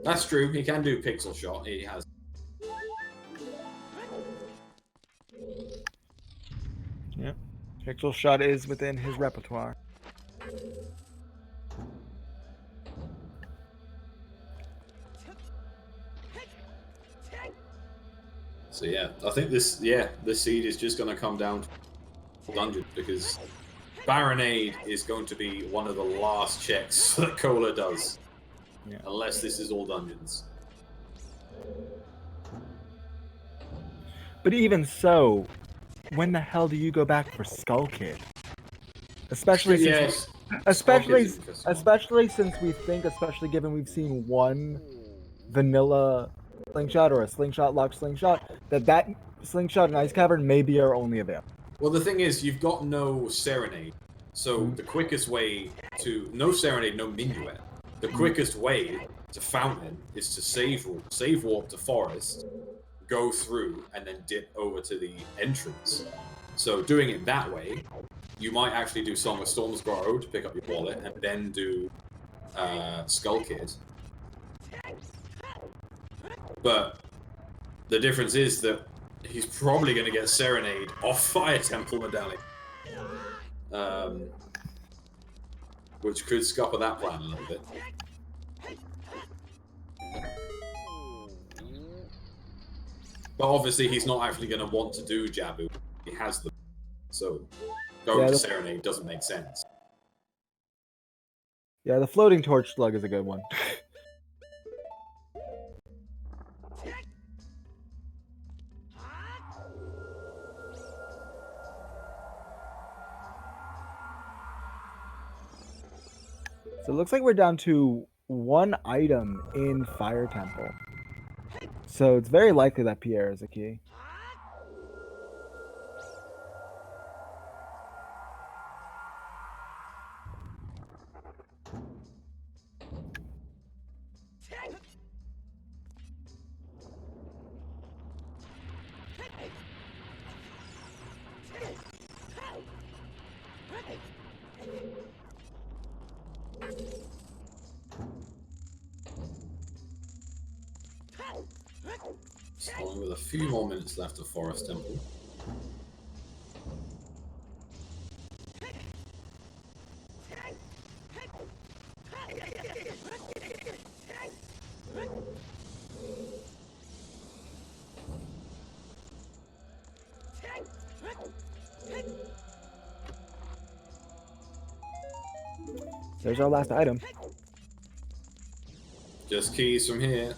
That's true. He can do pixel shot. He has. Yep. Pixel shot is within his repertoire. So yeah, I think this seed is just going to come down to dungeon because Baronade is going to be one of the last checks that Cola does. Yeah. Unless this is all dungeons. But even so, when the hell do you go back for Skull Kid? Especially since, especially since we think, especially given we've seen one vanilla slingshot or a slingshot locked slingshot, that slingshot and ice cavern may be our only avail. Well, the thing is, you've got no serenade, so the quickest way to no serenade, no minuet. The quickest way to fountain is to save warp to forest, go through, and then dip over to the entrance. So doing it that way, you might actually do Song of Storms Grotto to pick up your wallet, and then do Skull Kid. But the difference is that he's probably going to get Serenade off Fire Temple Medallion. Which could scupper that plan a little bit. But obviously he's not actually going to want to do Jabu. He has them. So going to Serenade doesn't make sense. Yeah, the floating torch slug is a good one. So it looks like we're down to one item in Fire Temple. So it's very likely that Pierre is a key. Soli with a few more minutes left of Forest Temple. There's our last item. Just keys from here.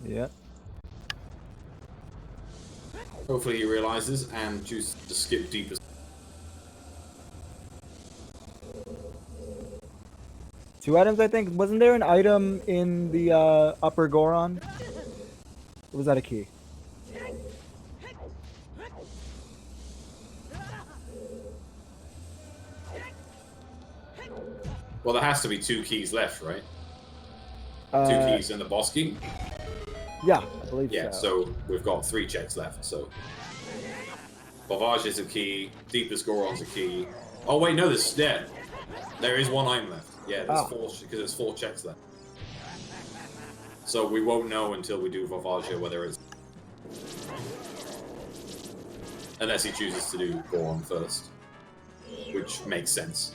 Yeah. Hopefully he realizes and chooses to skip deeper. Two items, I think. Wasn't there an item in the upper Goron? Or was that a key? Well, there has to be 2 keys left, right? 2 keys in the boss key? Yeah, I believe Yeah, so we've got 3 checks left, so... Bavage is a key, Deepest Goron's a key... Oh wait, no, there is 1 item left. Yeah, there's 4, because there's 4 checks left. So we won't know until we do Vavage whether it's... Unless he chooses to do Goron first. Which makes sense.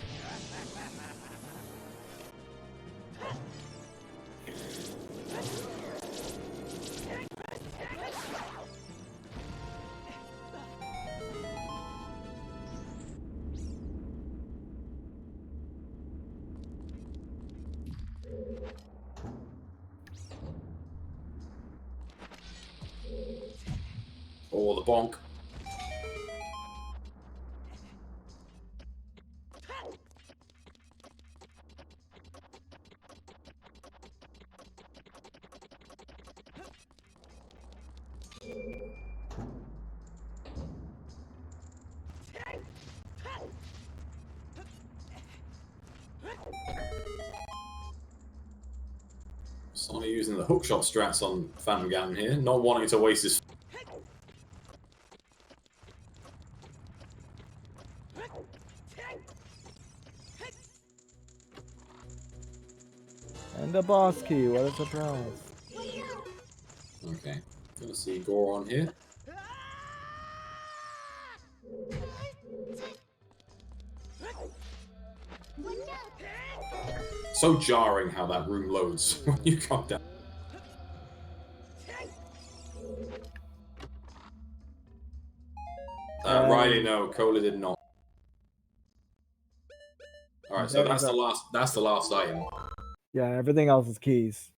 Or the bonk. Soli using the hookshot strats on Phantom Ganon here, not wanting to waste his... And a boss key, what a surprise. Okay, gonna see Goron here. So jarring how that room loads when you come down. Riley, no, Cola did not. Alright, so that's the last item. Yeah, everything else is keys.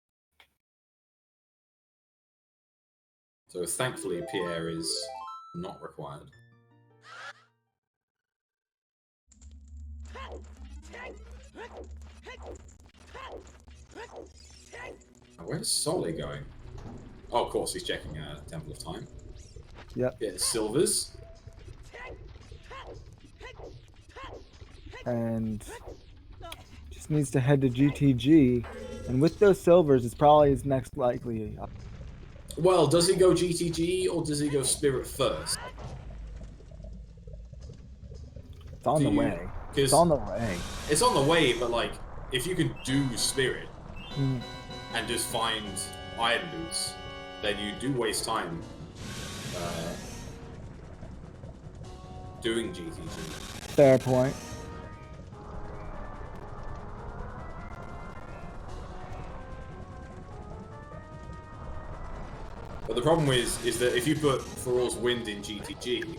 So thankfully Pierre is not required. Where's Soli going? Oh, of course, he's checking Temple of Time. Yep. Get silvers. And just needs to head to GTG. And with those silvers, it's probably his next likely. Well, does he go GTG or does he go Spirit first? It's on the way. It's on the way. It's on the way, but like, if you can do Spirit and just find Iron Boots, then you do waste time doing GTG. Fair point. But the problem is that if you put Feral's Wind in GTG,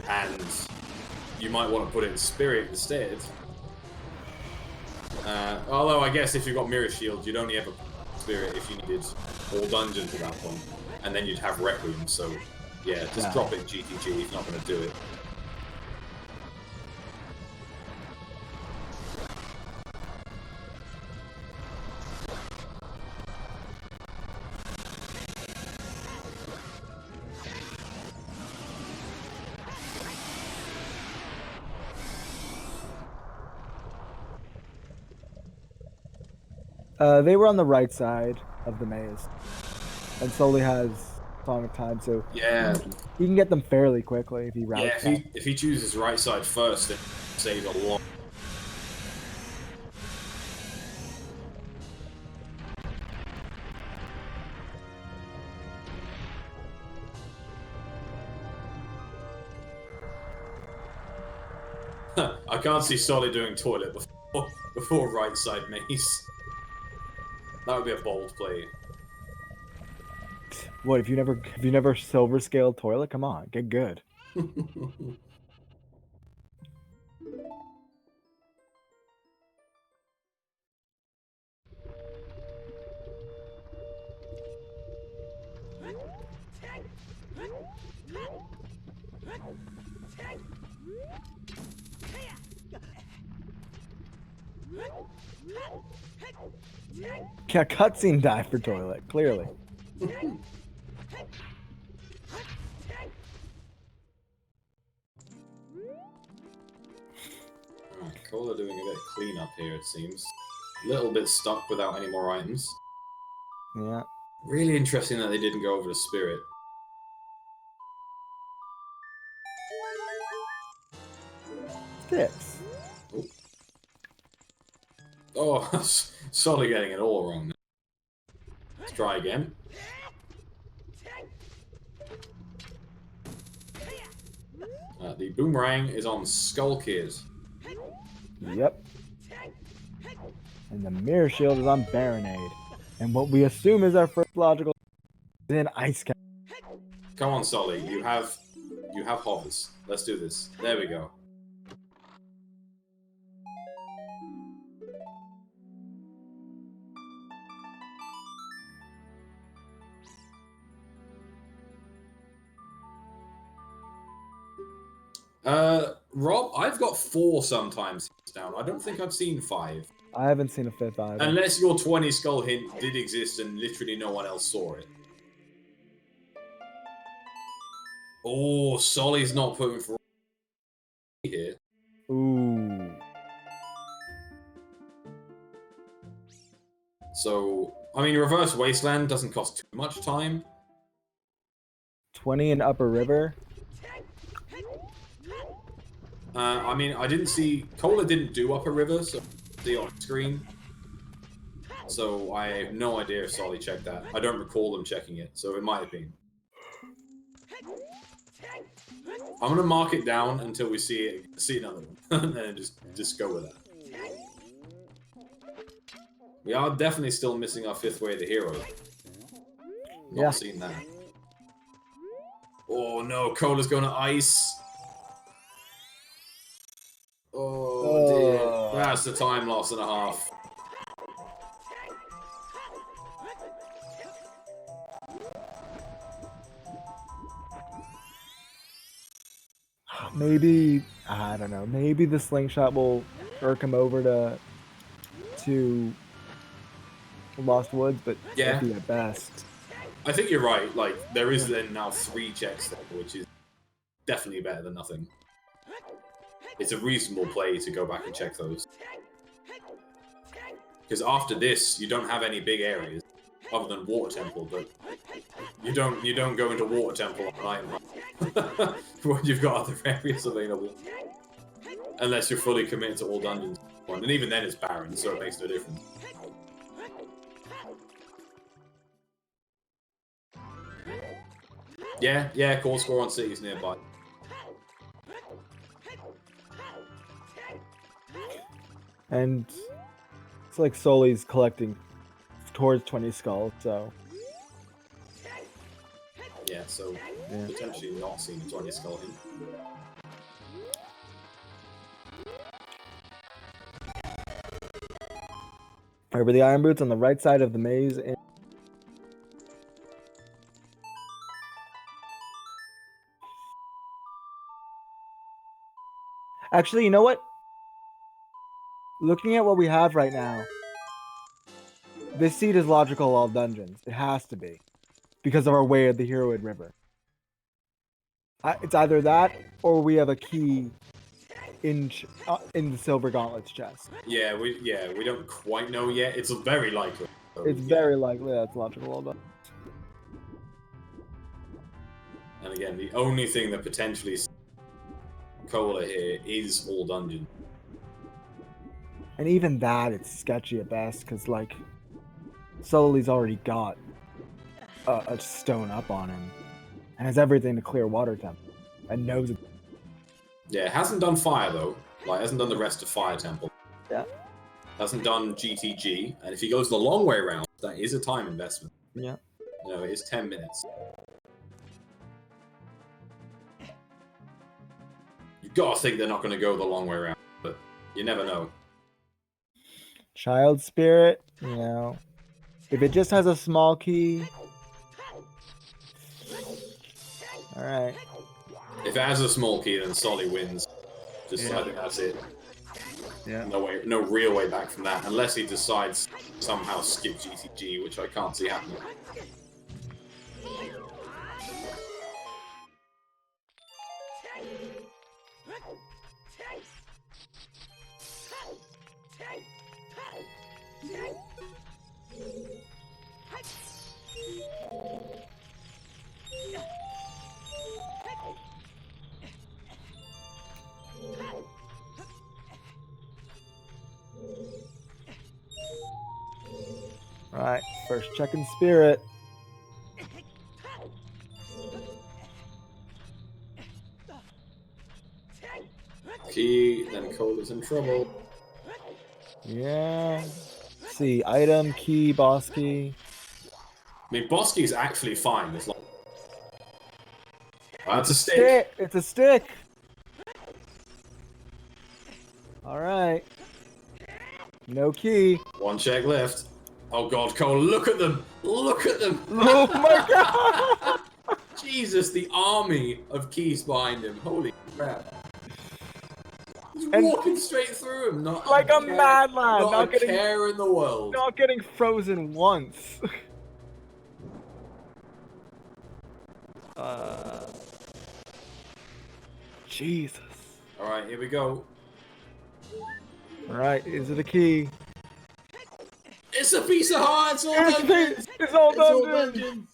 and you might want to put it in Spirit instead. Although I guess if you've got Mirror Shield, you'd only ever put Spirit if you needed all dungeons at that point, and then you'd have Requiem. So yeah, just drop it in GTG if you're not going to do it. They were on the right side of the maze, and Soli has Song of Time, so yeah, he can get them fairly quickly if he routes. Yeah, if he chooses right side first, it saves a lot. I can't see Soli doing toilet before right side maze. That would be a bold play. What have you never silver scaled toilet? Come on, get good. Yeah, cutscene dive for toilet, clearly. Alright, Cola doing a bit of cleanup here, it seems. A little bit stuck without any more items. Yeah. Really interesting that they didn't go over to Spirit. Six. Oh, Soli getting it all wrong. Let's try again. The boomerang is on Skull Kid. Yep. And the mirror shield is on Baronade. And what we assume is our first logical is in Ice Cap. Come on, Soli. You have hovers. Let's do this. There we go. Rob, I've got 4 sometimes down. I don't think I've seen 5. I haven't seen a fifth either. Unless your 20 skull hint did exist and literally no one else saw it. Oh, Soli's not putting for here. Ooh. So, I mean, reverse wasteland doesn't cost too much time. 20 in Upper River. I mean, I didn't see... Cola didn't do Upper River, so see on screen. So I have no idea if Soli checked that. I don't recall them checking it, so it might have been. I'm gonna mark it down until we see another one, and then just go with that. We are definitely still missing our 5th way of the hero. Not seen that. Oh no, Cola's going to ice. Oh dear. That's the time loss and a half. Maybe, I don't know, maybe the slingshot will irk him over to Lost Woods, but Yeah. maybe at best. I think you're right. Like, there is then now 3 checks there, which is definitely better than nothing. It's a reasonable play to go back and check those. Because after this, you don't have any big areas, other than Water Temple, but you don't go into Water Temple on an item when you've got other areas available. Unless you're fully committed to all dungeons. And even then it's barren, so it makes no difference. Yeah, core score on cities nearby. And it's like Soli's collecting towards 20 skulls, so... Yeah, so potentially not seeing a 20 skull hint. Over the Iron Boots on the right side of the maze. Actually, you know what? Looking at what we have right now, this seed is logical all dungeons. It has to be. Because of our way of the Heroid River. It's either that, or we have a key in the Silver Gauntlets chest. Yeah, we don't quite know yet. It's very likely. So, It's very likely that's logical all done. And again, the only thing that potentially Cola here is all dungeon. And even that, it's sketchy at best, because, like, Soli's already got a stone up on him, and has everything to clear Water Temple, and knows it. Yeah, it hasn't done fire, though. Like, hasn't done the rest of Fire Temple. Yeah. Hasn't done GTG. And if he goes the long way around, that is a time investment. Yeah. You know, it is 10 minutes. You've got to think they're not going to go the long way around, but you never know. Child Spirit, you know. If it just has a small key. Alright. If it has a small key, then Soli wins. Just I think that's it. Yeah. No real way back from that, unless he decides to somehow skip GTG, which I can't see happening. Alright, first check in Spirit. Key, then Cole is in trouble. Yeah. Let's see, item, key, boss key. I mean, Bosky is actually fine. It's like... That's a stick. It's a stick. Alright. No key. One check left. Oh god, Cole, look at them! Look at them! Oh my god! Jesus, the army of keys behind him. Holy crap. He's And- walking straight through him, not Like a care, madman, not not a getting- care in the world. Not getting frozen once. Jesus. Alright, here we go. Alright, is it a key? It's a piece of heart! It's all It's dungeons! It's all It's all dungeons! dungeons!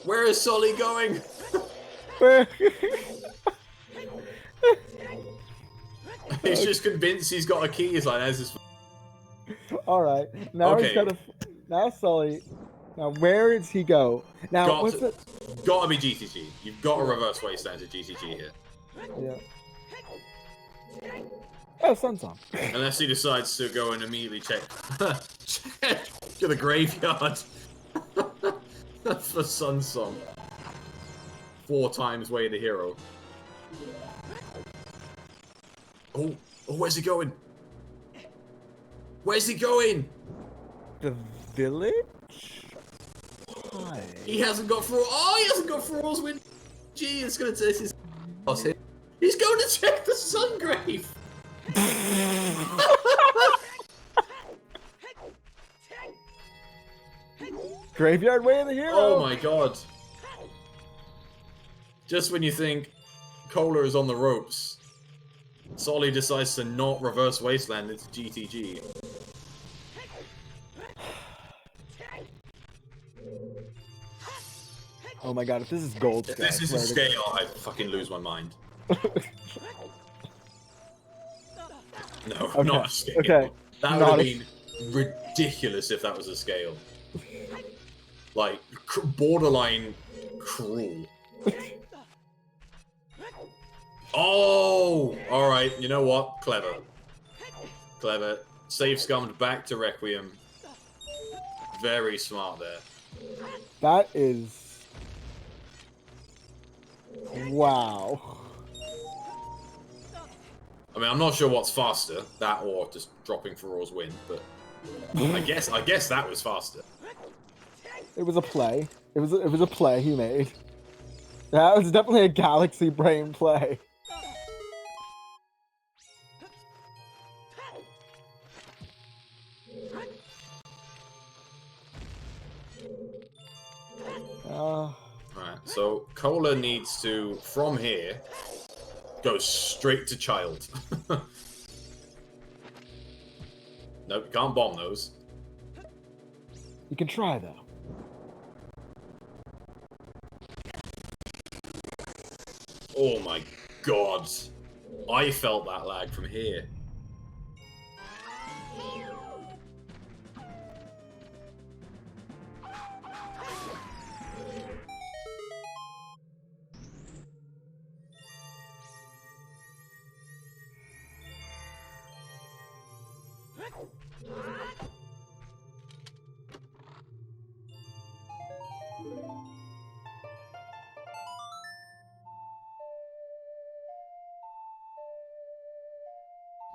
Where is Soli going? He's just convinced he's got a key. He's like, there's this. Alright, now he's Okay. got a... Now Sully... Now where does he go? Now, Got what's to- it? Gotta be GTG. You've got to reverse wasteland to GTG here. Yeah. Oh, Sun Song. Unless he decides to go and immediately check to the graveyard for Sun Song. 4 times way the hero. Oh, where's he going? Where's he going? The village? Hi. He hasn't got through. Oh, he hasn't got through all's win. Gee, it's gonna take his. He's going to check the sun grave. Graveyard Way of the Hero! Oh my god. Just when you think Kohler is on the ropes, Soli decides to not reverse wasteland into GTG. Oh my god, if this is gold If Sky, this is I a swear to scale, I fucking lose my mind. No, Okay, not a scale. okay. That would Not have a- been ridiculous if that was a scale. Like, borderline cruel. Oh! Alright, you know what? Clever. Clever. Save scummed back to Requiem. Very smart there. That is... Wow. I mean, I'm not sure what's faster, that or just dropping Feroz win, but I guess that was faster. It was a play. It was a play he made. That was definitely a Galaxy Brain play. Alright, so Cola needs to, from here, go straight to Child. Nope, you can't bomb those. You can try though. Oh my god. I felt that lag from here.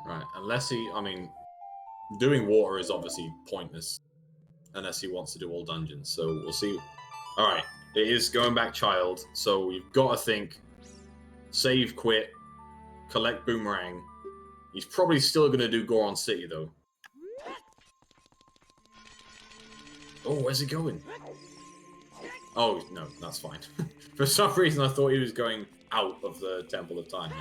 Right, unless he... I mean, doing water is obviously pointless. Unless he wants to do all dungeons, so we'll see. Alright, it is going back child, so you've got to think... Save, quit, collect boomerang. He's probably still going to do Goron City, though. Oh, where's he going? Oh, no, that's fine. For some reason, I thought he was going out of the Temple of Time.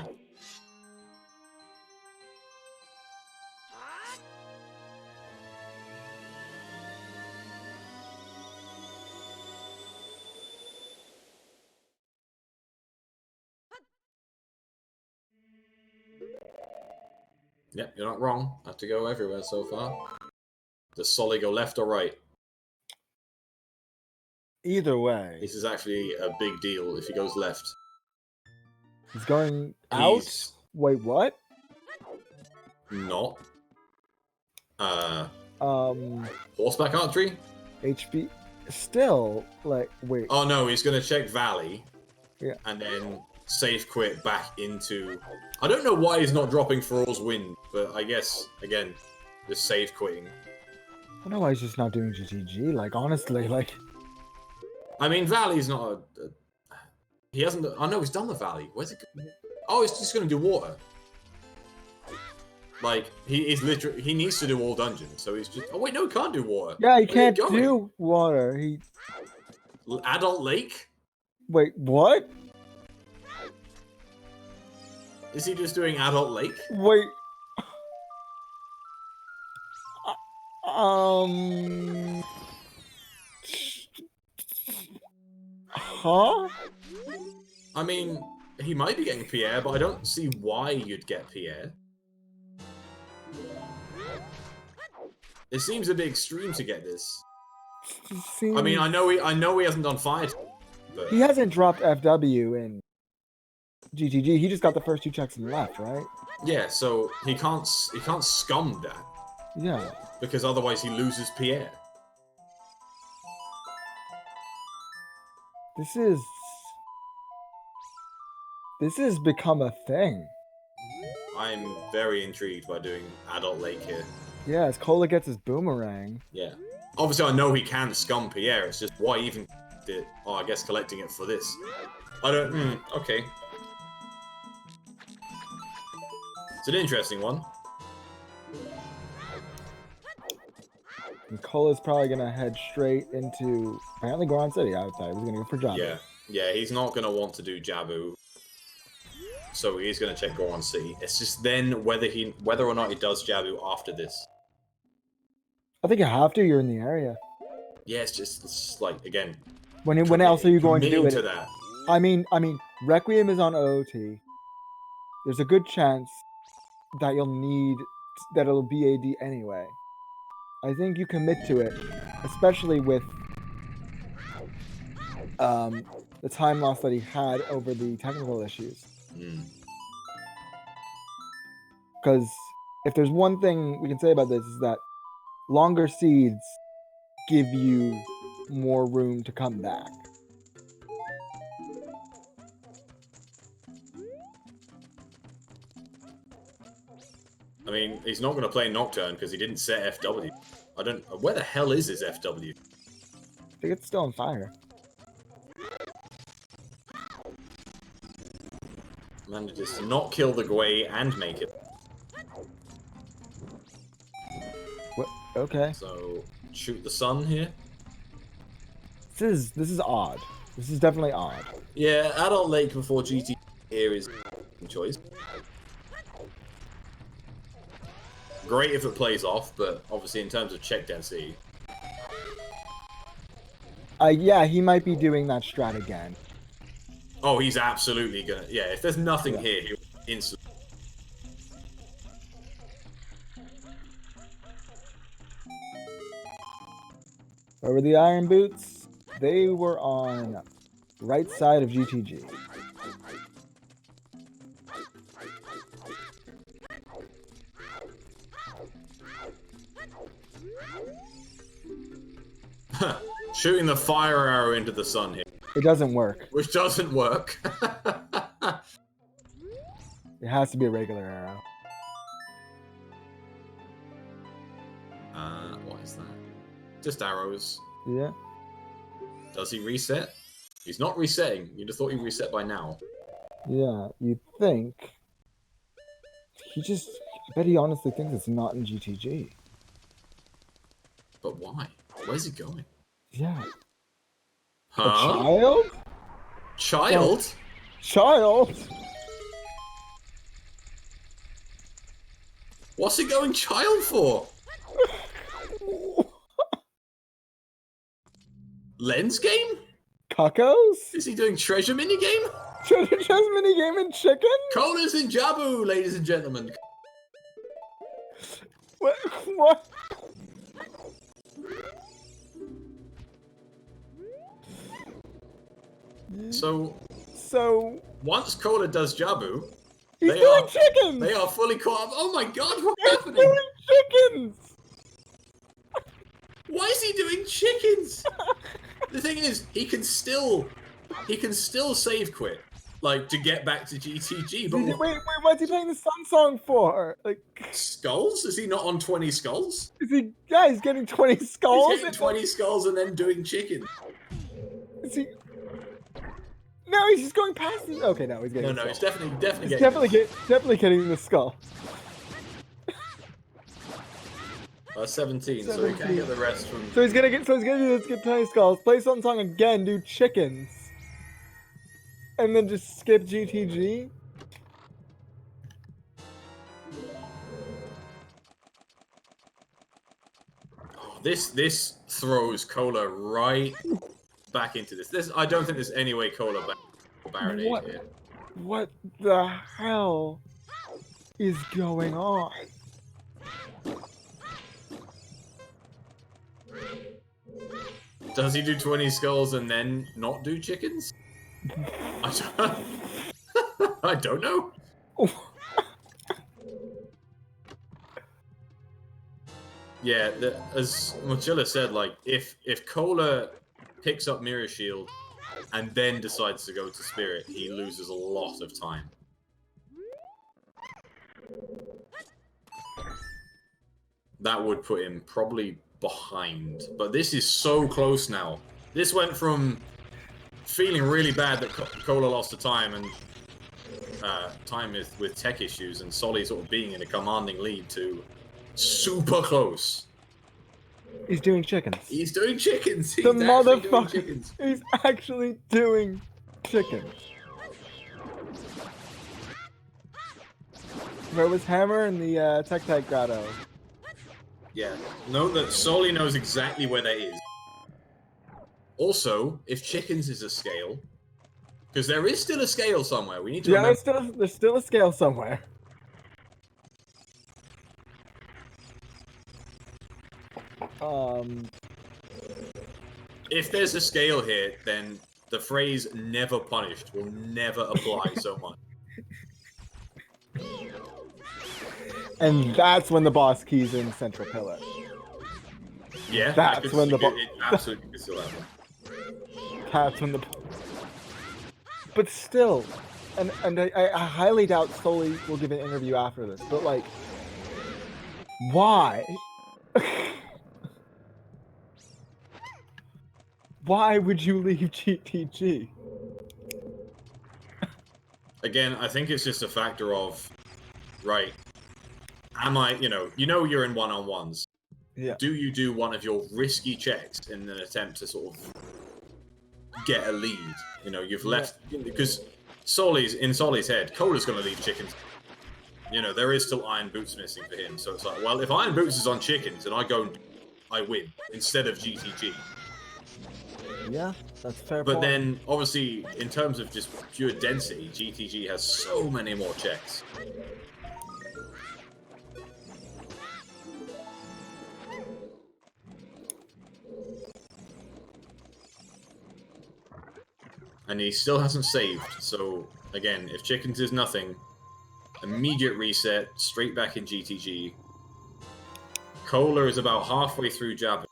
Yep, you're not wrong. I have to go everywhere so far. Does Soli go left or right? Either way. This is actually a big deal if he goes left. He's going out? He's Wait, what? not. Um, Horseback archery? HP. Still, like, wait. Oh no, he's going to check Valley. Yeah. And then safe quit back into... I don't know why he's not dropping Thrall's Wind, but I guess, again, just safe quitting. I don't know why he's just not doing GTG. Like, honestly, like... I mean, Valley's not a... He hasn't... Oh no, he's done the Valley. Where's it going? Oh, he's just going to do water. Like, he is literally... He needs to do all dungeons, so he's just... Oh wait, no, he can't do water. Yeah, he Where can't are you going? do water. He... Adult Lake? Wait, what? Is he just doing Adult Lake? Wait. Um... Huh? I mean, he might be getting Pierre, but I don't see why you'd get Pierre. It seems a bit extreme to get this. I mean, I know he hasn't done fire, but He hasn't dropped FW in GTG. He just got the first 2 checks and left, right? yeah, so he can't scum that Yeah. because otherwise he loses Pierre. This has become a thing. I'm very intrigued by doing Adult Lake here. Yeah, as Cola gets his boomerang. Yeah, obviously I know he can scum Pierre. It's just why even did? Oh, I guess collecting it for this. I don't. Okay. It's an interesting one. And Cola's probably gonna head straight into apparently Goron City. I thought he was gonna go for Jabu. Yeah, yeah, he's not gonna want to do Jabu, so he's gonna check Goron City. It's just then whether or not he does Jabu after this. I think you have to. You're in the area. Yeah, it's like again. When else are you going to do committing it? to that? I mean, Requiem is on OOT. There's a good chance that it'll be AD anyway. I think you commit to it, especially with the time loss that he had over the technical issues. Because if there's one thing we can say about this is that longer seeds give you more room to come back. I mean, he's not going to play Nocturne because he didn't set FW. I don't... Where the hell is his FW? I think it's still on fire. Manages to not kill the Gwei and make it. What? Okay. So, shoot the sun here. This is odd. This is definitely odd. Yeah, Adult Lake before GT here is a choice. Great if it plays off, but obviously in terms of check density. Yeah, he might be doing that strat again. Oh, he's absolutely gonna... Yeah, if there's nothing here, he'll instantly... Where were the Iron Boots? They were on right side of GTG. Shooting the fire arrow into the sun here. It doesn't work. Which doesn't work. It has to be a regular arrow. What is that? Just arrows. Yeah. Does he reset? He's not resetting. You'd have thought he'd reset by now. Yeah, you'd think. I bet he honestly thinks it's not in GTG. But why? Where's he going? Yeah. Huh? A child? Child? Child? What's he going child for? Lens game? Cuckoos? Is he doing treasure minigame? Treasure chest minigame and chicken? Colas and Jabu, ladies and gentlemen. What? So once Cola does Jabu, he's doing chickens. They are fully caught up. Oh my god, what's He's happening? doing chickens. Why is he doing chickens? The thing is, he can still save quit, like to get back to GTG. But Wait, what's he playing the Sun Song for? Like skulls? Is he not on 20 skulls? Is he? Yeah, he's getting 20 skulls. He's getting 20 skulls and then doing chicken. Is he? No, he's just going past it. Okay, no, he's getting. No, he's definitely getting. Definitely getting the skull. 17, so he can't get the rest from. So he's gonna do this, get 20 skulls, play Sun Song again, do chickens, and then just skip GTG. This throws Cola right back into this. I don't think there's any way Cola Baron here. What the hell is going on? Does he do 20 skulls and then not do chickens? I don't know. Yeah, as Mochilla said, like if Cola picks up Mirror Shield and then decides to go to Spirit, he loses a lot of time. That would put him probably behind. But this is so close now. This went from feeling really bad that Cola lost to time and time with tech issues and Soli sort of being in a commanding lead to super close. He's doing chickens. He's doing chickens. The motherfucker. He's actually doing chickens. Where was Hammer in the Tech Grotto? Yeah. Note that Soli knows exactly where that is. Also, if chickens is a scale, because there is still a scale somewhere. We need to remember. There's still a scale somewhere. If there's a scale here, then the phrase "never punished" will never apply so much. And that's when the boss keys in Central Pillar. Yeah, that's when the boss. It absolutely could still happen. That's when the. But still, and I highly doubt Soli will give an interview after this. But like, why? Why would you leave GTG? Again, I think it's just a factor of, right, am I, you're in one-on-ones. Yeah. Do you do one of your risky checks in an attempt to sort of get a lead? You've left, because in Soli's head, Cola's going to leave chickens. There is still Iron Boots missing for him. So it's like, well, if Iron Boots is on chickens and I win instead of GTG. Yeah, that's fair. But then, obviously, in terms of just pure density, GTG has so many more checks. And he still hasn't saved, so, again, if chickens is nothing, immediate reset, straight back in GTG. Cola is about halfway through Jabba.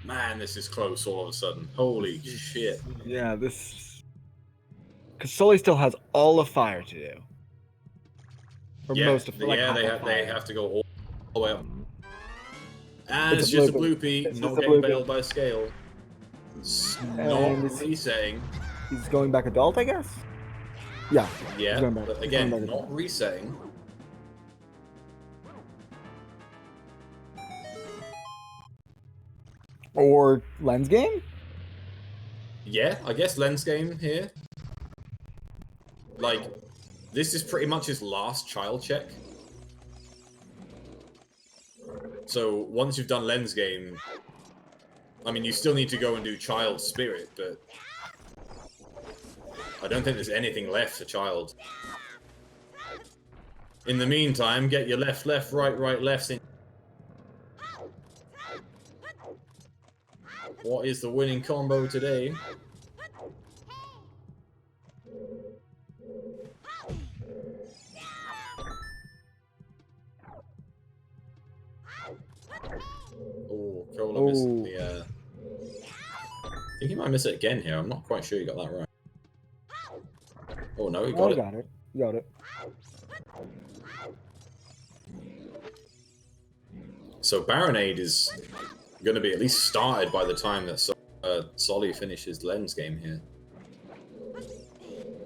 Man, this is close all of a sudden. Holy shit. Yeah, this... Because Soli still has all of fire to do. Or most of like half of they fire. have to go all the way up. And it's a just a bloopy. bloopy, It's not just a getting bloopy. bailed by scale. Not And resetting. He's going back adult, I guess? Yeah. Yeah, he's going back. but He's again, going back not adult. resetting. Or lens game? Yeah, I guess lens game here. Like, this is pretty much his last child check. So once you've done lens game, I mean, you still need to go and do child spirit, but I don't think there's anything left for child. In the meantime, get your left, left, right, right, lefts in. What is the winning combo today? Oh, Cola missed the, I think he might miss it again here. I'm not quite sure you got that right. Oh no, he got it. Got it. You got it. So Baronade is going to be at least started by the time that Soli finishes lens game here.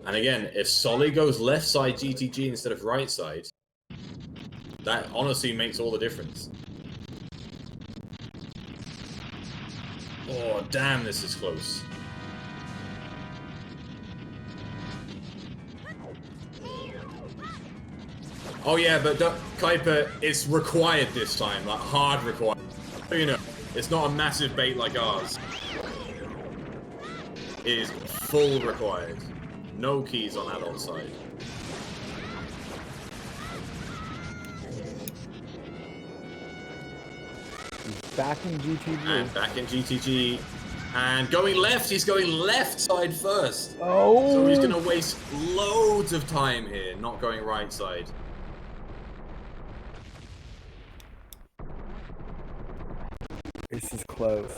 And again, if Soli goes left side GTG instead of right side, that honestly makes all the difference. Oh, damn, this is close. Oh yeah, but Kuiper, it's required this time, like hard required. You know, it's not a massive bait like ours. It is full required. No keys on adult side. Back in GTG. And back in GTG. And going left, he's going left side first. Oh! So he's going to waste loads of time here, not going right side. This is close.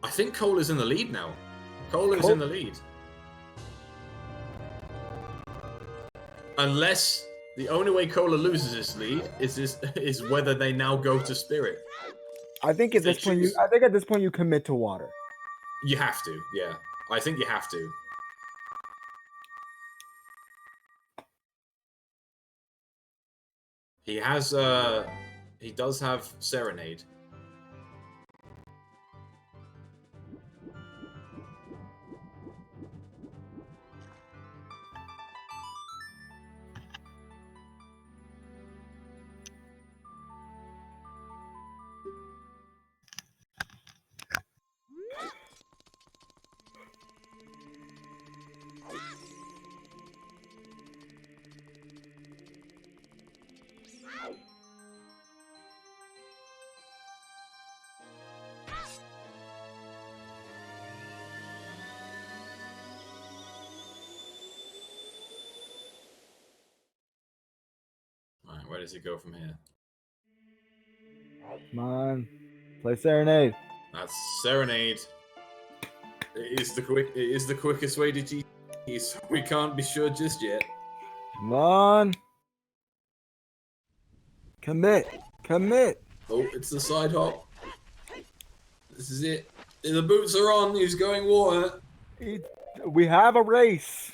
I think Cole is in the lead now. Cole is in the lead. Unless the only way Cola loses this lead is whether they now go to Spirit. I think at this point you commit to water. You have to, yeah. I think you have to. He has he does have Serenade. Alright, where does he go from here? Come on. Play Serenade. That's Serenade. It is the quickest way to GT, so we can't be sure just yet. Come on. Commit. Commit. Oh, it's the side hop. This is it. The boots are on. He's going water. We have a race.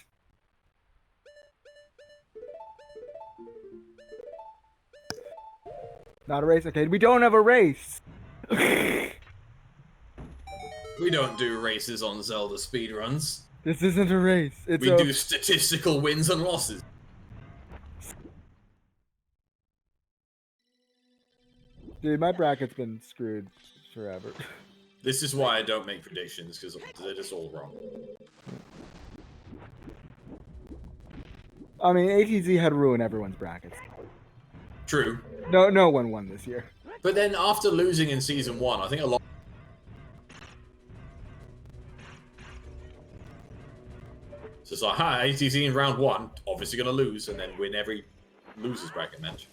Not a race, okay? We don't have a race. We don't do races on Zelda speedruns. This isn't a race. We do statistical wins and losses. Dude, my bracket's been screwed forever. This is why I don't make predictions, because they're just all wrong. I mean, ATZ had ruined everyone's brackets. True. No one won this year. But then after losing in Season 1, I think a lot... So it's like, hi, ATZ in round 1, obviously going to lose, and then win every loser's bracket match.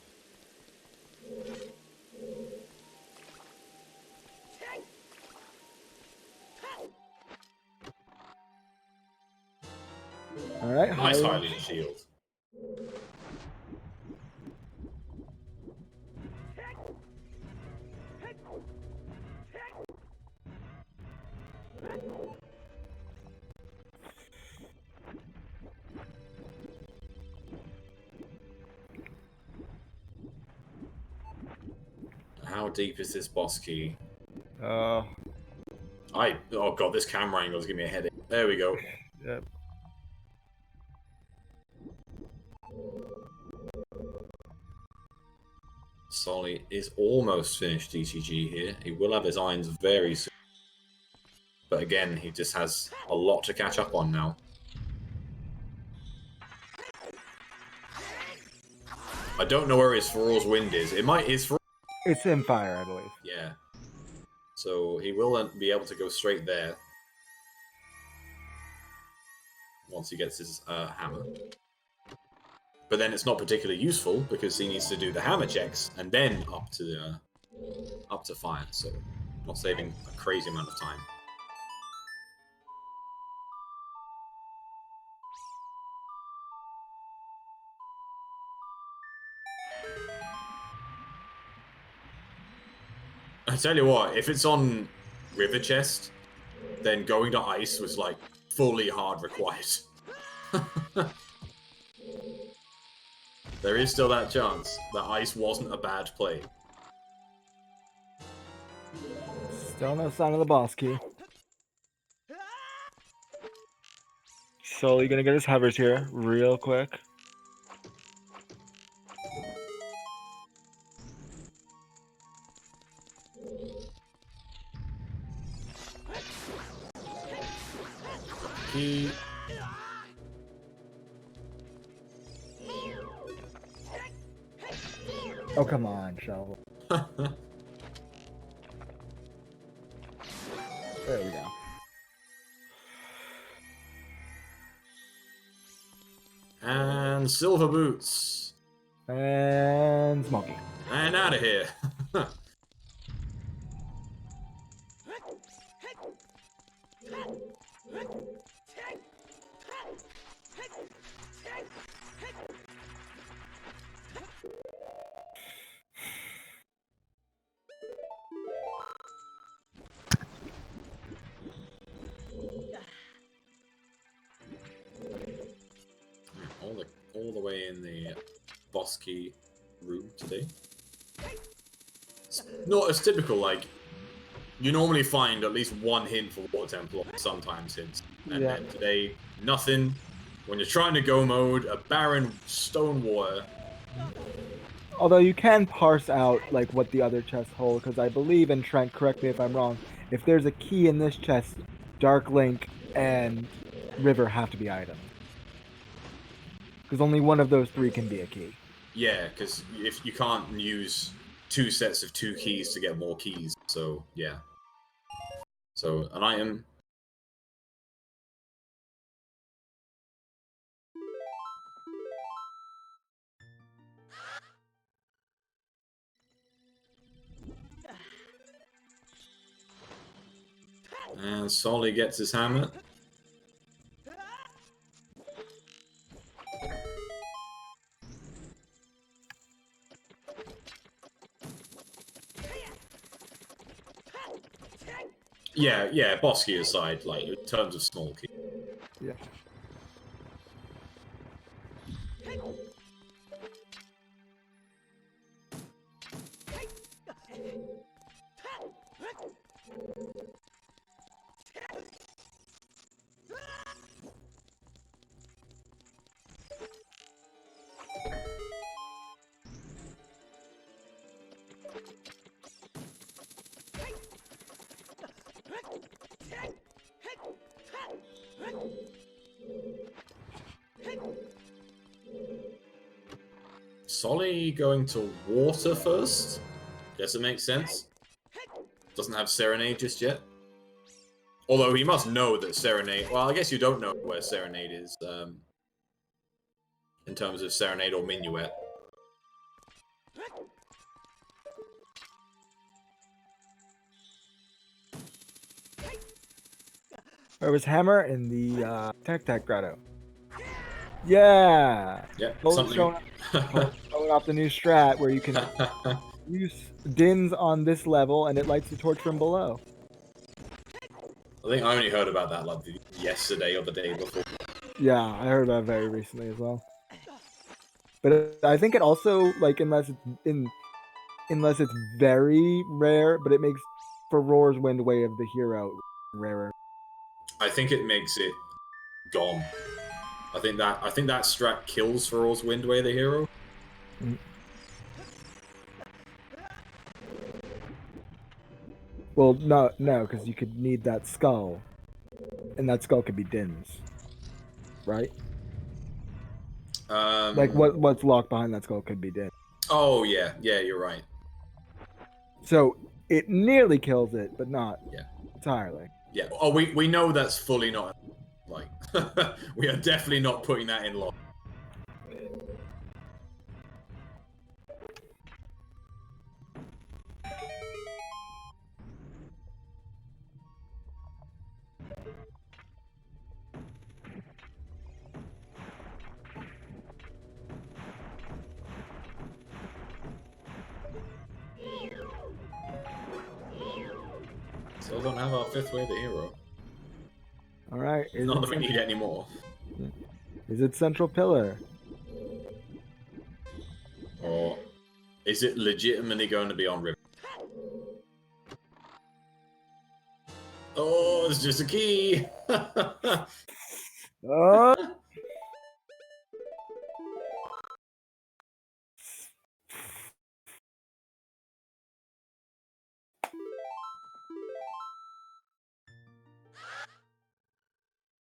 Alright, Nice Hylian. Hylian shield. How deep is this boss key? Oh, Oh god, this camera angle is giving me a headache. There we go. yep. Soli is almost finished DCG here. He will have his irons very soon. But again, he just has a lot to catch up on now. I don't know where his Feroz Wind is. It's in fire, I believe. Yeah. So he will be able to go straight there. Once he gets his hammer. But then it's not particularly useful because he needs to do the hammer checks and then up to fire. So not saving a crazy amount of time. I tell you what, if it's on River Chest, then going to ice was like fully hard required. There is still that chance that ice wasn't a bad play. Still no sign of the boss key. Soli gonna get his hovers here real quick. Key. Oh, come on, Shovel. There we go. And Silver Boots. And Smokey. And out of here. all the way in the boss key room today. It's not as typical, like, you normally find at least one hint for Water Temple, sometimes hints. And then today, nothing. When you're trying to go mode, a barren stone water. Although you can parse out like what the other chests hold, because I believe, and Trent, correct me if I'm wrong, if there's a key in this chest, Dark Link and River have to be items. Because only one of those three can be a key. Yeah, because if you can't use two sets of 2 keys to get more keys, so yeah. So an item. And Soli gets his hammer. Yeah, boss key aside, like, in terms of small key. Yeah. Soli going to water first? Guess it makes sense. Doesn't have Serenade just yet. Although he must know that Serenade... Well, I guess you don't know where Serenade is, in terms of Serenade or Minuet. Where was Hammer? In the Tech Grotto. Yeah. Yeah, Totally something. showing off the new strat where you can use dins on this level and it lights the torch from below. I think I only heard about that like yesterday or the day before. Yeah, I heard about it very recently as well. But I think it also like unless it's very rare, but it makes for Roar's Wind Way of the hero rarer. I think it makes it gone. I think that strat kills Feroz Windway the hero. Well, no, because you could need that skull, and that skull could be Din's, right? Like what's locked behind that skull could be Din. Oh yeah, you're right. So it nearly kills it, but not entirely. Yeah. Oh, we know that's fully not like we are definitely not putting that in lock. Still don't have our 5th way of the hero. All right. Not that we need any more. Is it Central Pillar? Or is it legitimately going to be on River? Oh, it's just a key!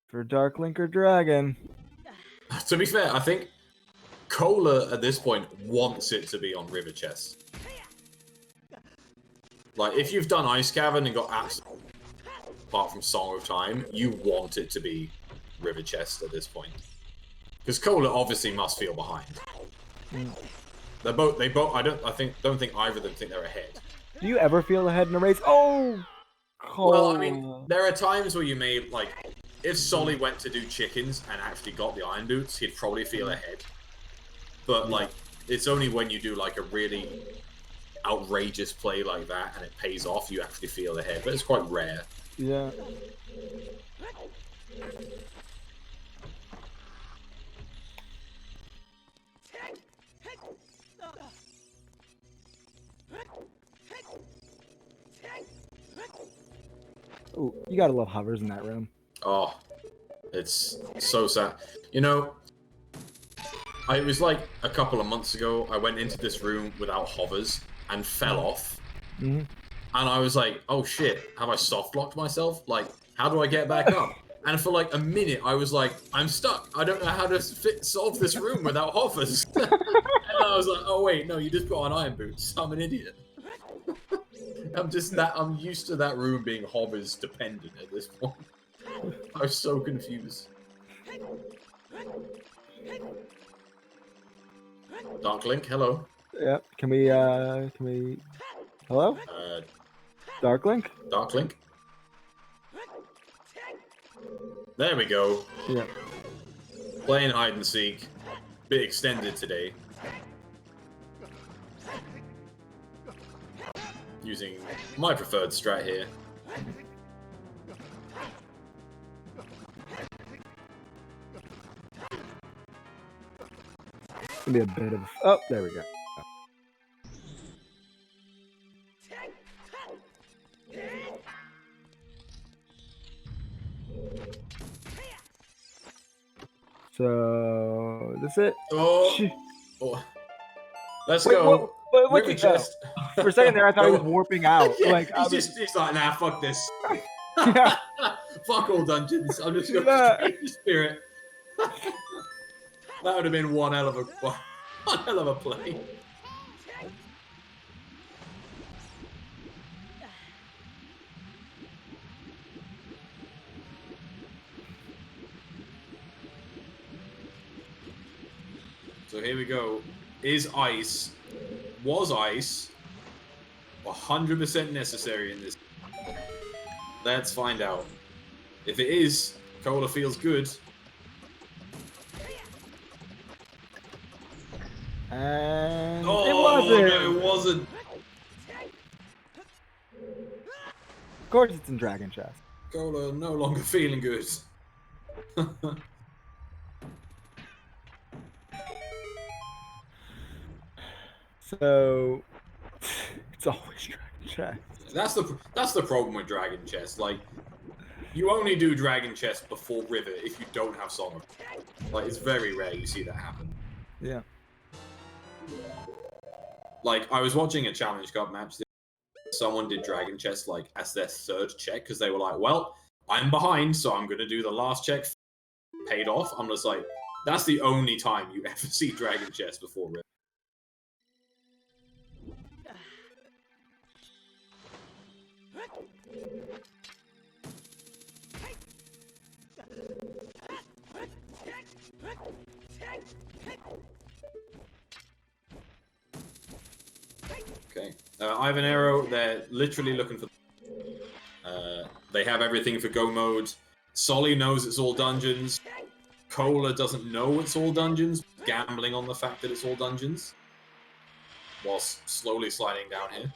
For Dark Link or Dragon. To be fair, I think Cola at this point wants it to be on River Chest. Like, if you've done Ice Cavern and got absolute, apart from Song of Time, you want it to be River Chest at this point. Because Cola obviously must feel behind. They both. I don't think either of them think they're ahead. Do you ever feel ahead in a race? Oh, Cola. Well, I mean, there are times where you may like, if Soli went to do chickens and actually got the Iron Boots, he'd probably feel ahead. But like, it's only when you do like a really outrageous play like that and it pays off, you actually feel ahead. But it's quite rare. Yeah. Oh, you gotta love hovers in that room. Oh, it's so sad. You know, it was like a couple of months ago, I went into this room without hovers and fell off. Mm-hmm. And I was like, oh shit, have I soft-locked myself? Like, how do I get back up? And for like a minute, I was like, I'm stuck. I don't know how to solve this room without hovers. And I was like, oh wait, no, you just put on Iron Boots. I'm an idiot. I'm used to that room being hovers dependent at this point. I was so confused. Dark Link, hello. Yep. Can we hello? Dark Link? Dark Link. There we go. Yep. Playing hide and seek. Bit extended today. Using my preferred strat here. Gonna be a bit of. Oh, there we go. So this it. Oh. Let's Wait, go. what River chest. For a second there, I thought he was warping out. Yeah, like he's like, nah, fuck this. Yeah. Fuck all dungeons. I'm just gonna straight to spirit. That would have been one hell of a play. So here we go. Was ice 100% necessary in this? Let's find out. If it is, Cola feels good. And it Oh, wasn't. no, it wasn't. Of course, it's in Dragon Chest. Cola no longer feeling good. So it's always Dragon Chest. That's the problem with Dragon Chest. Like, you only do Dragon Chest before River if you don't have Song of. Like, it's very rare you see that happen. Yeah. Like, I was watching a Challenge Cup match. Someone did Dragon Chest like as their third check because they were like, "Well, I'm behind, so I'm gonna do the last check." Paid off. I'm just like, that's the only time you ever see Dragon Chest before River. Okay. I have an arrow. They're literally looking for. They have everything for go mode. Soli knows it's all dungeons. Cola doesn't know it's all dungeons, gambling on the fact that it's all dungeons. Whilst slowly sliding down here.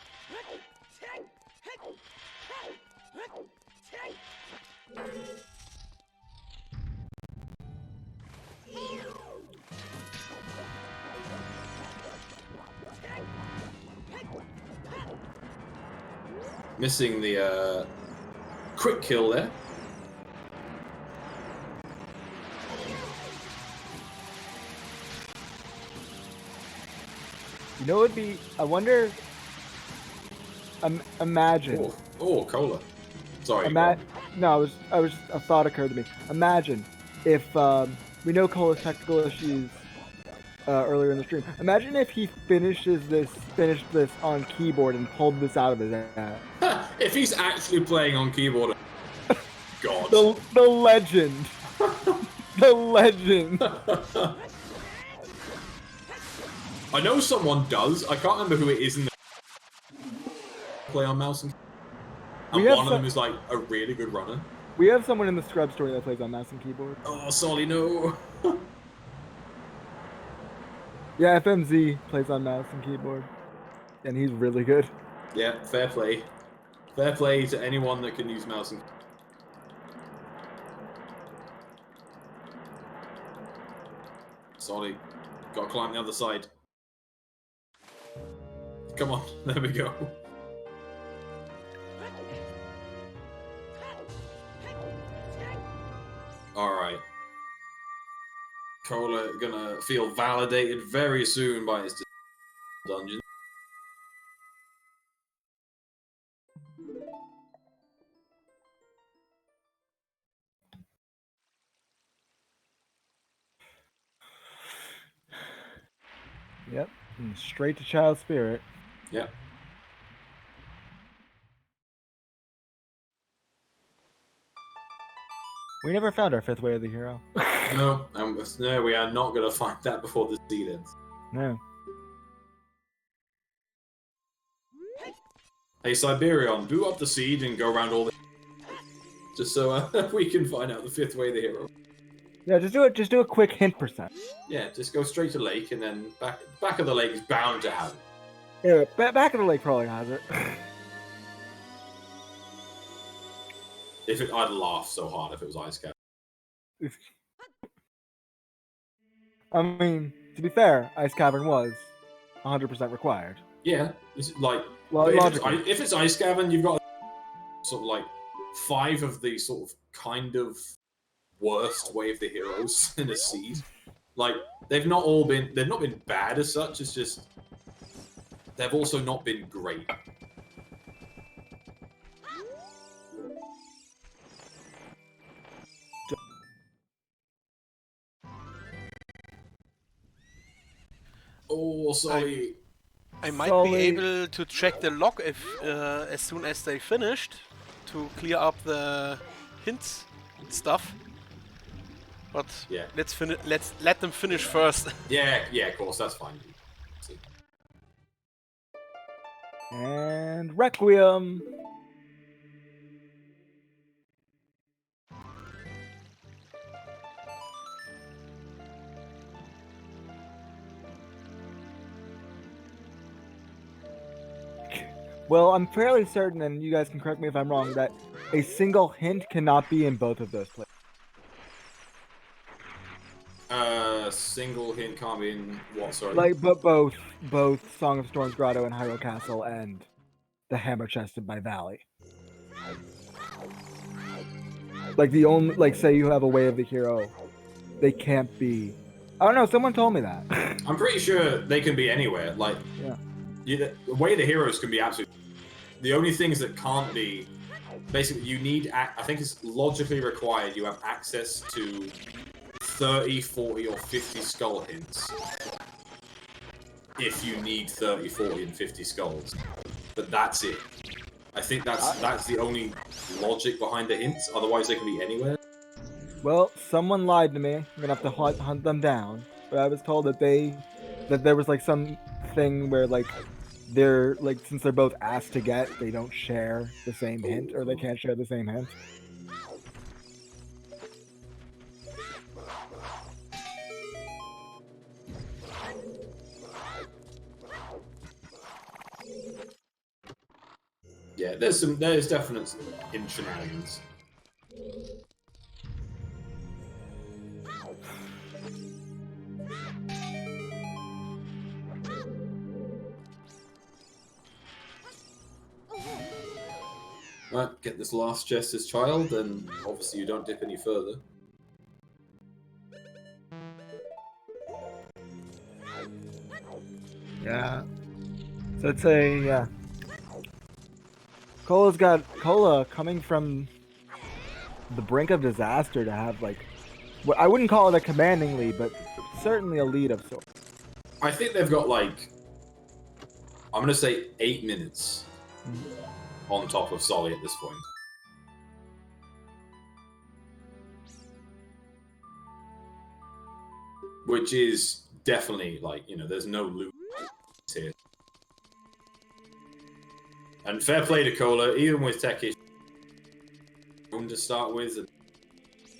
Missing the quick kill there. You know what would be? I wonder. Imagine. Oh, Cola. Sorry. No, a thought occurred to me. Imagine if we know Cola's technical issues earlier in the stream. Imagine if he finished this on keyboard and pulled this out of his ass. If he's actually playing on keyboard, God. The legend. The legend. I know someone does. I can't remember who it is in the play on mouse and one of them is like a really good runner. We have someone in the Scrub story that plays on mouse and keyboard. Oh, Soli, no. Yeah, FMZ plays on mouse and keyboard. And he's really good. Yeah, fair play. Fair play to anyone that can use mouse and Soli, gotta climb the other side. Come on, there we go. Alright. Cola gonna feel validated very soon by his dungeon. Yep, and straight to Child Spirit. Yep. We never found our fifth way of the hero. No, no, we are not gonna find that before the seed ends. No. Hey, Siberion, boot up the seed and go around all the... Just so we can find out the fifth way of the hero. Yeah, just do a quick hint percent. Yeah, just go straight to lake and then back of the lake is bound to have it. Yeah, back of the lake probably has it. I'd laugh so hard if it was Ice Cap. I mean, to be fair, Ice Cavern was 100% required. Yeah, it's like if it's Ice Cavern, you've got sort of like 5 of the sort of kind of worst way of the heroes in a seed. Like they've not been bad as such. It's just they've also not been great. Oh, sorry. I might be able to check the log if as soon as they finished to clear up the hints stuff. But yeah, let's let them finish first. yeah, of course, that's fine. And Requiem. Well, I'm fairly certain, and you guys can correct me if I'm wrong, that a single hint cannot be in both of those places. Single hint can't be in what? Sorry. Like, but both Song of Storms Grotto and Hyrule Castle and the Hammer Chested by Valley. Like the only, like say you have a Way of the Hero, they can't be. I don't know. Someone told me that. I'm pretty sure they can be anywhere. Like, yeah. The Way of the Heroes can be absolutely. The only things that can't be, basically, you need. I think it's logically required. You have access to 30, 40, or 50 skull hints. If you need 30, 40, and 50 skulls, but that's it. I think that's the only logic behind the hints. Otherwise, they can be anywhere. Well, someone lied to me. I'm gonna have to hunt them down. But I was told that there was like some thing where like they're like, since they're both asked to get, they don't share the same hint, or they can't share the same hint. Yeah, there's definite shenanigans. Right, get this last Jester's Child, and obviously you don't dip any further. Yeah. So it's a Cola coming from the brink of disaster to have like, I wouldn't call it a commanding lead, but certainly a lead of sorts. I think they've got like, I'm gonna say 8 minutes on top of Soli at this point. Which is definitely like, there's no loot here. And fair play to Cola, even with tech issues to start with, and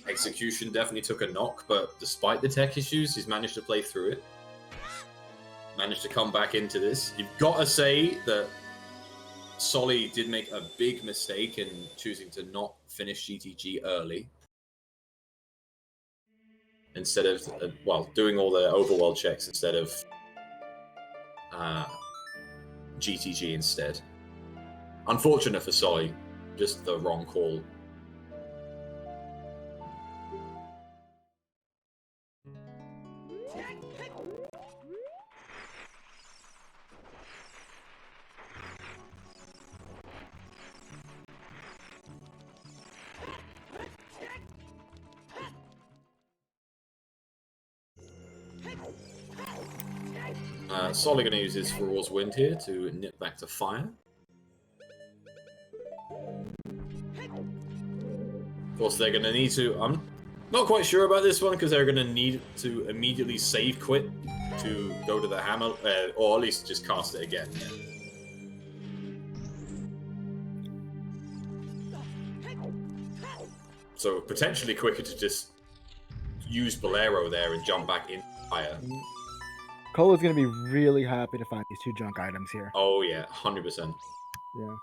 execution definitely took a knock, but despite the tech issues, he's managed to play through it. Managed to come back into this. You've got to say that Soli did make a big mistake in choosing to not finish GTG early. Instead of, doing all the overworld checks instead of GTG instead. Unfortunate for Soli, just the wrong call. Soli going to use his Feroz Wind here to nip back to fire. Of course, they're going to need to... I'm not quite sure about this one, because they're going to need to immediately save quit to go to the hammer, or at least just cast it again. So potentially quicker to just use Bolero there and jump back in fire. Cola's gonna be really happy to find these two junk items here. Oh yeah, 100%. Yeah.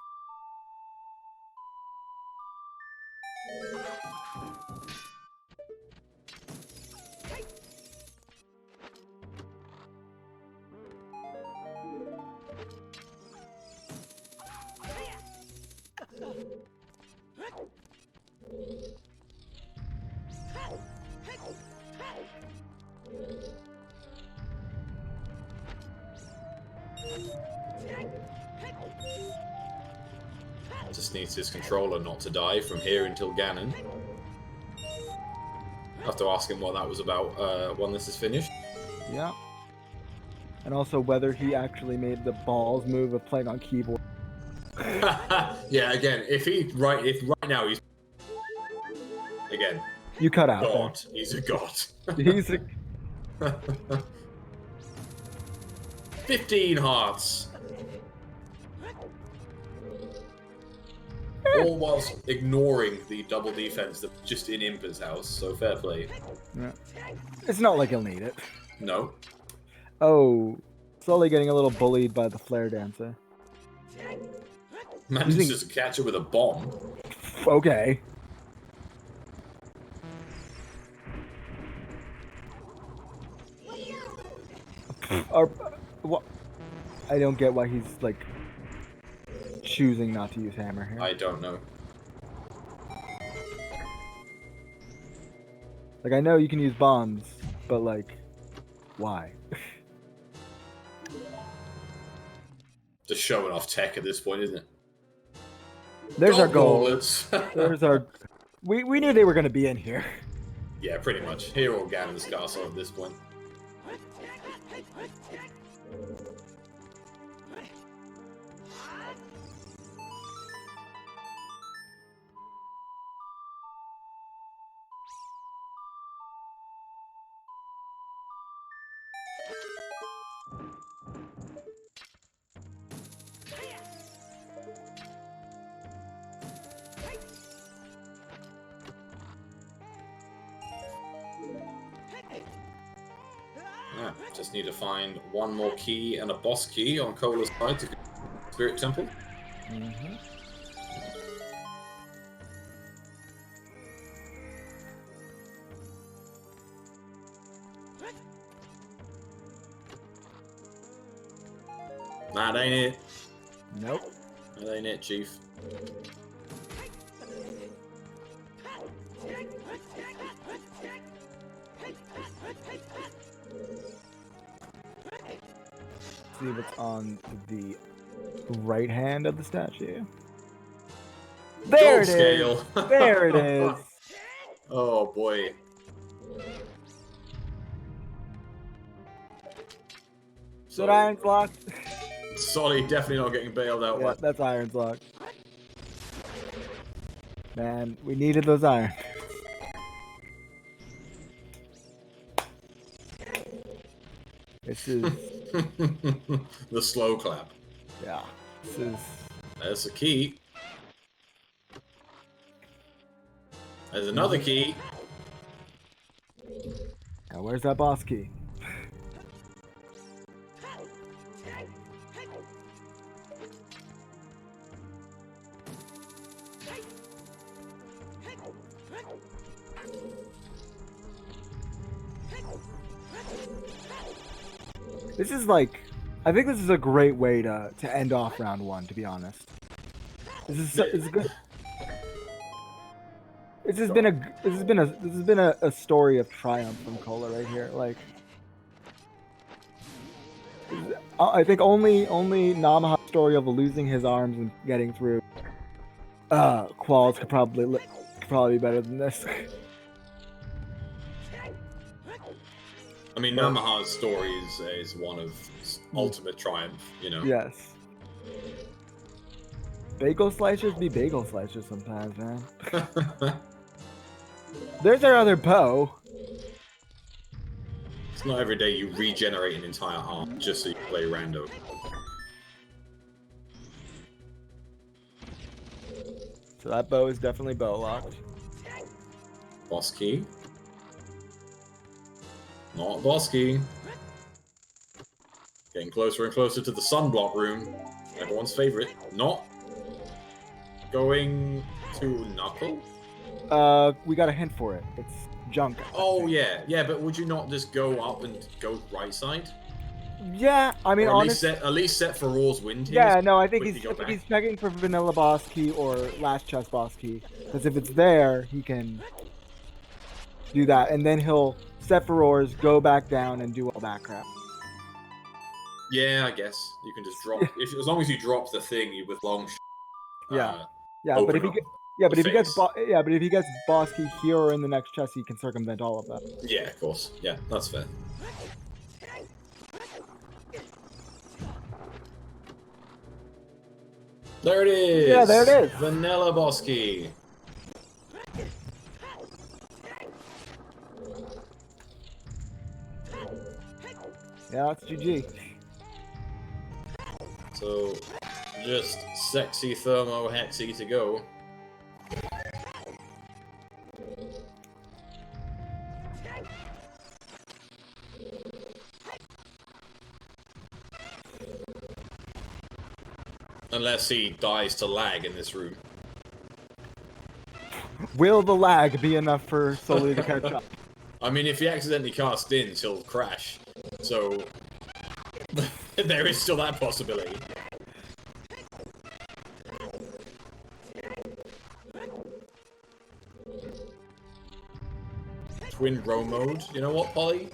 Just needs his controller not to die from here until Ganon. I'll have to ask him what that was about when this is finished. Yeah. And also whether he actually made the balls move of playing on keyboard. Yeah, again, if right now he's again. You cut out. God, there. he's a god. He's a 15 hearts. All whilst ignoring the double defense that's just in Impa's house, so fair play. Yeah. It's not like he'll need it. No. Oh, slowly getting a little bullied by the flare dancer. Manages to catch it with a bomb. Okay. What? I don't get why he's like choosing not to use hammer here. I don't know. Like, I know you can use bombs, but like, why? Just showing off tech at this point, isn't it? There's our goal. Gauntlets. There's our. We knew they were gonna be in here. Yeah, pretty much. Hero Ganon's castle at this point. Yeah, just need to find one more key and a boss key on Cola's side to get the Spirit Temple. Mm-hmm. That ain't it. Nope. That ain't it, Chief. See what's on the right hand of the statue. There Gold it scale. is. There it is. Oh boy. Is that Iron's locked? Soli definitely not getting bailed out. Yeah, that's Iron's locked. Man, we needed those irons. This is The slow clap. yeah. This is There's the key. There's another key. now where's that boss key? This is like, I think this is a great way to end off round one. To be honest, this is good. This has been a story of triumph from Cola right here. Like, I think only Namaha's story of losing his arms and getting through quals could probably be better than this. I mean, Namaha's story is one of ultimate triumph, you know? Yes. Bagel slicers be bagel slicers sometimes, man. There's our other bow. It's not every day you regenerate an entire arm just so you play rando. So that bow is definitely bow locked. Boss key. Not boss key. Getting closer and closer to the sunblock room. Everyone's favorite. Not going to Knuckle? We got a hint for it. It's junk. Oh yeah, yeah, but would you not just go up and go right side? Yeah, I mean, Or honestly, at least set for Roar's wind. yeah, no, I think quickly he's checking for vanilla boss key or last chest boss key. Because if it's there, he can do that, and then he'll set for roars, go back down, and do all that crap. Yeah, I guess you can just drop. As long as you drop the thing with long. Yeah, yeah, open but if he up but if he gets face. but if he gets boss key here or in the next chest, he can circumvent all of that. Yeah, of course. Yeah, that's fair. There it is. Yeah, there it is. Vanilla boss key. Yeah, it's GG. So, just sexy thermo hexy to go. Unless he dies to lag in this room. Will the lag be enough for Soli to catch up? I mean, if he accidentally casts in, he'll crash. So, there is still that possibility. Twin row mode. You know what, Polly?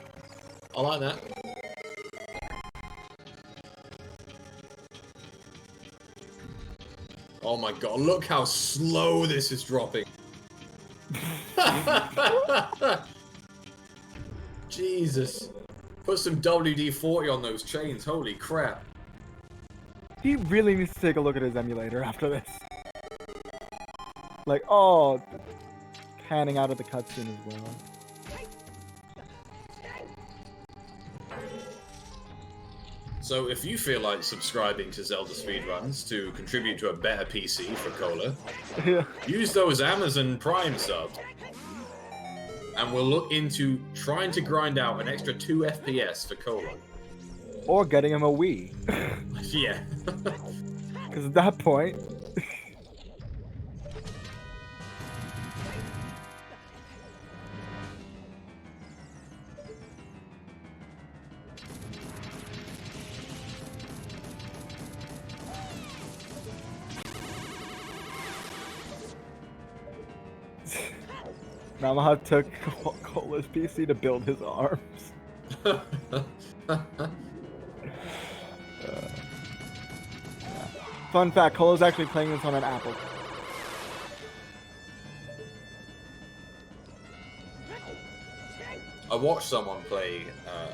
I like that. Oh my god, look how slow this is dropping. Jesus. Put some WD-40 on those chains, holy crap. He really needs to take a look at his emulator after this. Like, oh, panning out of the cutscene as well. So if you feel like subscribing to Zelda Speedruns to contribute to a better PC for Cola, use those Amazon Prime subs. And we'll look into trying to grind out an extra 2 FPS for Cola. Or getting him a Wii. Yeah. Because at that point... Namaha took Cola's PC to build his arms. Fun fact, Cola's actually playing this on an Apple. I watched someone play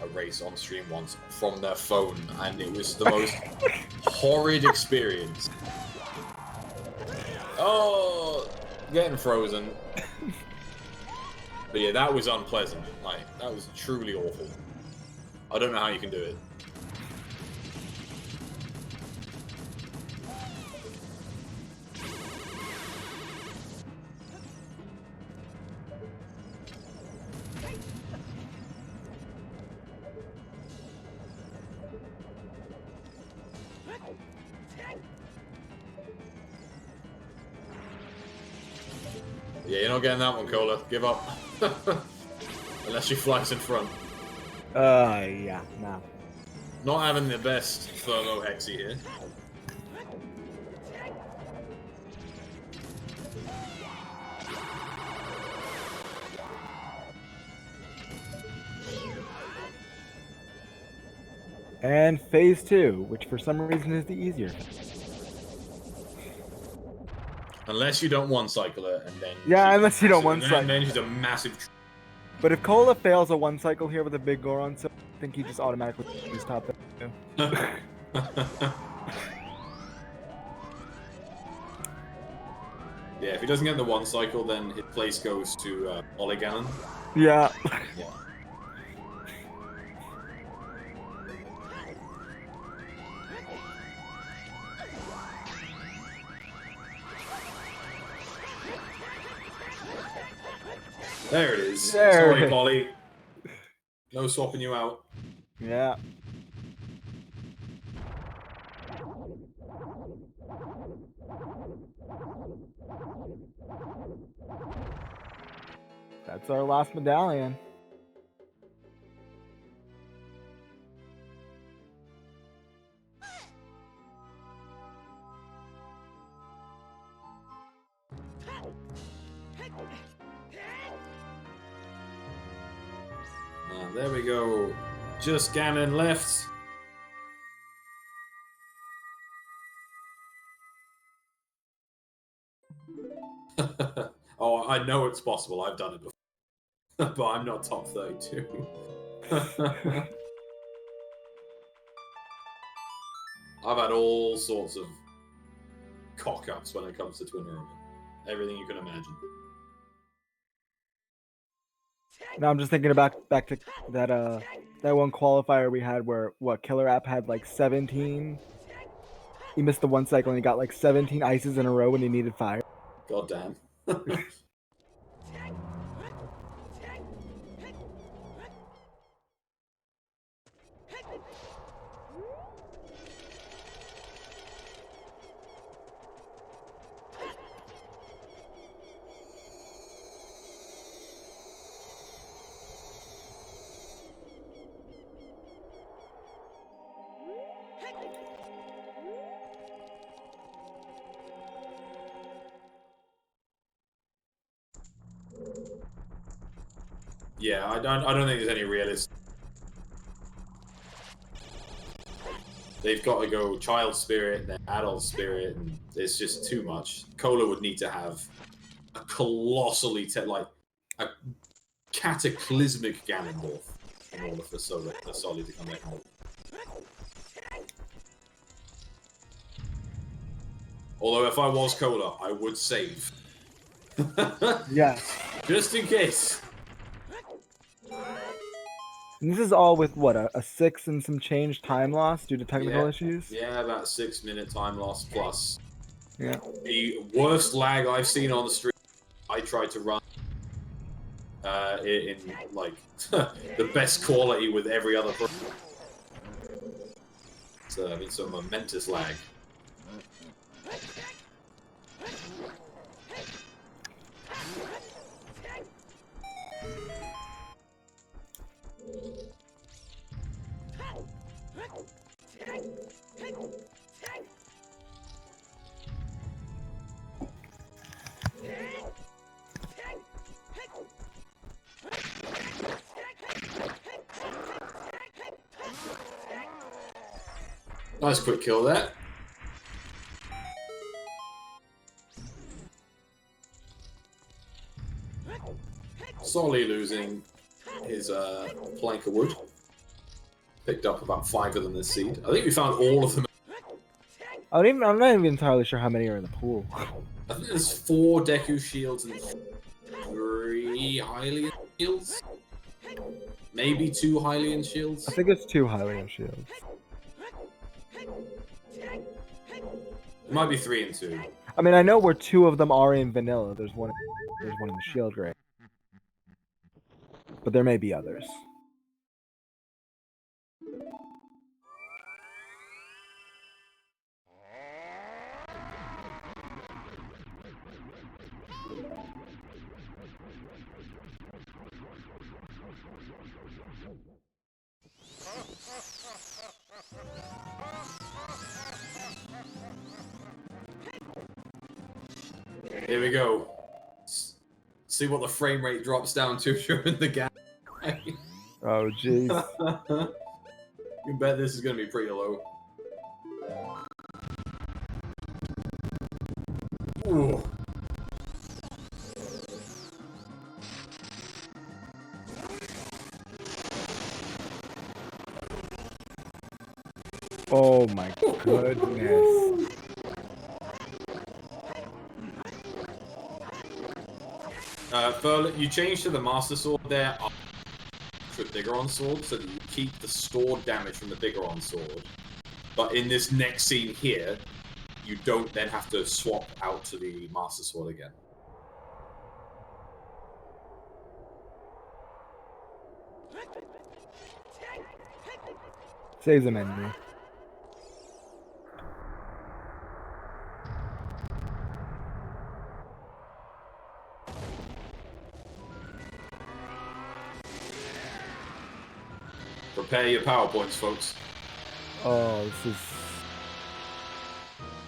a race on stream once from their phone, and it was the most horrid experience. Oh, getting frozen. But yeah, that was unpleasant. Like, that was truly awful. I don't know how you can do it. Yeah, you're not getting that one, Cola. Give up. Unless she flies in front. Yeah, no. Not having the best thermo hexy here. And phase 2, which for some reason is the easier. Unless you don't one-cycle it, and then... Yeah, unless you don't one-cycle. And then she's a massive... But if Cola fails a one-cycle here with a big Goron, so I think he just automatically just top that. Yeah, if he doesn't get the one-cycle, then his place goes to Oliganon. Yeah. Yeah. There it is. There. Sorry, Polly. No swapping you out. Yeah. That's our last medallion. There we go. Just Ganon left. Oh, I know it's possible. I've done it before. But I'm not top 32. I've had all sorts of cock-ups when it comes to Twin Roman. Everything you can imagine. Now I'm just thinking about back to that one qualifier we had where Killer App had like 17. He missed the one cycle and he got like 17 ices in a row when he needed fire. God damn. Yeah, I don't think there's any realist. They've got to go child spirit, then adult spirit, and it's just too much. Cola would need to have a colossally like a cataclysmic Ganondorf in order for Soli to come back home. Although if I was Cola, I would save. Yes. Just in case. And this is all with what, a 6 and some change time loss due to technical issues? Yeah, about 6-minute time loss plus. Yeah. The worst lag I've seen on the stream. I tried to run in like the best quality with every other person. So I mean, some momentous lag. Nice quick kill there. Soli losing his plank of wood. Picked up about 5 of them this seed. I think we found all of them. I'm not even entirely sure how many are in the pool. I think there's 4 Deku shields and 3 Hylian shields. Maybe 2 Hylian shields. I think it's 2 Hylian shields. It might be 3 and 2. I mean, I know where 2 of them are in vanilla. There's one in the shield ring. But there may be others. Here we go. See what the frame rate drops down to during the gap. Oh, jeez. You bet this is going to be pretty low. Ooh. Oh my goodness. Furl, you change to the Master Sword there to a Biggoron Sword so that you keep the stored damage from the Biggoron Sword. But in this next scene here, you don't then have to swap out to the Master Sword again. Saves a menu. Prepare your PowerPoints, folks. Oh, this is...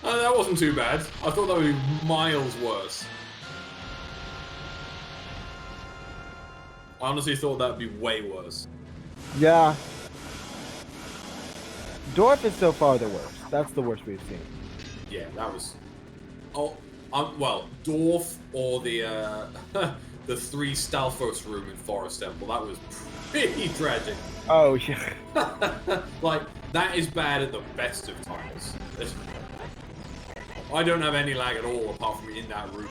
That wasn't too bad. I thought that would be miles worse. I honestly thought that would be way worse. Yeah. Dwarf is so far the worst. That's the worst we've seen. Yeah, that was... Oh, well, Dwarf or the, the 3 Stalfos room in Forest Temple. That was pretty tragic. Oh, yeah. Like, that is bad at the best of times. I don't have any lag at all apart from in that room.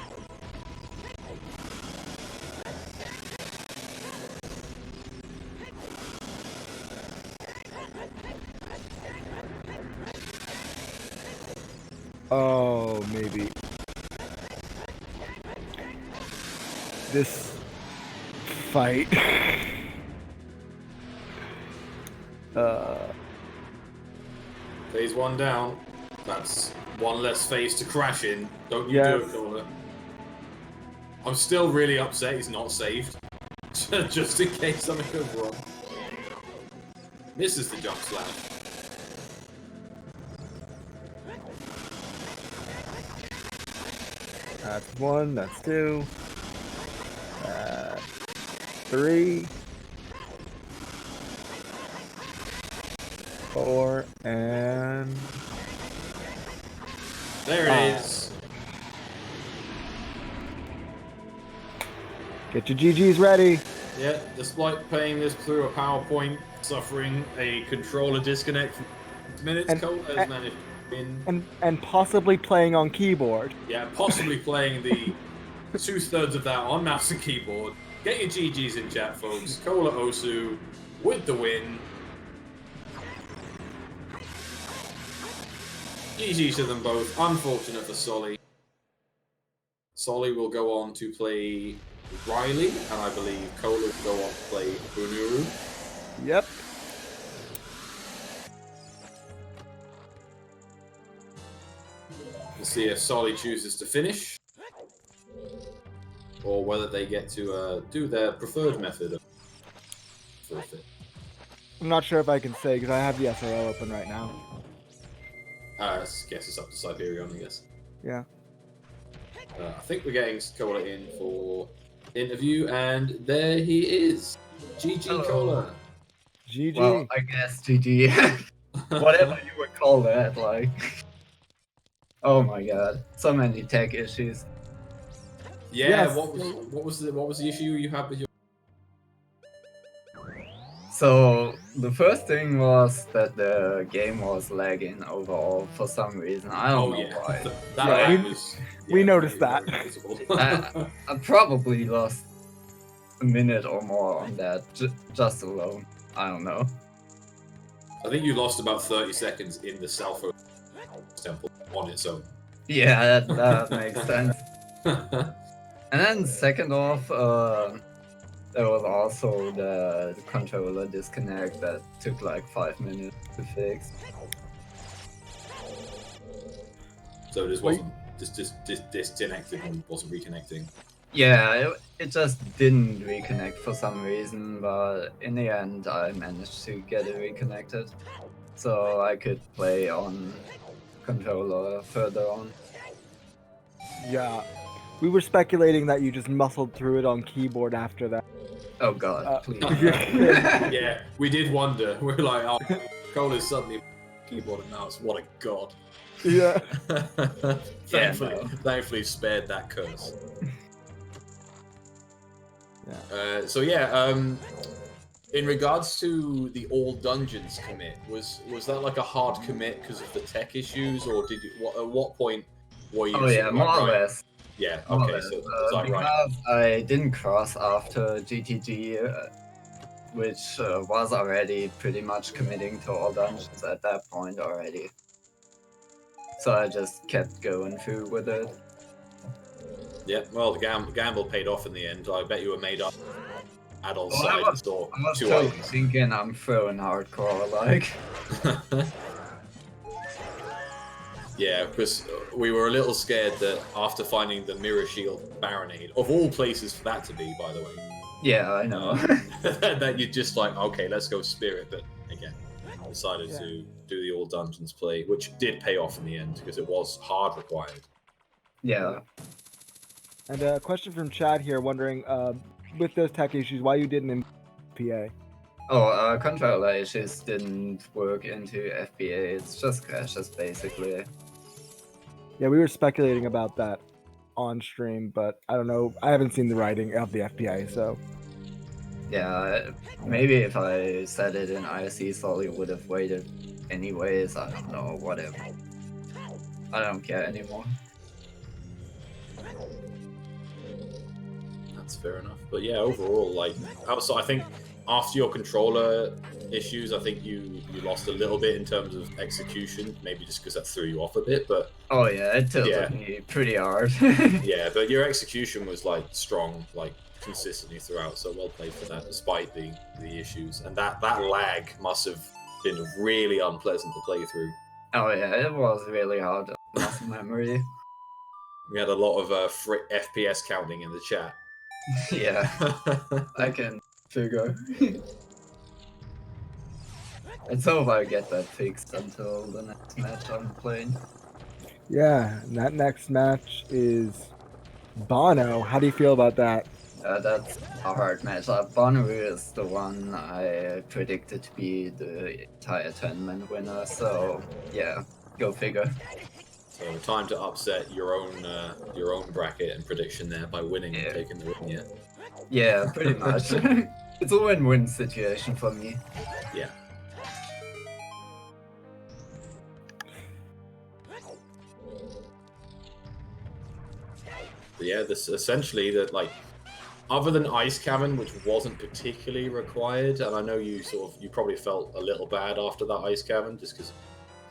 Oh, maybe. This fight. Phase 1 down. That's 1 less phase to crash in. Don't you do it, Cola. I'm still really upset he's not saved. Just in case something goes wrong. Misses the jump slash. That's 1, that's 2. 3, 4, and There it is. Get your GGs ready. Yeah, despite playing this through a PowerPoint, suffering a controller disconnect for minutes, Cole has managed to win. And possibly playing on keyboard. Yeah, possibly playing the 2/3 of that on mouse and keyboard. Get your GGs in chat, folks. Cola Osu with the win. GGs to them both. Unfortunate for Soli. Soli will go on to play Riley, and I believe Cola will go on to play Bunuru. Yep. We'll see if Soli chooses to finish, or whether they get to do their preferred method of forfeit. I'm not sure if I can say because I have the SRO open right now. I guess it's up to Siberian, I guess. Yeah. I think we're getting Cola in for interview, and there he is. GG Hello. Cola. GG. Well, I guess GG. Whatever you would call that, like. Oh my god, so many tech issues. Yeah. Yes. What was the issue you had with your? So the first thing was that the game was lagging overall for some reason. I don't know why. That Yeah, lag was. we noticed very, that. very visible. I probably lost a minute or more on that just alone. I don't know. I think you lost about 30 seconds in the Salfo temple on its own. Yeah, that makes sense. And then second off, there was also the controller disconnect that took like 5 minutes to fix. So this wasn't just disconnected and wasn't reconnecting. Yeah, it just didn't reconnect for some reason, but in the end I managed to get it reconnected. So I could play on controller further on. Yeah. We were speculating that you just muscled through it on keyboard after that. Oh god, please. Yeah, we did wonder. We were like, oh, Cole is suddenly keyboard and mouse. What a god. Yeah. Thankfully spared that curse. Yeah. So yeah, in regards to the all dungeons commit, was that like a hard commit because of the tech issues, or did you? At what point were you? Oh yeah, more or less. Yeah. More or Okay. less. So is that right? Because I didn't cross after GTG, which was already pretty much committing to all dungeons at that point already. So I just kept going through with it. Yeah. Well, the gamble paid off in the end. I bet you were made up. Adult Well, side I was two totally items. thinking I'm throwing hardcore, like. Yeah, because we were a little scared that after finding the Mirror Shield Baronade, of all places for that to be, by the way, Yeah, I know. that you'd just like, okay, let's go Spirit, but again, decided to do the all dungeons play, which did pay off in the end because it was hard required. Yeah. And a question from Chad here wondering, with those tech issues, why you didn't PA? Oh, controller issues didn't work into FBA. It's just crashes basically. Yeah, we were speculating about that on stream, but I don't know. I haven't seen the writing of the FPA, so. Yeah, maybe if I said it in IC, Soli would have waited anyways. I don't know, whatever. I don't care anymore. That's fair enough. But yeah, overall, like, also, I think after your controller issues, I think you lost a little bit in terms of execution, maybe just because that threw you off a bit, but... Oh yeah, it tilted me pretty hard. Yeah, but your execution was, like, strong, like, consistently throughout, so well played for that, despite the issues. And that lag must have been really unpleasant to play through. Oh yeah, it was really hard. Muscle memory. We had a lot of FPS counting in the chat. Yeah, I can figure. Let's hope I get that fixed until the next match I'm playing. Yeah, and that next match is Bono. How do you feel about that? That's a hard matchup. Bonnaroo is the one I predicted to be the entire tournament winner, so yeah, go figure. So time to upset your own bracket and prediction there by winning and taking the win. Yeah. Yeah, pretty much. It's a win-win situation for me. Yeah. But yeah, this essentially that like. Other than Ice Cavern, which wasn't particularly required, and I know you probably felt a little bad after that Ice Cavern just because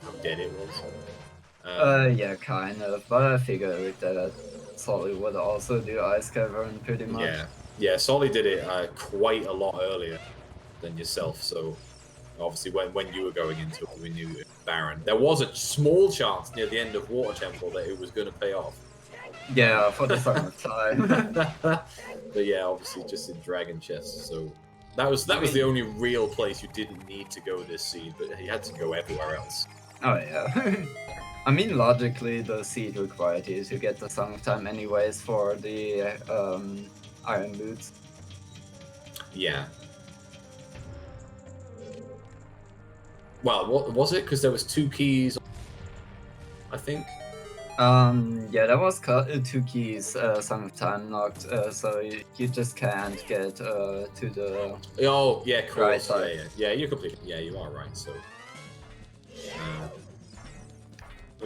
how dead it was. Yeah, kind of, but I figured that Soli would also do Ice Cavern pretty much. Yeah, Soli did it quite a lot earlier than yourself, so obviously when you were going into it, we knew it was barren. There was a small chance near the end of Water Temple that it was going to pay off. Yeah, for the summertime. But yeah, obviously just in Dragon Chest, so that was the only real place you didn't need to go this seed, but you had to go everywhere else. Oh yeah. I mean, logically, the seed required you to get the Song of Time anyways for the Iron Boots. Yeah. Well, what was it? Because there was 2 keys, I think. Yeah, there was 2 keys, Song of Time knocked, so you just can't get to the... Oh, yeah, cool. Right side. Yeah, you're completely... Yeah, you are right, so...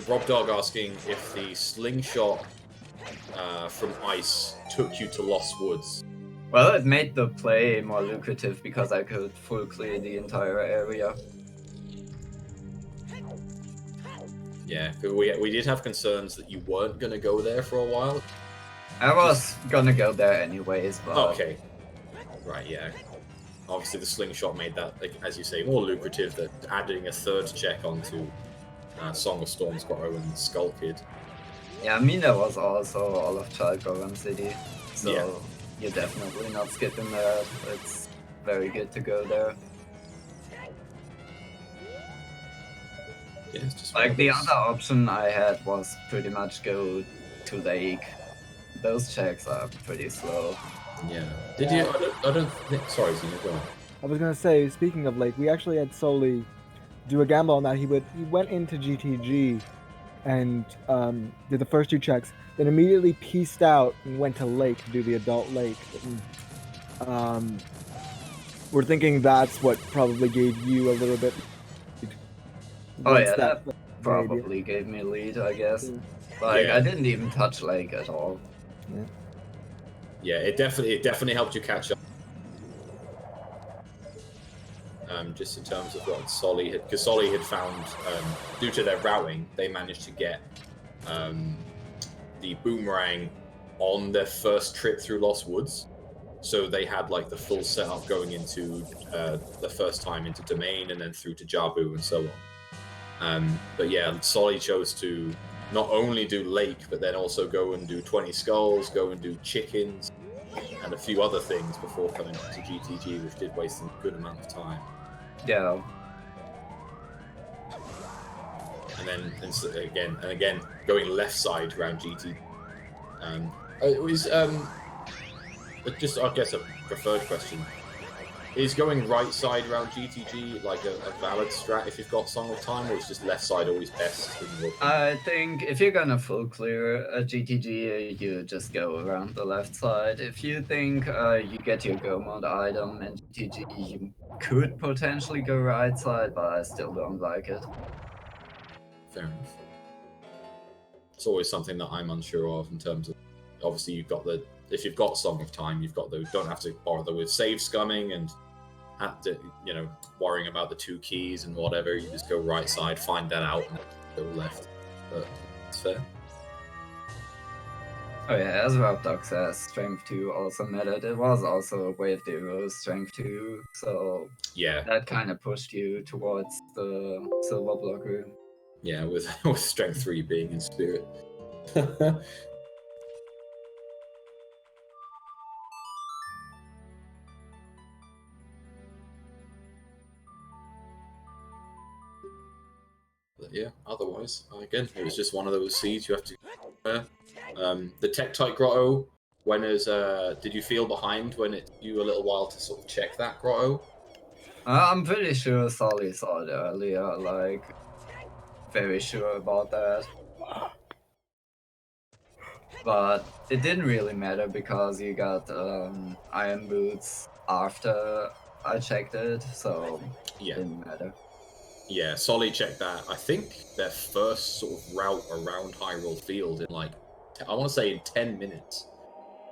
Rob Dog asking if the slingshot from Ice took you to Lost Woods. Well, it made the play more lucrative because I could full clear the entire area. Yeah, we did have concerns that you weren't going to go there for a while. I was gonna go there anyways, but... Okay. Right, yeah. Obviously the slingshot made that, like, as you say, more lucrative, that adding a 3rd check onto Song of Storms Grotto and Skull Kid. Yeah, I mean, there was also all of Chalkoran City, so Yeah. you're definitely not skipping there. It's very good to go there. Yeah, it's just Like, the other option I had was pretty much go to Lake. Those checks are pretty slow. Yeah. Did you? I don't think. Sorry, Zeno, go on. I was gonna say, speaking of Lake, we actually had Soli do a gamble on that. He went into GTG and did the first 2 checks, then immediately pieced out and went to Lake to do the adult Lake. And, we're thinking that's what probably gave you a little bit. Oh yeah, that probably gave me a lead, I guess. Like, Yeah. I didn't even touch Lake at all. Yeah, it definitely helped you catch up. Just in terms of what Soli had, because Soli had found, due to their routing, they managed to get the boomerang on their first trip through Lost Woods. So they had like the full setup going into the first time into Domain and then through to Jabu and so on. But yeah, Soli chose to not only do Lake, but then also go and do 20 Skulls, go and do Chickens, and a few other things before coming to GTG, which did waste a good amount of time. Yeah. And then again going left side around GT. It was just, I guess, a preferred question. Is going right side around GTG like a valid strat if you've got Song of Time, or is just left side always best? I think if you're gonna full clear a GTG, you just go around the left side. If you think you get your Go Mode item in GTG, you could potentially go right side, but I still don't like it. Fair enough. It's always something that I'm unsure of in terms of, obviously you've got if you've got Song of Time, you've got don't have to bother with save scumming and have to, worrying about the 2 keys and whatever. You just go right side, find that out, and go left. But it's fair. Oh yeah, as Rapdoc says, Strength 2 also mattered. It was also a Wave 0 Strength 2, so yeah, that kind of pushed you towards the Silver Block room. Yeah, with Strength 3 being in Spirit. But yeah, otherwise, again, it was just one of those seeds you have to. The Tektite Grotto Did you feel behind when it took you a little while to sort of check that grotto? I'm pretty sure Soli saw it earlier, like, very sure about that. But it didn't really matter because you got iron boots after I checked it, so Yeah. it didn't matter. Yeah, Soli checked that. I think their first sort of route around Hyrule Field in like, I want to say in 10 minutes.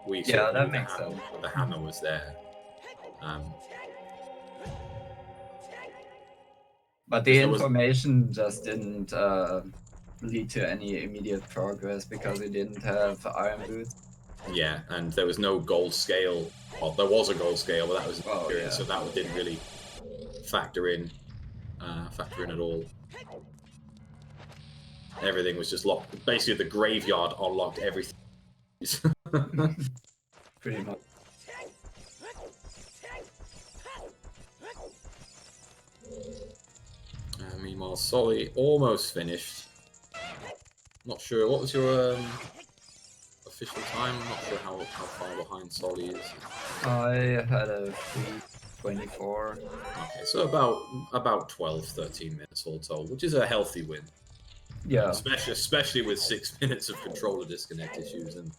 We Yeah, sort of that knew makes sense. the hammer was there. But the there was- information just didn't lead to any immediate progress because we didn't have iron boots. Yeah, and there was no gold scale. Well, there was a gold scale, but that was experience, so that didn't really factor in at all. Everything was just locked. Basically, the graveyard unlocked everything. Pretty much. Meanwhile, Soli almost finished. Not sure. What was your official time? I'm not sure how far behind Soli is. I had a 3:24. Okay, so about 12, 13 minutes all told, which is a healthy win. Yeah. Especially with 6 minutes of controller disconnect issues and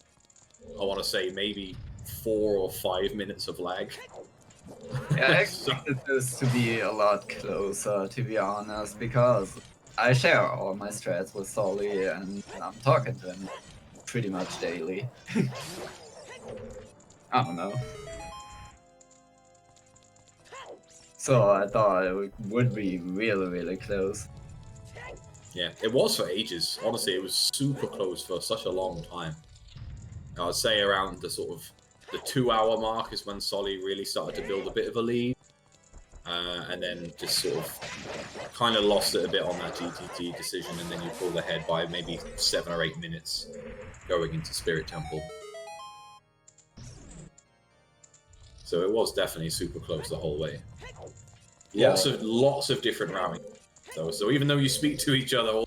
I want to say maybe 4 or 5 minutes of lag. Yeah, I expected this to be a lot closer, to be honest, because I share all my strats with Soli and I'm talking to him pretty much daily. I don't know. So I thought it would be really, really close. Yeah, it was for ages. Honestly, it was super close for such a long time. I'd say around the sort of the 2-hour mark is when Soli really started to build a bit of a lead. And then just sort of kind of lost it a bit on that GTT decision, and then you pulled ahead by maybe 7 or 8 minutes going into Spirit Temple. So it was definitely super close the whole way. Yeah. Lots of different routing. So even though you speak to each other,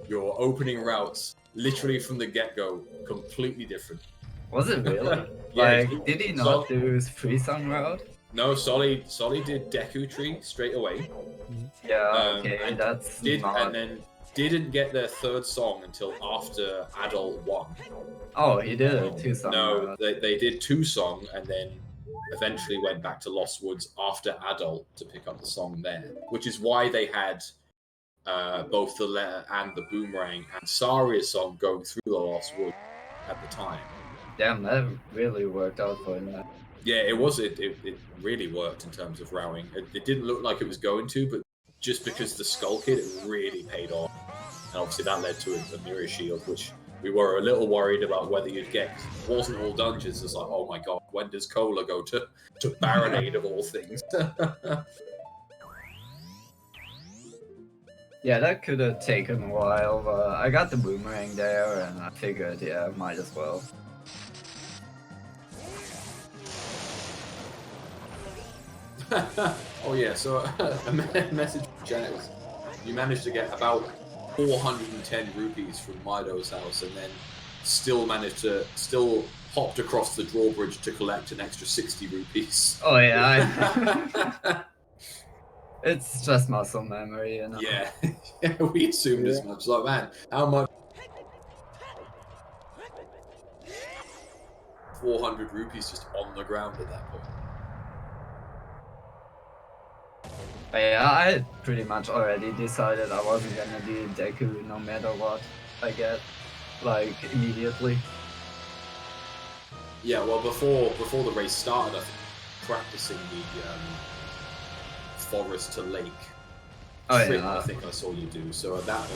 your opening routes, literally from the get-go, completely different. Was it really? Yeah, like, did he not do his free-song route? No, Soli did Deku Tree straight away. Yeah, okay, and that's and then didn't get their third song until after Adult 1. Oh, he did a 2-song No, route. they did 2 song and then eventually went back to Lost Woods after Adult to pick up the song there, which is why they had both the letter and the boomerang and Saria's song going through the Lost Woods at the time. Damn, that really worked out for him. Yeah, it really worked in terms of routing. It didn't look like it was going to, but just because the Skull Kid, it really paid off. And obviously that led to a Mirror Shield, which we were a little worried about whether you'd get. It wasn't all dungeons. It's like, oh my god, when does Cola go to Baronade of all things? Yeah, that could have taken a while, but I got the boomerang there, and I figured, yeah, might as well. Oh yeah, so a message from Janet was, you managed to get about 410 rupees from Mido's house, and then still hopped across the drawbridge to collect an extra 60 rupees. Oh yeah, it's just muscle memory, you know? Yeah, we assumed as much. Like, man, how much? 400 rupees just on the ground at that point. But yeah, I had pretty much already decided I wasn't gonna do Deku no matter what I get, like, immediately. Yeah, well, before the race started, I think practicing the forest to lake trip, I think I saw you do. So that,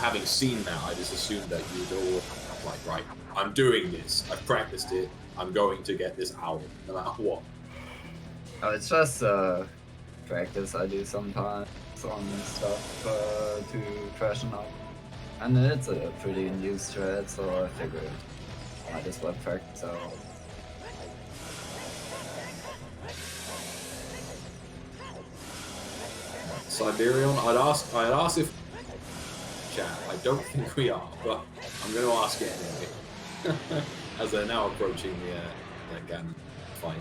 having seen that, I just assumed that you'd all like, right, I'm doing this. I've practiced it. I'm going to get this owl, no matter what. Oh, it's just practice I do sometimes on stuff to freshen up. And it's a pretty new strat, so I figured I just let practice out. Siberian, I'd ask if chat. I don't think we are, but I'm going to ask it anyway. As they're now approaching the Ganon fight.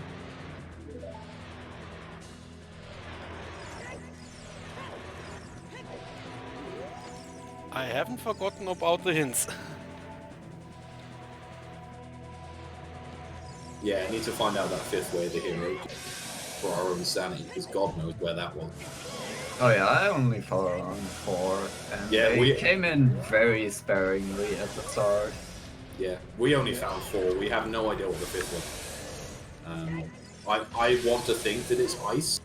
I haven't forgotten about the hints. Yeah, I need to find out that fifth way of the hero for our own sanity, because God knows where that was. Oh yeah, I only followed on 4, and Yeah, they we- came in very sparingly at the start. Yeah, we only found 4. We have no idea what the fifth was. I want to think that it's ice,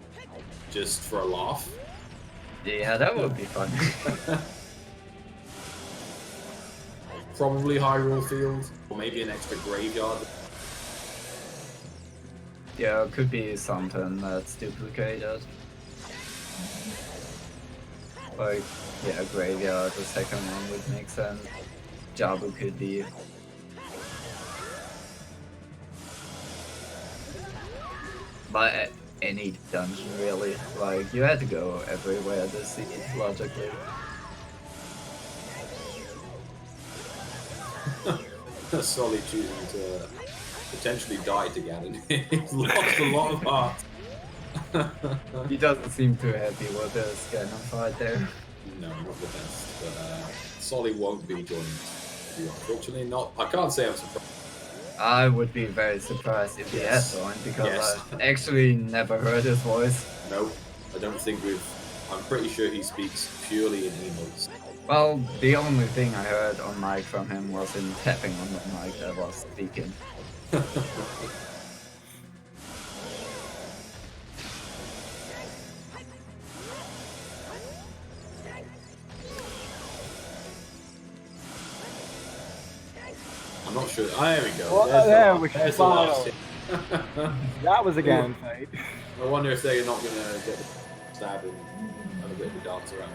just for a laugh. Yeah, that would be fun. Probably Hyrule Field, or maybe an extra graveyard. Yeah, it could be something that's duplicated. Like, yeah, graveyard, the second one would make sense. Jabu could be. But any dungeon, really. Like, you had to go everywhere to see it, logically. Soli choosing to potentially die to Ganon. He's lost a lot of heart. He doesn't seem too happy with this kind of fight there. No, not the best. But Soli won't be joining us. Unfortunately, not. I can't say I'm surprised. I would be very surprised if he had joined, because Yes. I've actually never heard his voice. No, I don't think we've. I'm pretty sure he speaks purely in emotes. Well, the only thing I heard on mic from him was him tapping on the mic that was speaking. I'm not sure. Oh, there we go. Well, There's the there last- we there's the follow. last hit. That was a Ganon fight. I wonder if they're not going to get stabbed and have a bit of a dance around.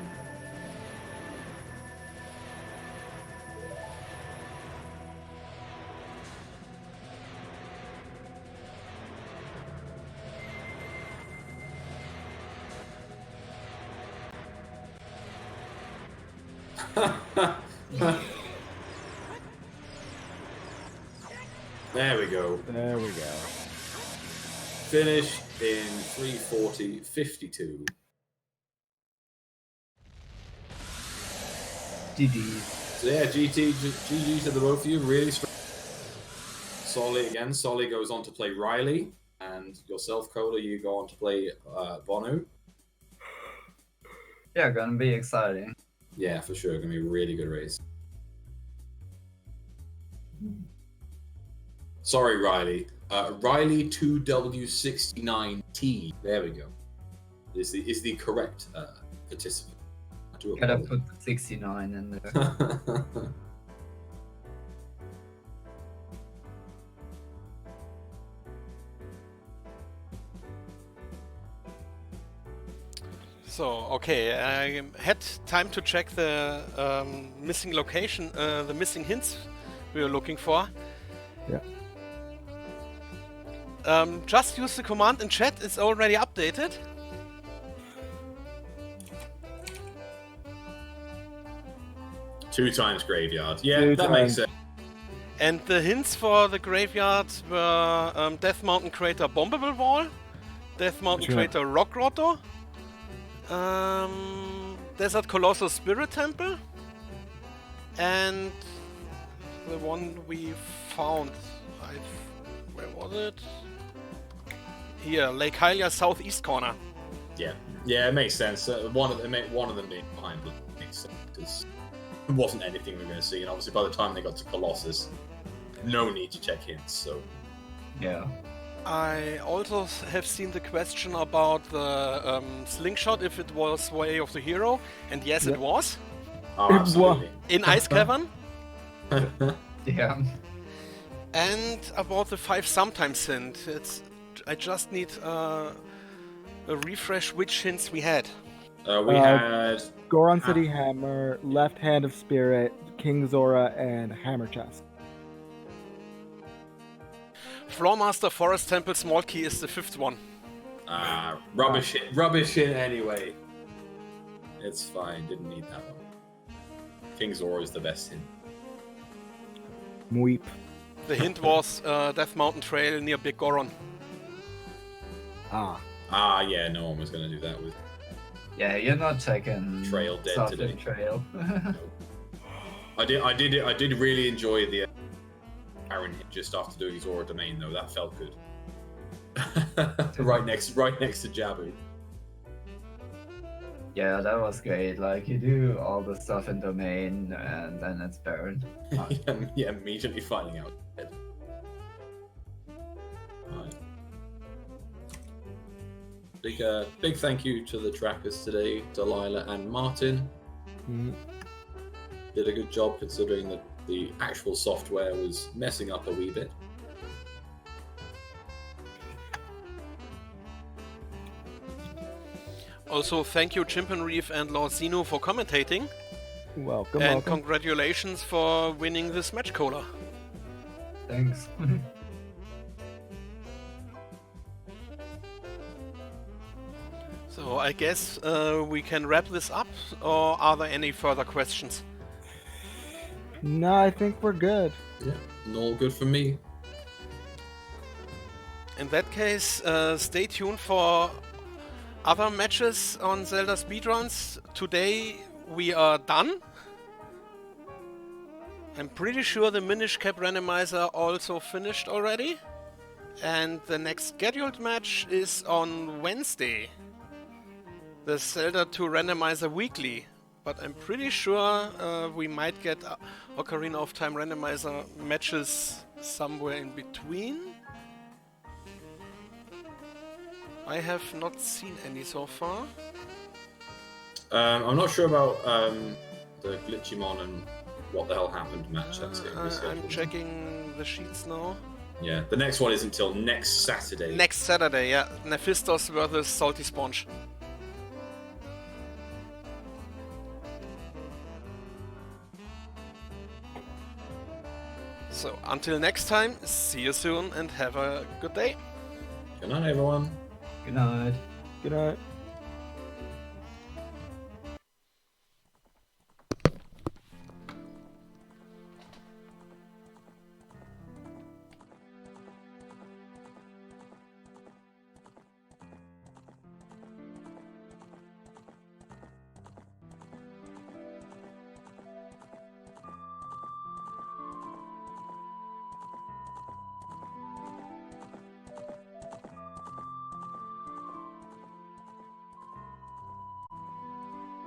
There we go. There we go. Finished in 3:40.52. GG. So yeah, GG to the both of you. Really strong. Soli again. Soli goes on to play Riley, and yourself, Coda, you go on to play Bono. Yeah, gonna be exciting. Yeah, for sure. Gonna be a really good race. Sorry, Riley. Riley 2W69T. There we go. Is the correct participant. I do Gotta apologize. put the 69 in there. So, okay, I had time to check the missing location, the missing hints we were looking for. Yeah. Just use the command in chat, it's already updated. Two times graveyard. Yeah, Two that makes times. sense. And the hints for the graveyard were Death Mountain Crater Bombable Wall, Death Mountain Which one? Crater Rock Grotto, Desert Colossus Spirit Temple, and the one we found, where was it? Here, Lake Hylia southeast corner. Yeah, yeah, it makes sense. One of them being behind makes sense because it wasn't anything we were going to see, and obviously by the time they got to Colossus, no need to check hints. So Yeah. I also have seen the question about the slingshot, if it was Way of the Hero, and yes, Yep. it was. oh, absolutely. In Ice Cavern. Yeah. And about the 5 sometimes hint, I just need a refresh which hints we had. We had Goron City Hammer, Left Hand of Spirit, King Zora, and Hammer Chest. Floormaster Forest Temple Small Key is the 5th one. rubbish hint anyway. It's fine. Didn't need that one. King Zora is the best hint. Mweep. The hint was Death Mountain Trail near Big Goron. Ah, yeah, no one was going to do that with Yeah, you're not checking Trail dead stuff today. in Trail. I did really enjoy the Aaron hit just after doing his Aura Domain though. That felt good. right next to Jabu. Yeah, that was great. Like, you do all the stuff in Domain, and then it's Baron. Yeah, immediately finding out. Right. Big thank you to the trackers today, Delilah and Martin. Did a good job considering that the actual software was messing up a wee bit. Also, thank you, Chimpanreef and Lord Zeno, for commentating. Welcome, And welcome. congratulations for winning this match, Cola. Thanks. So I guess we can wrap this up, or are there any further questions? No, I think we're good. Yeah, and all good for me. In that case, stay tuned for other matches on Zelda Speedruns. Today we are done. I'm pretty sure the Minish Cap randomizer also finished already. And the next scheduled match is on Wednesday. The Zelda 2 randomizer weekly. But I'm pretty sure we might get Ocarina of Time randomizer matches somewhere in between. I have not seen any so far. I'm not sure about the Glitchymon and what the hell happened match. That's it. I'm checking the sheets now. Yeah, the next one is until next Saturday. Next Saturday, yeah. Nephistos versus Salty Sponge. So, until next time, see you soon and have a good day. Good night, everyone. Good night. Good night.